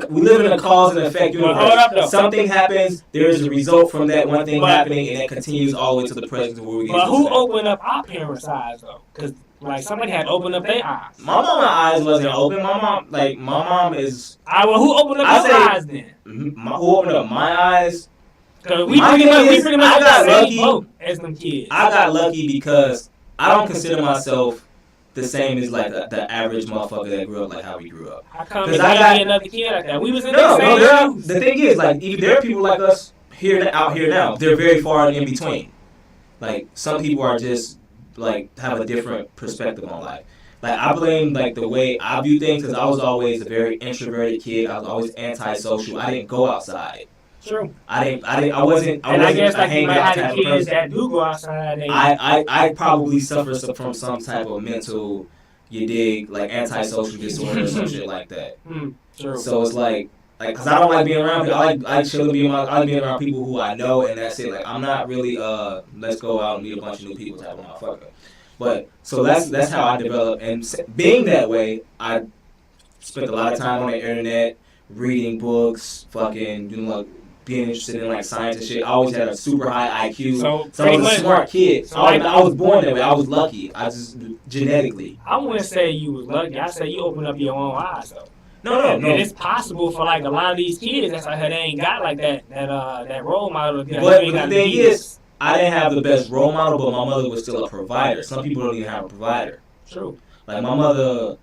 Speaker 1: we live in a cause and effect universe.
Speaker 2: Hold up, though.
Speaker 1: Something happens, there is a result from that one thing happening, and it continues all the way to the present where we get.
Speaker 2: But who opened up our parents' eyes though? Because like somebody had to open up their eyes.
Speaker 1: My mama's eyes wasn't open. My mom is.
Speaker 2: Well, who opened up your eyes then?
Speaker 1: Who opened up my eyes?
Speaker 2: Because we pretty much got the same boat as them kids.
Speaker 1: I got lucky because I don't consider myself the same as like the average motherfucker that grew up like how we grew up.
Speaker 2: How come I got another kid like that? We was in the same shoes.
Speaker 1: The thing is, like, there are people like us out here now. They're very far in between. Like, some people are just like have a different perspective on life. Like, I blame like the way I view things because I was always a very introverted kid. I was always antisocial. I didn't go outside.
Speaker 2: True.
Speaker 1: I wasn't.
Speaker 2: I guess like you might have the kids that do go outside.
Speaker 1: I probably suffer from some type of mental, you dig, like antisocial disorder or some shit like that.
Speaker 2: True.
Speaker 1: So it's like cause I don't like being around people. I like chilling, I like being around people who I know, and that's it. Like, I'm not really let's go out and meet a bunch of new people type of motherfucker. But so that's how I developed, and being that way, I spent a lot of time on the internet reading books, fucking being interested in like science and shit. I always had a super high IQ. So I was a smart kid. So I was born that way. I was lucky. I just genetically.
Speaker 2: I wouldn't say you was lucky. I say you opened up your own eyes though.
Speaker 1: No.
Speaker 2: And it's possible for like a lot of these kids that's like they ain't got like that role model.
Speaker 1: But the thing is, I didn't have the best role model, but my mother was still a provider. Some people don't even have a provider.
Speaker 2: True.
Speaker 1: Like my mother.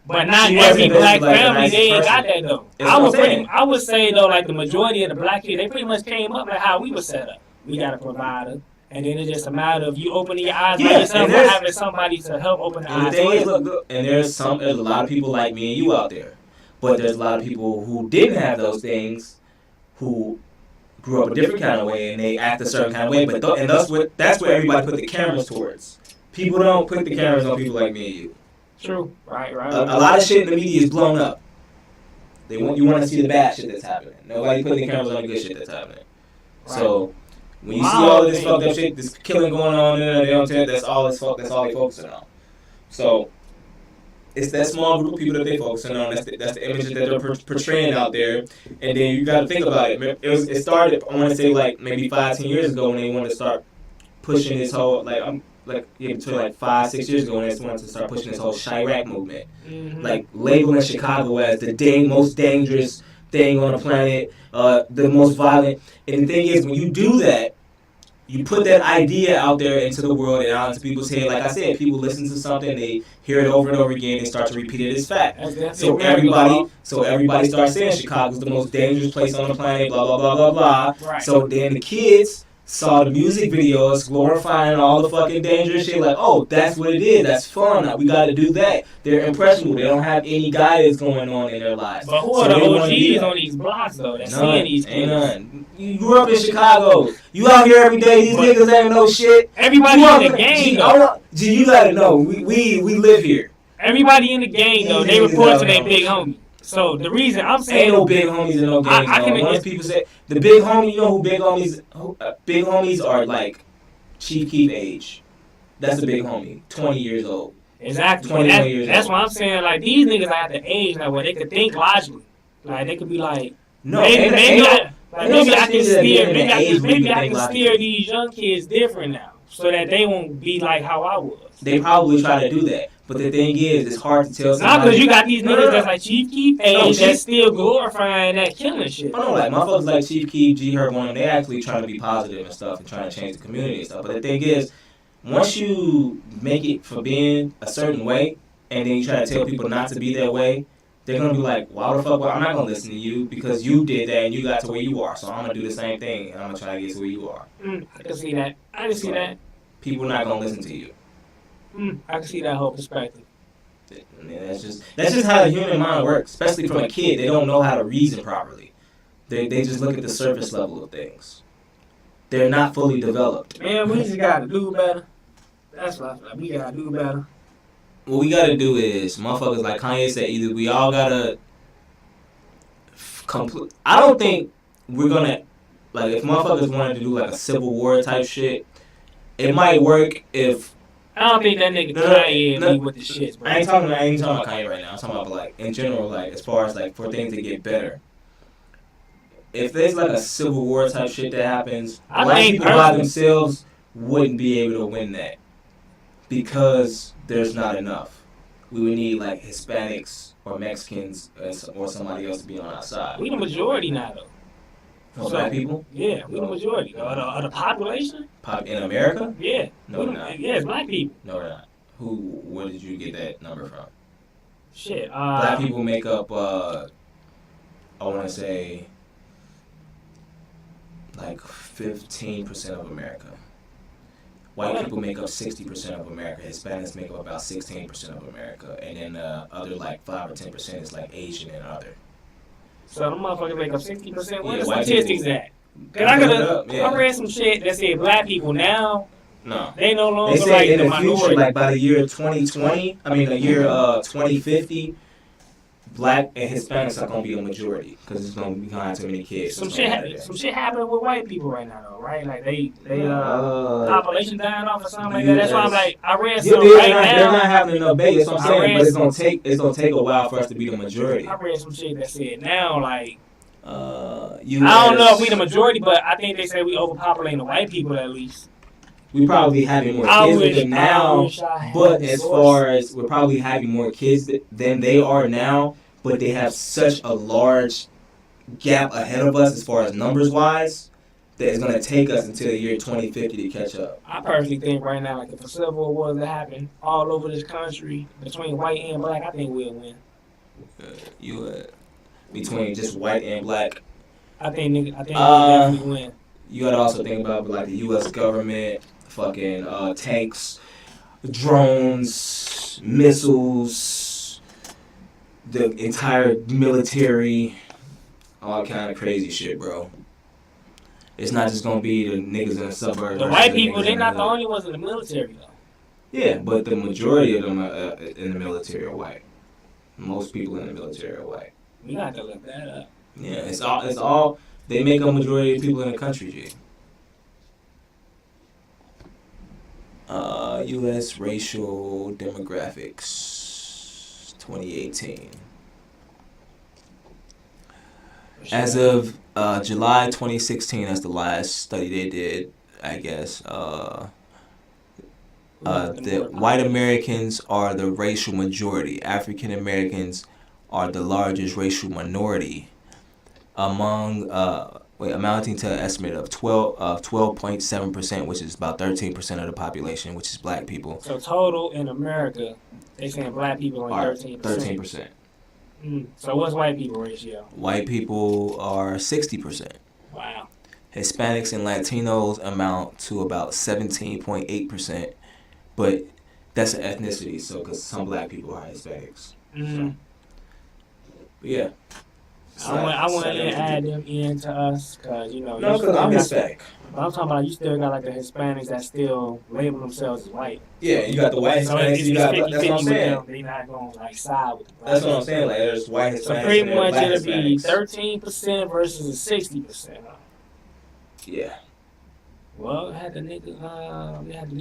Speaker 2: But not every black family, they ain't got that though. I would say though, like the majority of the black kids, they pretty much came up like how we were set up. We got a provider, and then it's just a matter of you opening your eyes by yourself or having somebody to help open the eyes.
Speaker 1: The thing is, look, and there's a lot of people like me and you out there, but there's a lot of people who didn't have those things, who grew up a different kind of way and they act a certain kind of way. But that's where everybody put the cameras towards. People don't put the cameras on people like me and you.
Speaker 2: True. Right.
Speaker 1: A lot of shit in the media is blown up. You want to see the bad shit that's happening. Nobody putting the cameras on the good shit that's happening. Right. So when you see all of this fucked up shit, this killing going on, that's all they focusing on. So it's that small group of people that they focusing on. That's the image that they're portraying out there. And then you got to think about it. It started, I want to say, like maybe 5-10 years ago when they wanted to start pushing this whole between 5-6 years ago when they wanted to start pushing this whole Chirac movement, like labeling Chicago as the most dangerous thing on the planet, the most violent. And the thing is, when you do that, you put that idea out there into the world and out into people's head. Like I said, people listen to something, they hear it over and over again, they start to repeat it as fact. So everybody starts saying Chicago's the most dangerous place on the planet, blah blah blah blah blah. Right. So then the kids saw the music videos glorifying all the fucking dangerous shit, like, oh, that's what it is, that's fun, we gotta do that. They're impressionable, they don't have any guidance going on in their lives.
Speaker 2: But who are the OGs on these blocks, though, that's seeing these kids?
Speaker 1: Ain't none. You grew up in Chicago, you out here every day, these niggas ain't no shit.
Speaker 2: Everybody in the game, though.
Speaker 1: G, you gotta know, we live here.
Speaker 2: Everybody in the game, though, they report to their big homie. So the reason I'm saying
Speaker 1: ain't no big homies in no games. Once people say the big homie, you know who big homies? Big homies are like Chief Keef age. That's a big homie, 20 years old.
Speaker 2: Exactly. 21 years old. That's why I'm saying like these niggas are at the age now where they could think logically. Like they could be like, maybe I can steer these young kids different now, so that they won't be like how I was.
Speaker 1: They probably try to do that. But the thing is, it's hard to tell somebody.
Speaker 2: Not because you got these niggas that's like Chief Keef and that's still glorifying that killing shit.
Speaker 1: I know, like, motherfuckers like Chief Keef, G Herb, they actually trying to be positive and stuff and trying to change the community and stuff. But the thing is, once you make it for being a certain way, and then you try to tell people not to be that way, they're going to be like, why the fuck, I'm not going to listen to you because you did that and you got to where you are. So I'm going to do the same thing and I'm going to try to get to where you are.
Speaker 2: I can see that. I can see that.
Speaker 1: People are not going to listen to you.
Speaker 2: I can see that whole perspective.
Speaker 1: Yeah, that's just how the human mind works, especially from a kid. They don't know how to reason properly. They just look at the surface level of things. They're not fully developed.
Speaker 2: Man, we just got to do better. That's what I feel like. We got to do better.
Speaker 1: What we got to do is, motherfuckers like Kanye said, either we all got to complete. I don't think we're going to, like, if motherfuckers wanted to do like a civil war type shit, it might work if
Speaker 2: I don't think that nigga Kanye be with the shits, bro.
Speaker 1: I ain't talking about Kanye right now. I'm talking about like in general, like as far as like for things to get better. If there's like a civil war type shit that happens, black people by themselves wouldn't be able to win that because there's not enough. We would need like Hispanics or Mexicans or somebody else to be on our side.
Speaker 2: We the majority now, though.
Speaker 1: So, black people?
Speaker 2: Yeah, we the majority. Of the population?
Speaker 1: In America?
Speaker 2: Yeah.
Speaker 1: No, we're not.
Speaker 2: Yeah, it's black people.
Speaker 1: No, we're not. Where did you get that number from?
Speaker 2: Shit.
Speaker 1: Black people make up, I want to say, like 15% of America. White people make up 60% of America. Hispanics make up about 16% of America. And then other like 5 or 10% is like Asian and other.
Speaker 2: So them motherfuckers make up 60%. Where the
Speaker 1: white
Speaker 2: statistics
Speaker 1: people,
Speaker 2: at? Cause I read some shit that said black people now.
Speaker 1: No.
Speaker 2: They no longer
Speaker 1: they say
Speaker 2: like
Speaker 1: in
Speaker 2: the
Speaker 1: the
Speaker 2: minority.
Speaker 1: future, like by the year 2020, the year 2050, black and Hispanics are gonna be a majority because it's gonna be have too many kids.
Speaker 2: Some shit happening with white people right now, though, right? Like they population dying off or something like that. That's why I'm like, I read something right now.
Speaker 1: They're not having enough babies. That's what I'm saying. But it's gonna take a while for us to be the majority.
Speaker 2: I read some shit that said now, like,
Speaker 1: I
Speaker 2: don't know if we the majority, but I think they say we overpopulating the white people at least.
Speaker 1: We probably having more kids with them now, but as far as we're probably having more kids than they are now, but they have such a large gap ahead of us as far as numbers wise that it's gonna take us until the year 2050 to catch up.
Speaker 2: I personally think right now, like if a civil war was to happen all over this country between white and black, I think we'll win.
Speaker 1: Between just white and black,
Speaker 2: I think we'll definitely win.
Speaker 1: You gotta also think about like the U.S. government, fucking tanks, drones, missiles, the entire military, all kind of crazy shit, bro. It's not just gonna be the niggas in the suburbs.
Speaker 2: The white people, they're not the only ones in the military, though.
Speaker 1: Yeah, but the majority of them in the military are white. Most people in the military are white.
Speaker 2: We got to look that up.
Speaker 1: Yeah, it's all. They make a majority of people in the country, G. U.S. racial demographics 2018. As of July 2016, that's the last study they did, I guess. The white Americans are the racial majority. African Americans are the largest racial minority, amounting to an estimate of 12.7%, which is about 13% of the population, which is black people.
Speaker 2: So total in America, they saying black people are 13%.
Speaker 1: 13%.
Speaker 2: So what's white people ratio?
Speaker 1: White people are 60%.
Speaker 2: Wow.
Speaker 1: Hispanics and Latinos amount to about 17.8%, but that's an ethnicity, so because some black people are Hispanics. So. But yeah.
Speaker 2: I want to add them in to us because,
Speaker 1: No, because I'm Hispanic.
Speaker 2: But I'm talking about you still got like the Hispanics that still label themselves as white.
Speaker 1: Yeah, you got the white Hispanics.
Speaker 2: So
Speaker 1: that's what I'm saying.
Speaker 2: They're not going to like side with the black.
Speaker 1: That's what I'm saying. Like there's white Hispanics.
Speaker 2: So pretty much it'll be
Speaker 1: Hispanics.
Speaker 2: 13% versus a 60%.
Speaker 1: Yeah.
Speaker 2: Well, we had to do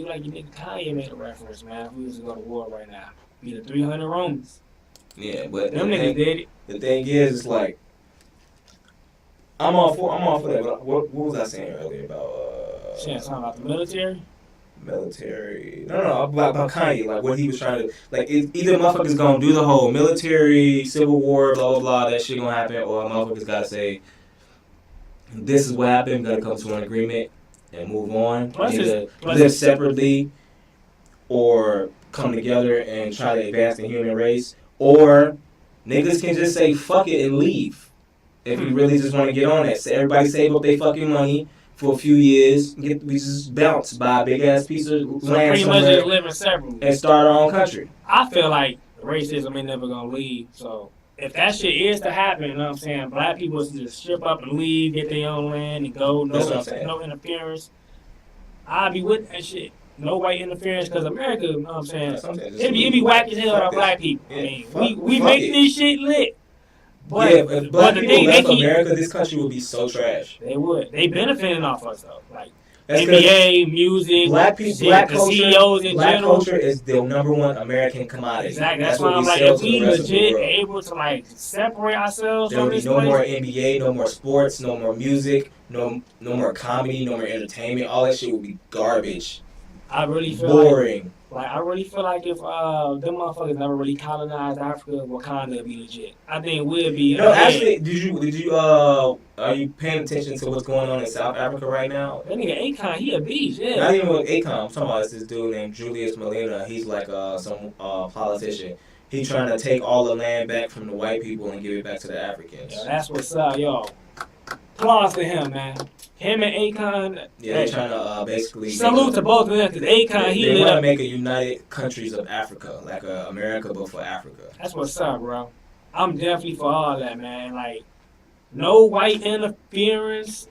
Speaker 2: like your nigga Kanye made a reference, man. If we was to go to war right now, be the 300 Romans.
Speaker 1: Yeah, but
Speaker 2: them niggas did it.
Speaker 1: The thing is, it's like I'm all for that. But what was I saying earlier about?
Speaker 2: Saying something about the military.
Speaker 1: No, about Kanye. Like what he was trying to like. Either motherfuckers gonna do the whole military, civil war, blah blah blah. That shit gonna happen, or motherfuckers gotta say, this is what happened. We gotta come to an agreement and move on. Either live separately, or come together and try to advance the human race, or niggas can just say fuck it and leave. If we really just want to get on that, so everybody save up their fucking money for a few years, we just bounce, buy a big ass piece of land
Speaker 2: pretty much just living separately
Speaker 1: and start our own country.
Speaker 2: I feel like racism ain't never gonna leave. So if that shit is to happen, you know what I'm saying? Black people just strip up and leave, get their own land and go. No interference. I'll be with that shit. No white interference, because America, you know what I'm saying? It be whack as hell on black people. Yeah. I mean, we make this shit lit. But,
Speaker 1: yeah, if black people left America, this country would be so trash.
Speaker 2: They would. They benefiting off us, though. Like, NBA, music,
Speaker 1: black people,
Speaker 2: shit,
Speaker 1: black
Speaker 2: the
Speaker 1: culture,
Speaker 2: CEOs in
Speaker 1: black
Speaker 2: general.
Speaker 1: culture is the number one American commodity.
Speaker 2: Exactly. That's why
Speaker 1: what
Speaker 2: I'm
Speaker 1: we
Speaker 2: like,
Speaker 1: sell
Speaker 2: if
Speaker 1: to
Speaker 2: we
Speaker 1: the rest of the
Speaker 2: legit
Speaker 1: world.
Speaker 2: able to like separate ourselves
Speaker 1: There will
Speaker 2: from
Speaker 1: be
Speaker 2: this
Speaker 1: no
Speaker 2: place,
Speaker 1: more NBA, no more sports, no more music, no more comedy, no more entertainment. All that shit will be garbage.
Speaker 2: I really feel
Speaker 1: boring.
Speaker 2: I really feel like if them motherfuckers never really colonized Africa, Wakanda would be legit. I think we'll be.
Speaker 1: No, actually, did you are you paying attention to what's going on in South Africa right now?
Speaker 2: That nigga Akon, he a beast, yeah.
Speaker 1: Not even with Akon. I'm talking about this dude named Julius Malema. He's like some politician. He's trying to take all the land back from the white people and give it back to the Africans.
Speaker 2: Yo, that's what's up, yo. Applause to him, man. Him and Akon.
Speaker 1: Yeah, they're trying to basically
Speaker 2: salute to both of them, because Akon,
Speaker 1: they want to make a united countries of Africa, like America, but for Africa.
Speaker 2: That's what's up, bro. I'm definitely for all that, man. Like, no white interference.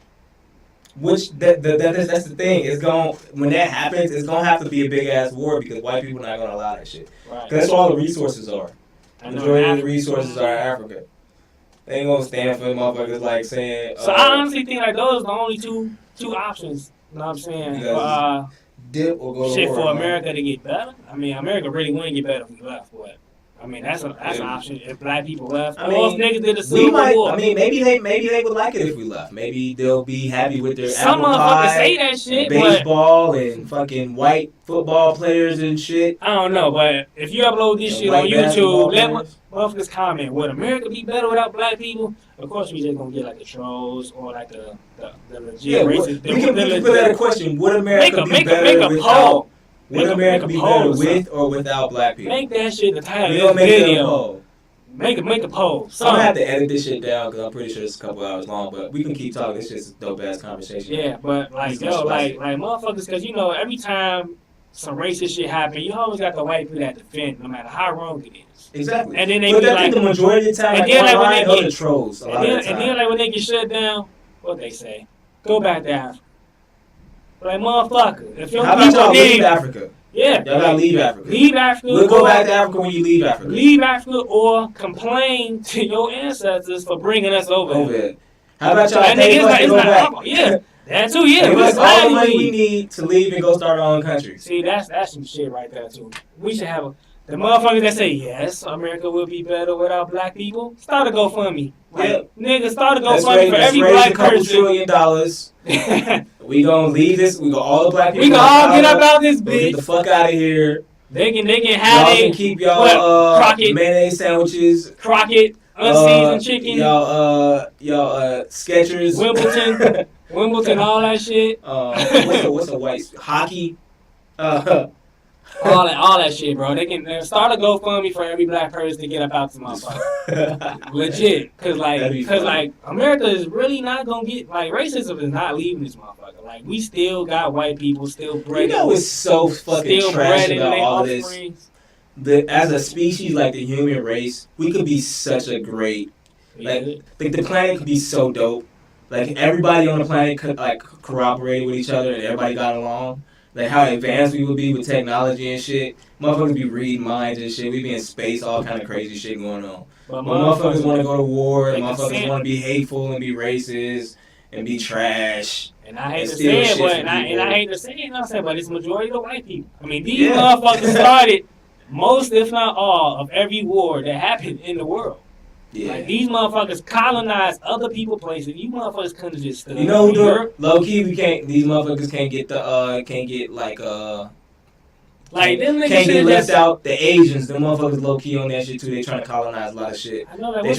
Speaker 1: Which that's the thing. It's when that happens, it's gonna have to be a big ass war because white people not gonna allow that shit.
Speaker 2: Right.
Speaker 1: Because that's where all the resources are. The majority of the resources are in Africa. They ain't gonna stand for the motherfuckers like saying.
Speaker 2: So I honestly think like those are the only two options. You know what I'm saying?
Speaker 1: Dip or go
Speaker 2: shit
Speaker 1: to war,
Speaker 2: for America to get better. I mean, America really wouldn't get better if we left. But I mean, that's an option if black people left. Most niggas did the Civil War.
Speaker 1: I mean, maybe they would like it if we left. Maybe they'll be happy with their
Speaker 2: some
Speaker 1: apple
Speaker 2: motherfuckers
Speaker 1: pie,
Speaker 2: say that shit,
Speaker 1: baseball and fucking white football players and shit.
Speaker 2: I don't know, but if you upload this shit on YouTube, let motherfuckers comment. Would America be better without black people? Of course, we just gonna get like the trolls or like the legit racist.
Speaker 1: We can put that a question. Would America be better without? Would America be better with or without black people?
Speaker 2: Make that shit the title
Speaker 1: We
Speaker 2: of
Speaker 1: gonna
Speaker 2: this
Speaker 1: make
Speaker 2: video.
Speaker 1: a poll.
Speaker 2: Make a poll.
Speaker 1: I'm gonna have to edit this shit down because I'm pretty sure it's a couple hours long. But we can keep talking. This shit's a dope ass conversation.
Speaker 2: Yeah, but like like motherfuckers, because every time some racist shit happen, you always got the white people that defend, no matter how wrong it is.
Speaker 1: Exactly.
Speaker 2: And then they
Speaker 1: but
Speaker 2: be like,
Speaker 1: the majority of the time,
Speaker 2: and then like when they
Speaker 1: get trolls.
Speaker 2: And then like when they get shut down, what they say? Go back to Africa. Like motherfucker, if your people
Speaker 1: leave Africa.
Speaker 2: Yeah.
Speaker 1: Y'all gotta leave Africa.
Speaker 2: Leave Africa.
Speaker 1: We'll go back to Africa when you leave Africa.
Speaker 2: Leave Africa or complain to your ancestors for bringing us over here.
Speaker 1: How about y'all pay us to go back?
Speaker 2: Yeah. That too, yeah.
Speaker 1: Give us all the money we need to leave and go start our own country.
Speaker 2: See, that's some shit right there too. We should have the motherfuckers that say, yes, America will be better without black people. Start a GoFundMe. Like, nigga, start a GoFundMe for every black person.
Speaker 1: $2 trillion. We gonna leave this. We gonna all the black people.
Speaker 2: We gonna all get up out this bitch.
Speaker 1: Get the fuck out of here.
Speaker 2: They can have
Speaker 1: y'all can keep y'all mayonnaise sandwiches.
Speaker 2: Crockett, unseasoned chicken.
Speaker 1: Y'all Skechers.
Speaker 2: Wimbledon, all that shit.
Speaker 1: What's a white hockey?
Speaker 2: All that shit, bro. They can start a GoFundMe for every black person to get up out this motherfucker. Legit, cause America is really not gonna get racism is not leaving this motherfucker. Like we still got white people still bred.
Speaker 1: It's so fucking trash about all of this. As a species, like the human race, we could be such a great. The planet could be so dope. Like everybody on the planet could cooperate with each other and everybody got along. Like how advanced we would be with technology and shit. Motherfuckers be reading minds and shit. We be in space, all kind of crazy shit going on. But motherfuckers want to go to war. And motherfuckers want to be hateful and be racist and be trash.
Speaker 2: And I hate to say it, but I hate to say it, but it's majority of the white people. I mean, these motherfuckers started most, if not all, of every war that happened in the world. Yeah. Like these motherfuckers colonized other people's places. You motherfuckers couldn't have just stood.
Speaker 1: Low key, we can't. These motherfuckers can't get them niggas can't get left out. The Asians, the motherfuckers low key on that shit too. They trying to colonize a lot of shit.
Speaker 2: I know that.
Speaker 1: They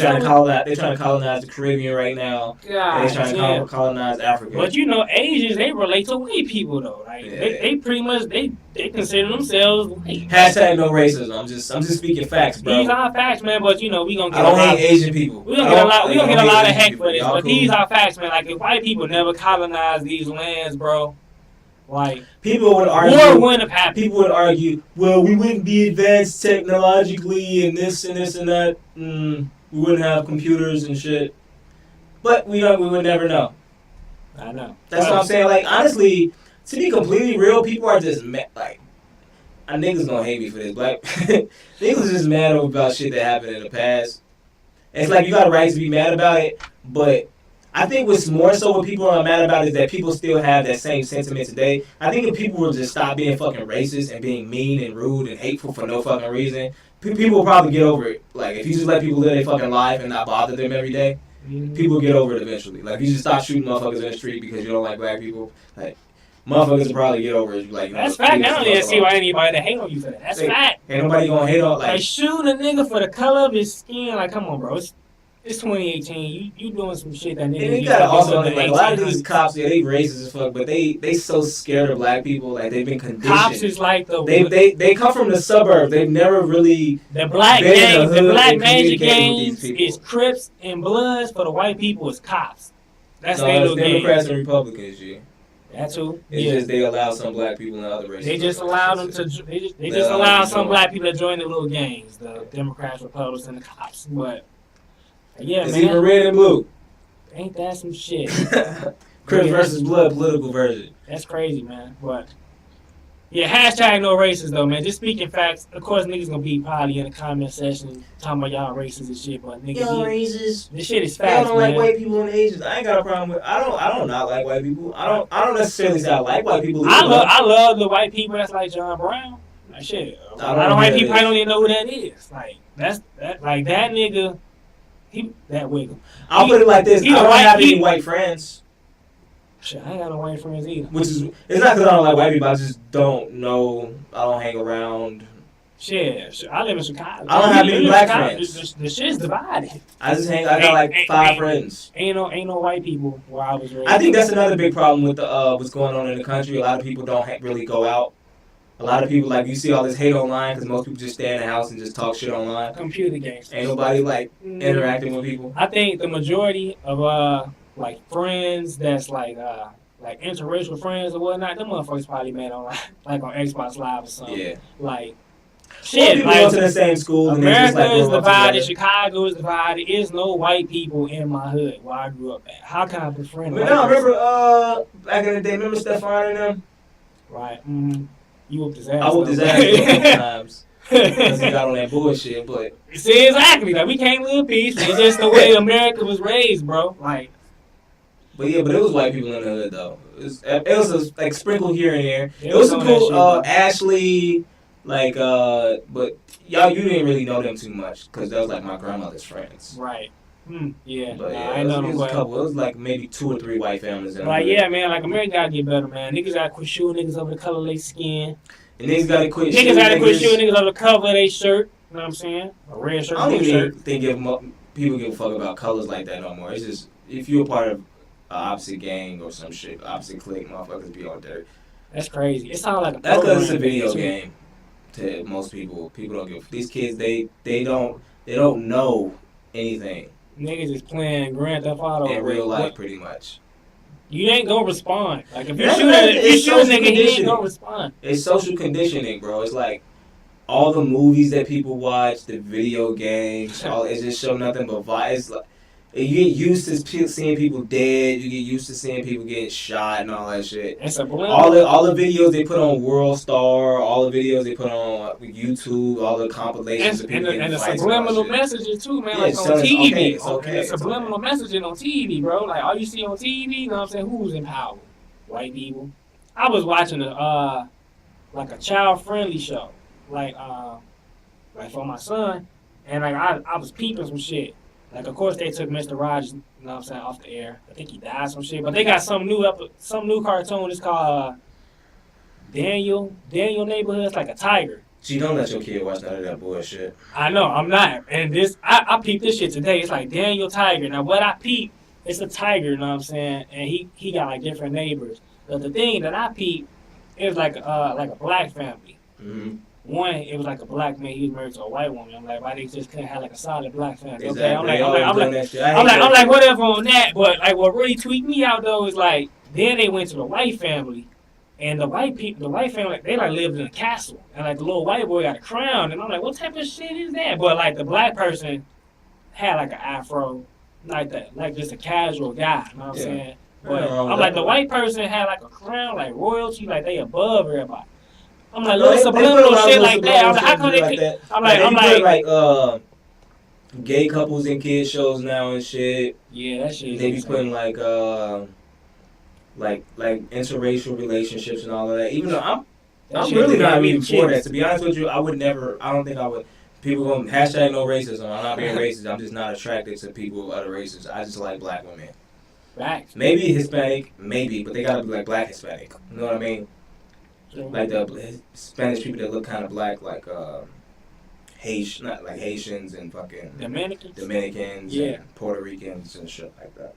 Speaker 1: trying to colonize the Caribbean right now.
Speaker 2: God,
Speaker 1: they trying to colonize Africa.
Speaker 2: But Asians, they relate to white people though. Like they pretty much they consider themselves white.
Speaker 1: Hashtag no racism. I'm just speaking facts, bro.
Speaker 2: These are facts, man. But we gonna get.
Speaker 1: I don't hate Asian people.
Speaker 2: We gonna get a lot. We gonna get a lot of heck for this. But these are facts, man. Like if white people never colonized these lands, bro. Like
Speaker 1: people would argue,
Speaker 2: war wouldn't have happened.
Speaker 1: People would argue, well, we wouldn't be advanced technologically and this and this and that. We wouldn't have computers and shit. But we would never know.
Speaker 2: I know.
Speaker 1: That's what I'm saying. Like honestly, to be completely real, people are just niggas gonna hate me for this. Black niggas just mad about shit that happened in the past. And it's like you got a right to be mad about it, but I think what's more so what people are mad about is that people still have that same sentiment today. I think if people would just stop being fucking racist and being mean and rude and hateful for no fucking reason, people will probably get over it. Like, if you just let people live their fucking life and not bother them every day, people get over it eventually. Like, if you just stop shooting motherfuckers in the street because you don't like black people, like, motherfuckers will probably get over it. Like,
Speaker 2: that's fact. I don't even see why anybody that hate on you for that. That's fact.
Speaker 1: Ain't nobody gonna hate on,
Speaker 2: like shooting a nigga for the color of his skin. Like, come on, bro. It's 2018. You doing some shit that niggas.
Speaker 1: And you gotta also like a lot of these cops, yeah, they racist as fuck, but they so scared of black people, like they've been conditioned.
Speaker 2: Cops is like
Speaker 1: they come from the suburbs. They've never really
Speaker 2: the black gang, the black major gangs is Crips and Bloods. For the white people, is cops. That's their little gang.
Speaker 1: Democrats and Republicans, yeah.
Speaker 2: That's who.
Speaker 1: It's just they allow some black people and other races.
Speaker 2: They just allow them to. They just allow some black people to join the little gangs, the Democrats, Republicans, and the cops. But yeah,
Speaker 1: it's
Speaker 2: man.
Speaker 1: even red and blue.
Speaker 2: Ain't that some shit?
Speaker 1: Crips versus Blood political version.
Speaker 2: That's crazy, man. But yeah, hashtag no racist though, man. Just speaking facts. Of course, niggas gonna be probably in the comment section talking about y'all racist and shit, but niggas,
Speaker 1: y'all racist.
Speaker 2: This shit is facts,
Speaker 1: y'all don't
Speaker 2: man.
Speaker 1: like white people and Asians. I ain't got a problem with. I don't not like white people. I don't necessarily say I like white people.
Speaker 2: I love the white people that's like John Brown. Like shit. A lot of white people I don't even know who that is. Like that nigga. That wiggle.
Speaker 1: I'll put it like this: I don't have any white friends.
Speaker 2: Shit, I ain't got no white friends either.
Speaker 1: Which is, it's not because I don't like white people. I just don't know. I don't hang around.
Speaker 2: Shit, I live in Chicago.
Speaker 1: I don't have any black friends.
Speaker 2: The shit's divided.
Speaker 1: I got like five friends.
Speaker 2: Ain't no white people where I was raised.
Speaker 1: I think that's another big problem with what's going on in the country. A lot of people don't really go out. A lot of people, like, you see all this hate online because most people just stay in the house and just talk shit online.
Speaker 2: Computer games.
Speaker 1: Ain't nobody, like, interacting with people.
Speaker 2: I think the majority of, like, friends that's, like interracial friends or whatnot, them motherfuckers probably met online, like, on Xbox Live or something.
Speaker 1: Yeah.
Speaker 2: Like, shit.
Speaker 1: People go to the same school.
Speaker 2: America is divided. Chicago is divided. There's no white people in my hood where I grew up at. How can I befriend white people?
Speaker 1: Remember, back in the day, remember Stefan and them?
Speaker 2: Right. Mm-hmm. You whooped his ass.
Speaker 1: I whooped his ass a couple times. Because he got on that bullshit, but...
Speaker 2: See, exactly. Like, we can't live peace. It's just the way America was raised, bro. Like...
Speaker 1: But yeah, but it was white people in the hood, though. It was like, sprinkled here and there. It was some cool, Ashley, like, but y'all, you didn't really know them too much, because that was, like, my grandmother's friends.
Speaker 2: Right. Yeah.
Speaker 1: But yeah,
Speaker 2: I know them well.
Speaker 1: It was like maybe 2 or 3 white families.
Speaker 2: Like, yeah, man, like, America gotta get better, man. Niggas gotta quit shooting niggas over the color of their skin.
Speaker 1: And niggas gotta quit
Speaker 2: shooting niggas over the cover of their shirt. You know what I'm saying? A red shirt,
Speaker 1: I don't even think people give a fuck about colors like that no more. It's just, if you're a part of an opposite gang or some shit, opposite clique, motherfuckers be on there.
Speaker 2: That's crazy. It sounds like a
Speaker 1: That's because it's a video game to most people. People don't give... These kids, they don't know anything.
Speaker 2: Niggas is playing Grand Theft Auto
Speaker 1: in real life, pretty much.
Speaker 2: You ain't gonna respond. Like, if you shoot a nigga, he ain't gonna respond.
Speaker 1: It's social conditioning, bro. It's like all the movies that people watch, the video games, it just show nothing but vibes. Like, you get used to seeing people dead. You get used to seeing people getting shot and all that shit.
Speaker 2: It's a
Speaker 1: all the videos they put on World Star, all the videos they put on YouTube, all the compilations of people
Speaker 2: and the subliminal messages too, man.
Speaker 1: Yeah,
Speaker 2: like on TV.
Speaker 1: It's okay.
Speaker 2: The subliminal messaging on TV, bro. Like all you see on TV, you know what I'm saying? Who's in power? White people. I was watching a child friendly show, like for my son, and like I was peeping some shit. Like, of course, they took Mr. Rogers, you know what I'm saying, off the air. I think he died, some shit. But they got some new cartoon. It's called Daniel Neighborhood. It's like a tiger.
Speaker 1: Gee, don't let your kid watch none of that bullshit.
Speaker 2: I know, I'm not. And I peeped this shit today. It's like Daniel Tiger. Now, what I peeped, it's a tiger, you know what I'm saying? And he got, like, different neighbors. But the thing that I peeped, it was like a black family.
Speaker 1: Mm-hmm.
Speaker 2: One, it was like a black man. He was married to a white woman. I'm like, why they just couldn't have like a solid black family?
Speaker 1: Exactly.
Speaker 2: Okay, I'm like, whatever on that. But like, what really tweaked me out though is like, then they went to the white family, and the white family, they like lived in a castle, and like the little white boy got a crown, and I'm like, what type of shit is that? But like the black person had like an afro, like that, like just a casual guy. You know what I'm saying? But I'm like, the white person had like a crown, like royalty, like they above everybody. I'm like, little subliminal shit like that. I'm like, how come they? I'm like,
Speaker 1: gay couples in kids shows now and shit.
Speaker 2: Yeah, that shit.
Speaker 1: They be putting like interracial relationships and all of that. Even though I'm really not even for that. To be honest with you, I would never. I don't think I would. People going hashtag no racism. I'm not being racist. I'm just not attracted to people of other races. I just like black women.
Speaker 2: Facts.
Speaker 1: Maybe Hispanic, maybe, but they gotta be like black Hispanic. You know what I mean? Like the Spanish people that look kind of black, like not like Haitians and fucking Dominicans,
Speaker 2: yeah,
Speaker 1: and Puerto Ricans and shit like that.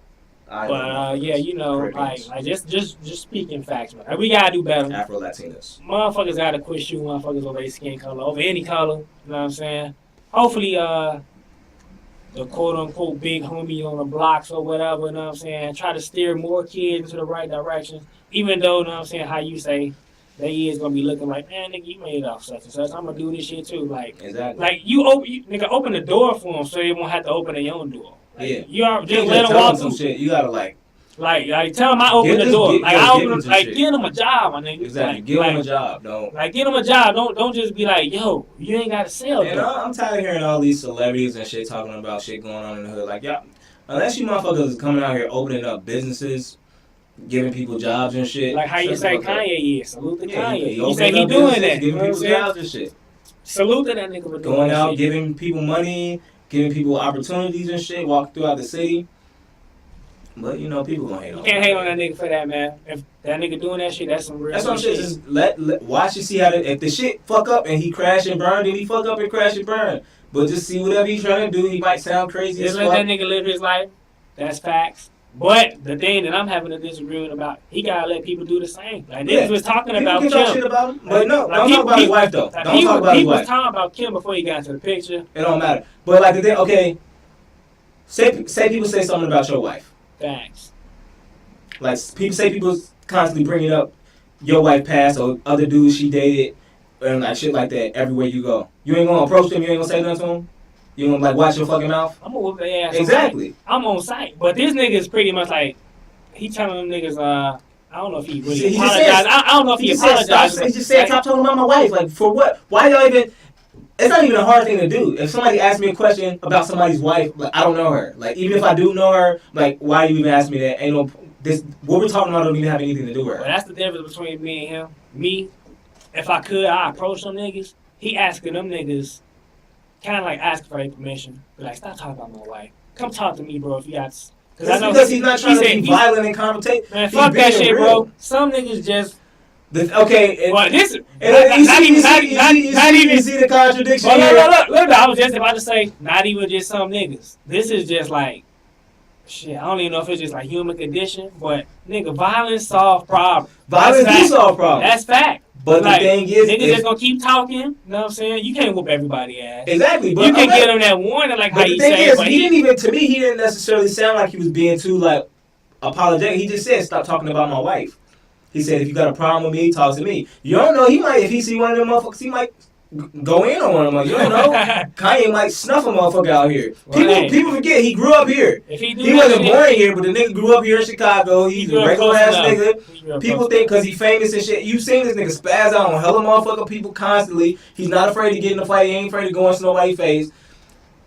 Speaker 2: But yeah, you know, like just speaking facts, man. Like, we gotta do better.
Speaker 1: Afro Latinos.
Speaker 2: Motherfuckers gotta quit shooting motherfuckers over their skin color, over any color. You know what I'm saying? Hopefully, the quote unquote big homie on the blocks or whatever, you know what I'm saying, try to steer more kids into the right direction. Even though, you know what I'm saying, how you say they is gonna be looking like, man, nigga, you made it off such and such. I'm gonna do this shit too. Like,
Speaker 1: exactly.
Speaker 2: Like you open the door for them so they won't have to open their own door. Like,
Speaker 1: yeah.
Speaker 2: You are just let them walk through.
Speaker 1: Shit. You gotta like
Speaker 2: tell them I open the door. Give them a job, my nigga.
Speaker 1: Exactly. Give them a job.
Speaker 2: Give them a job. Don't just be like, yo, you ain't gotta sell.
Speaker 1: And I'm tired of hearing all these celebrities and shit talking about shit going on in the hood. Like, y'all, unless you motherfuckers is coming out here opening up businesses, giving people jobs and shit.
Speaker 2: Like how you say Kanye is. Salute to Kanye.
Speaker 1: You
Speaker 2: say he doing that.
Speaker 1: Giving people jobs and shit.
Speaker 2: Salute to that nigga for doing
Speaker 1: going out,
Speaker 2: shit.
Speaker 1: Giving people money, giving people opportunities and shit, walking throughout the city. But, you know, people gonna hate on
Speaker 2: You can't hate on that nigga for that, man. If that nigga doing that shit, that's some real shit.
Speaker 1: That's what I'm saying. Just watch and see how if the shit fuck up and he crash and burn, then he fuck up and crash and burn. But just see whatever he's trying to do. He might sound crazy as fuck.
Speaker 2: Just let that nigga live his life. That's facts. But the thing that I'm having a disagreement about, he gotta let people do the same. Like niggas was talking about Kim.
Speaker 1: Shit about him, but no, don't talk about his wife though. Don't talk about his wife.
Speaker 2: He was talking about Kim before he got into the picture.
Speaker 1: It don't matter. But like the thing, okay, say people say something about your wife.
Speaker 2: Facts.
Speaker 1: Like people constantly bringing up your wife passed or other dudes she dated and like shit like that everywhere you go. You ain't gonna approach them. You ain't gonna say nothing to them. You gonna like watch your fucking mouth.
Speaker 2: I'm gonna whoop their ass.
Speaker 1: Exactly.
Speaker 2: I'm on site, but this nigga is pretty much like he telling them niggas. I don't know if he really apologized. I don't know if he apologized.
Speaker 1: He just said stop talking about my wife. Like for what? Why y'all even? It's not even a hard thing to do. If somebody asks me a question about somebody's wife, like I don't know her. Like even if I do know her, like why you even ask me that? Ain't no this. What we're talking about don't even have anything to do with her.
Speaker 2: Well, that's the difference between me and him. Me, if I could, I approach them niggas. He asking them niggas, kind of like asking for their permission. Be like, stop talking about my wife. Come talk to me, bro. If you got.
Speaker 1: Because he's not trying to be violent and confrontate.
Speaker 2: Man, fuck that shit, real. Bro. Some niggas just.
Speaker 1: Okay.
Speaker 2: Well, this.
Speaker 1: You see the contradiction here.
Speaker 2: Look, I was just about to say, not even just some niggas. This is just like, shit, I don't even know if it's just like human condition, but nigga, violence solve problems.
Speaker 1: Violence do solve problems.
Speaker 2: That's fact.
Speaker 1: But like, the thing is,
Speaker 2: niggas just gonna keep talking. You know what I'm saying? You can't whoop everybody ass.
Speaker 1: Exactly. But
Speaker 2: you can give them that warning, like how you say.
Speaker 1: But he didn't necessarily sound like he was being too like apologetic. He just said, "Stop talking about my wife." He said, "If you got a problem with me, talk to me." You don't know. He might, if he see one of them motherfuckers, he might go in on one of them. You don't know. Kanye might snuff a motherfucker out here. People forget he grew up here. He wasn't born here, but the nigga grew up here in Chicago. He's a regular ass nigga. People think because he's famous and shit. You seen this nigga spaz out on hella motherfucking people constantly. He's not afraid to get in a fight. He ain't afraid to go into nobody's face.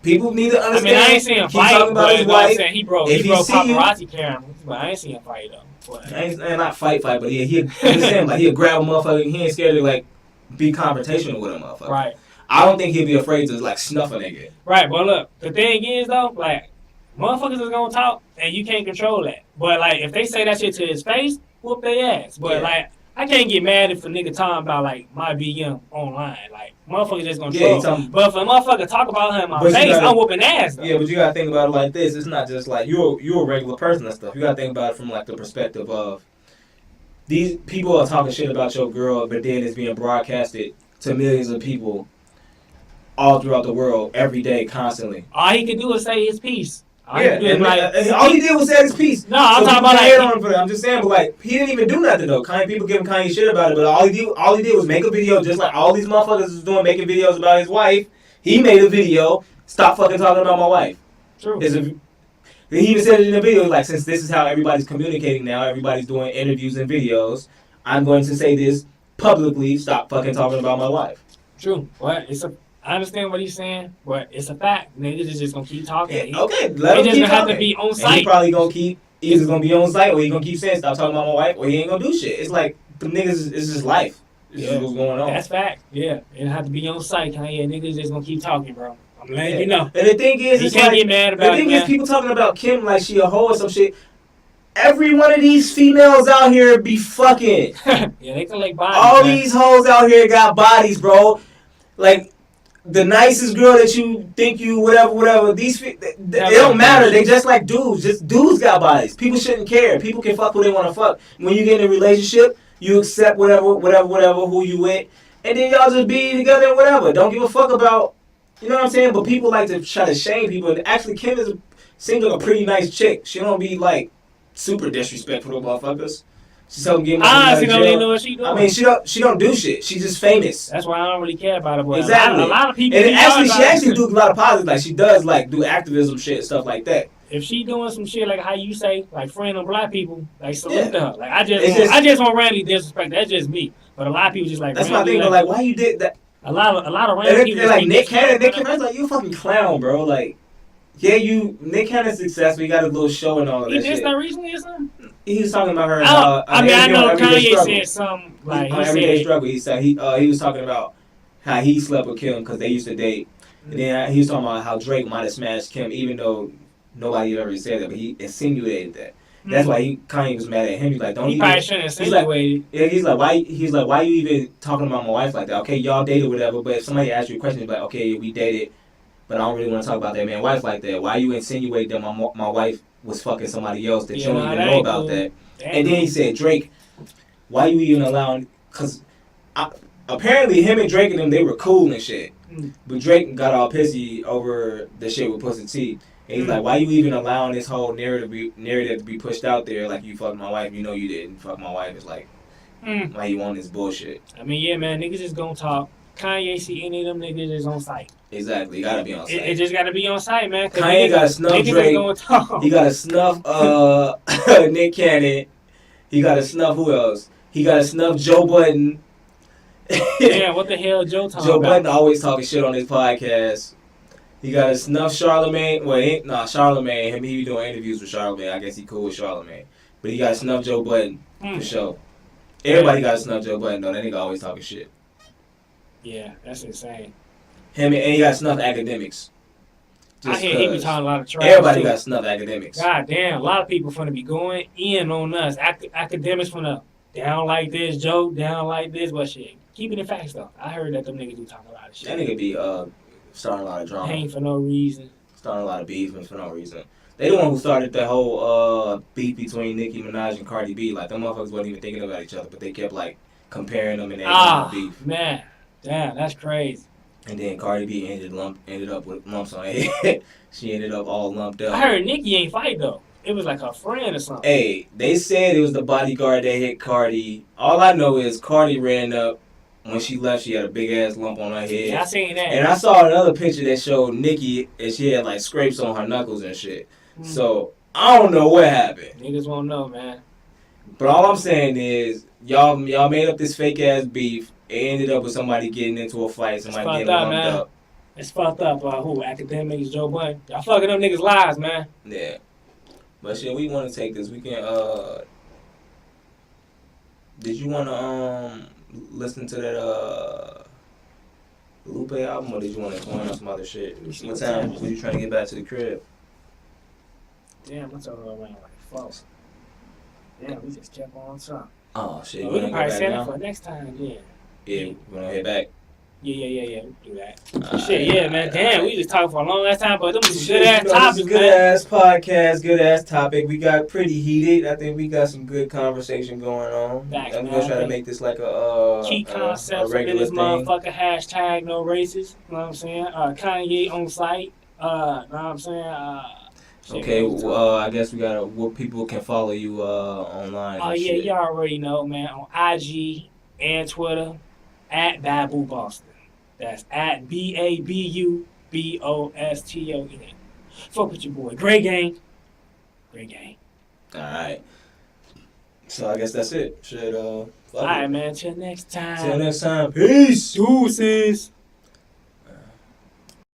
Speaker 1: People need to understand.
Speaker 2: I mean, I ain't seen him fight,
Speaker 1: talking about his wife.
Speaker 2: He broke paparazzi cameras, but I ain't seen him fight though.
Speaker 1: And not fight, but he'll grab a motherfucker. He ain't scared to like be confrontational with a motherfucker.
Speaker 2: Right.
Speaker 1: I don't think he'll be afraid to like snuff a nigga.
Speaker 2: Right, but look, the thing is though, like motherfuckers is gonna talk and you can't control that. But like if they say that shit to his face, whoop their ass. But like I can't get mad if a nigga talking about like my BM online. Like motherfuckers just gonna troll. But if a motherfucker talk about him in my face, I'm whooping ass though.
Speaker 1: Yeah, but you gotta think about it like this. It's not just like you're a regular person and stuff. You gotta think about it from like the perspective of these people are talking shit about your girl, but then it's being broadcasted to millions of people all throughout the world every day, constantly.
Speaker 2: All he can do is say his piece.
Speaker 1: All he did was say his piece.
Speaker 2: No, I'm talking about
Speaker 1: like on him for that. I'm just saying, but like he didn't even do nothing though. People giving Kanye shit about it, but all he did was make a video, just like all these motherfuckers is doing, making videos about his wife. He made a video. Stop fucking talking about my wife.
Speaker 2: True.
Speaker 1: He even said it in the video, like, since this is how everybody's communicating now, everybody's doing interviews and videos, I'm going to say this publicly, stop fucking talking about my wife.
Speaker 2: True. What? It's I understand what he's saying, but it's a fact. Niggas is just gonna keep talking.
Speaker 1: Yeah, okay, let him keep
Speaker 2: just have
Speaker 1: talking.
Speaker 2: to be on
Speaker 1: And
Speaker 2: site.
Speaker 1: he probably gonna keep either gonna be on site or he gonna keep saying stop talking about my wife or he ain't gonna do shit. It's like the niggas is just life. It's just what's going on.
Speaker 2: That's fact. Yeah, it have to be on site. Kanye, niggas just gonna keep talking, bro. I'm letting you know.
Speaker 1: And the thing is,
Speaker 2: you
Speaker 1: it's
Speaker 2: can't
Speaker 1: like,
Speaker 2: get mad about
Speaker 1: the thing
Speaker 2: it,
Speaker 1: is, people talking about Kim like she a hoe or some shit. Every one of these females out here be fucking.
Speaker 2: Yeah, they collect bodies.
Speaker 1: All these hoes out here got bodies, bro. Like the nicest girl that you think you whatever. These they don't matter. They just like dudes. Just dudes got bodies. People shouldn't care. People can fuck who they want to fuck. When you get in a relationship, you accept whatever who you with, and then y'all just be together and whatever. Don't give a fuck about. You know what I'm saying? But people like to try to shame people. And actually, Kim seems like a pretty nice chick. She don't be like super disrespectful to motherfuckers. She don't get my
Speaker 2: she don't even know what she doing.
Speaker 1: I mean, she don't do shit. She's just famous.
Speaker 2: That's why I don't really care about her. But
Speaker 1: Exactly.
Speaker 2: A lot of people.
Speaker 1: And she actually do a lot of positive. Like she does like do activism shit and stuff like that.
Speaker 2: If she doing some shit like how you say, like friend on black people, like salute
Speaker 1: Yeah.
Speaker 2: to her. Like I just want randomly disrespect. That's just me. But a lot of people just like.
Speaker 1: That's my thing. But like, why you did that?
Speaker 2: A lot of random people.
Speaker 1: And like Nick Cannon's like, you a fucking clown, bro. Like, yeah, Nick Cannon's successful. He got a little show and all of that shit.
Speaker 2: He did that recently or something?
Speaker 1: He was talking about her.
Speaker 2: I know Kanye said something like
Speaker 1: on Everyday Struggle. He said he was talking about how he slept with Kim because they used to date, and then he was talking about how Drake might have smashed Kim, even though nobody ever said that, but he insinuated that. That's why Kanye was mad at him. He's like, don't
Speaker 2: he
Speaker 1: even.
Speaker 2: Probably shouldn't insinuate.
Speaker 1: He's like, why you even talking about my wife like that? Okay, y'all dated whatever, but if somebody asks you a question, it's like, okay, we dated, but I don't really want to talk about that man wife like that. Why you insinuate that my wife was fucking somebody else that you don't even know about that? And then he said, Drake, why you even allowing? Because apparently him and Drake and them, they were cool and shit. But Drake got all pissy over the shit with Pusha T. And he's like, why you even allowing this whole narrative to be pushed out there like you fucked my wife? You know you didn't fuck my wife. It's like, why you want this bullshit?
Speaker 2: I mean, yeah, man, niggas just gonna talk. Kanye see any of them niggas is on site.
Speaker 1: Exactly, you gotta be on site.
Speaker 2: It just gotta be on site, man.
Speaker 1: Kanye gotta snuff Drake. He gotta snuff Nick Cannon. He gotta snuff who else? He gotta snuff Joe Budden.
Speaker 2: Yeah, what the hell Joe talking
Speaker 1: Joe
Speaker 2: about?
Speaker 1: Budden always talking shit on his podcast. He gotta snuff Charlemagne. Well, Charlemagne. He be doing interviews with Charlemagne. I guess he cool with Charlemagne. But he gotta snuff Joe Budden for sure. Everybody gotta snuff Joe Budden though. That nigga always talking shit.
Speaker 2: Yeah, that's insane.
Speaker 1: Him and he got snuff academics.
Speaker 2: I hear he be talking a lot of trash.
Speaker 1: Everybody got snuff academics.
Speaker 2: God damn, a lot of people finna be going in on us. Academics finna down like this, joke, down like this, but shit. Keeping it facts though. I heard that them niggas do talk a lot of shit.
Speaker 1: That nigga be starting a lot of drama.
Speaker 2: Pain for no reason.
Speaker 1: Starting a lot of beef for no reason. They the one who started that whole beef between Nicki Minaj and Cardi B. Like, them motherfuckers wasn't even thinking about each other, but they kept, like, comparing them and they had beef.
Speaker 2: Man. Damn, that's crazy.
Speaker 1: And then Cardi B ended up with lumps on her head. She ended up all lumped up.
Speaker 2: I heard Nicki ain't fight, though. It was like her friend or something.
Speaker 1: Hey, they said it was the bodyguard that hit Cardi. All I know is Cardi ran up. When she left, she had a big-ass lump on her head.
Speaker 2: Yeah, I seen that.
Speaker 1: And I saw another picture that showed Nicki, and she had, like, scrapes on her knuckles and shit. So, I don't know what happened.
Speaker 2: Niggas won't know, man.
Speaker 1: But all I'm saying is, y'all made up this fake-ass beef. It ended up with somebody getting into a fight, somebody getting lumped up.
Speaker 2: It's fucked up. Who? Academics, Joe Budden. Y'all fucking them niggas' lives, man.
Speaker 1: Yeah. But shit, we want to take this. We can, did you want to, listen to that Lupe album, or did you want to join on some other shit? What time were you trying to get back to the crib?
Speaker 2: Damn, what's over around like false? Damn, we just kept on top.
Speaker 1: Oh shit,
Speaker 2: We can probably set it for next time, yeah.
Speaker 1: Yeah, you wanna head back?
Speaker 2: Yeah, we can do that. Shit, yeah, man. Damn, we just talking for a long ass time, but them was good ass topics,
Speaker 1: good ass podcast, good ass topic. We got pretty heated. I think we got some good conversation going on.
Speaker 2: Facts,
Speaker 1: I'm gonna try to make this like
Speaker 2: key concepts
Speaker 1: a regular
Speaker 2: this
Speaker 1: thing.
Speaker 2: motherfucker hashtag no racist. You know what I'm saying? Kanye on site. Know what I'm saying?
Speaker 1: Okay, I guess we gotta. What people can follow you online?
Speaker 2: Oh yeah, you already know, man. On IG and Twitter, at Babu Boston. That's at BABUBOSTON. Fuck with your boy. Great gang.
Speaker 1: Alright. So I guess that's it. Alright,
Speaker 2: man. Till next time.
Speaker 1: Peace.
Speaker 2: Deuces.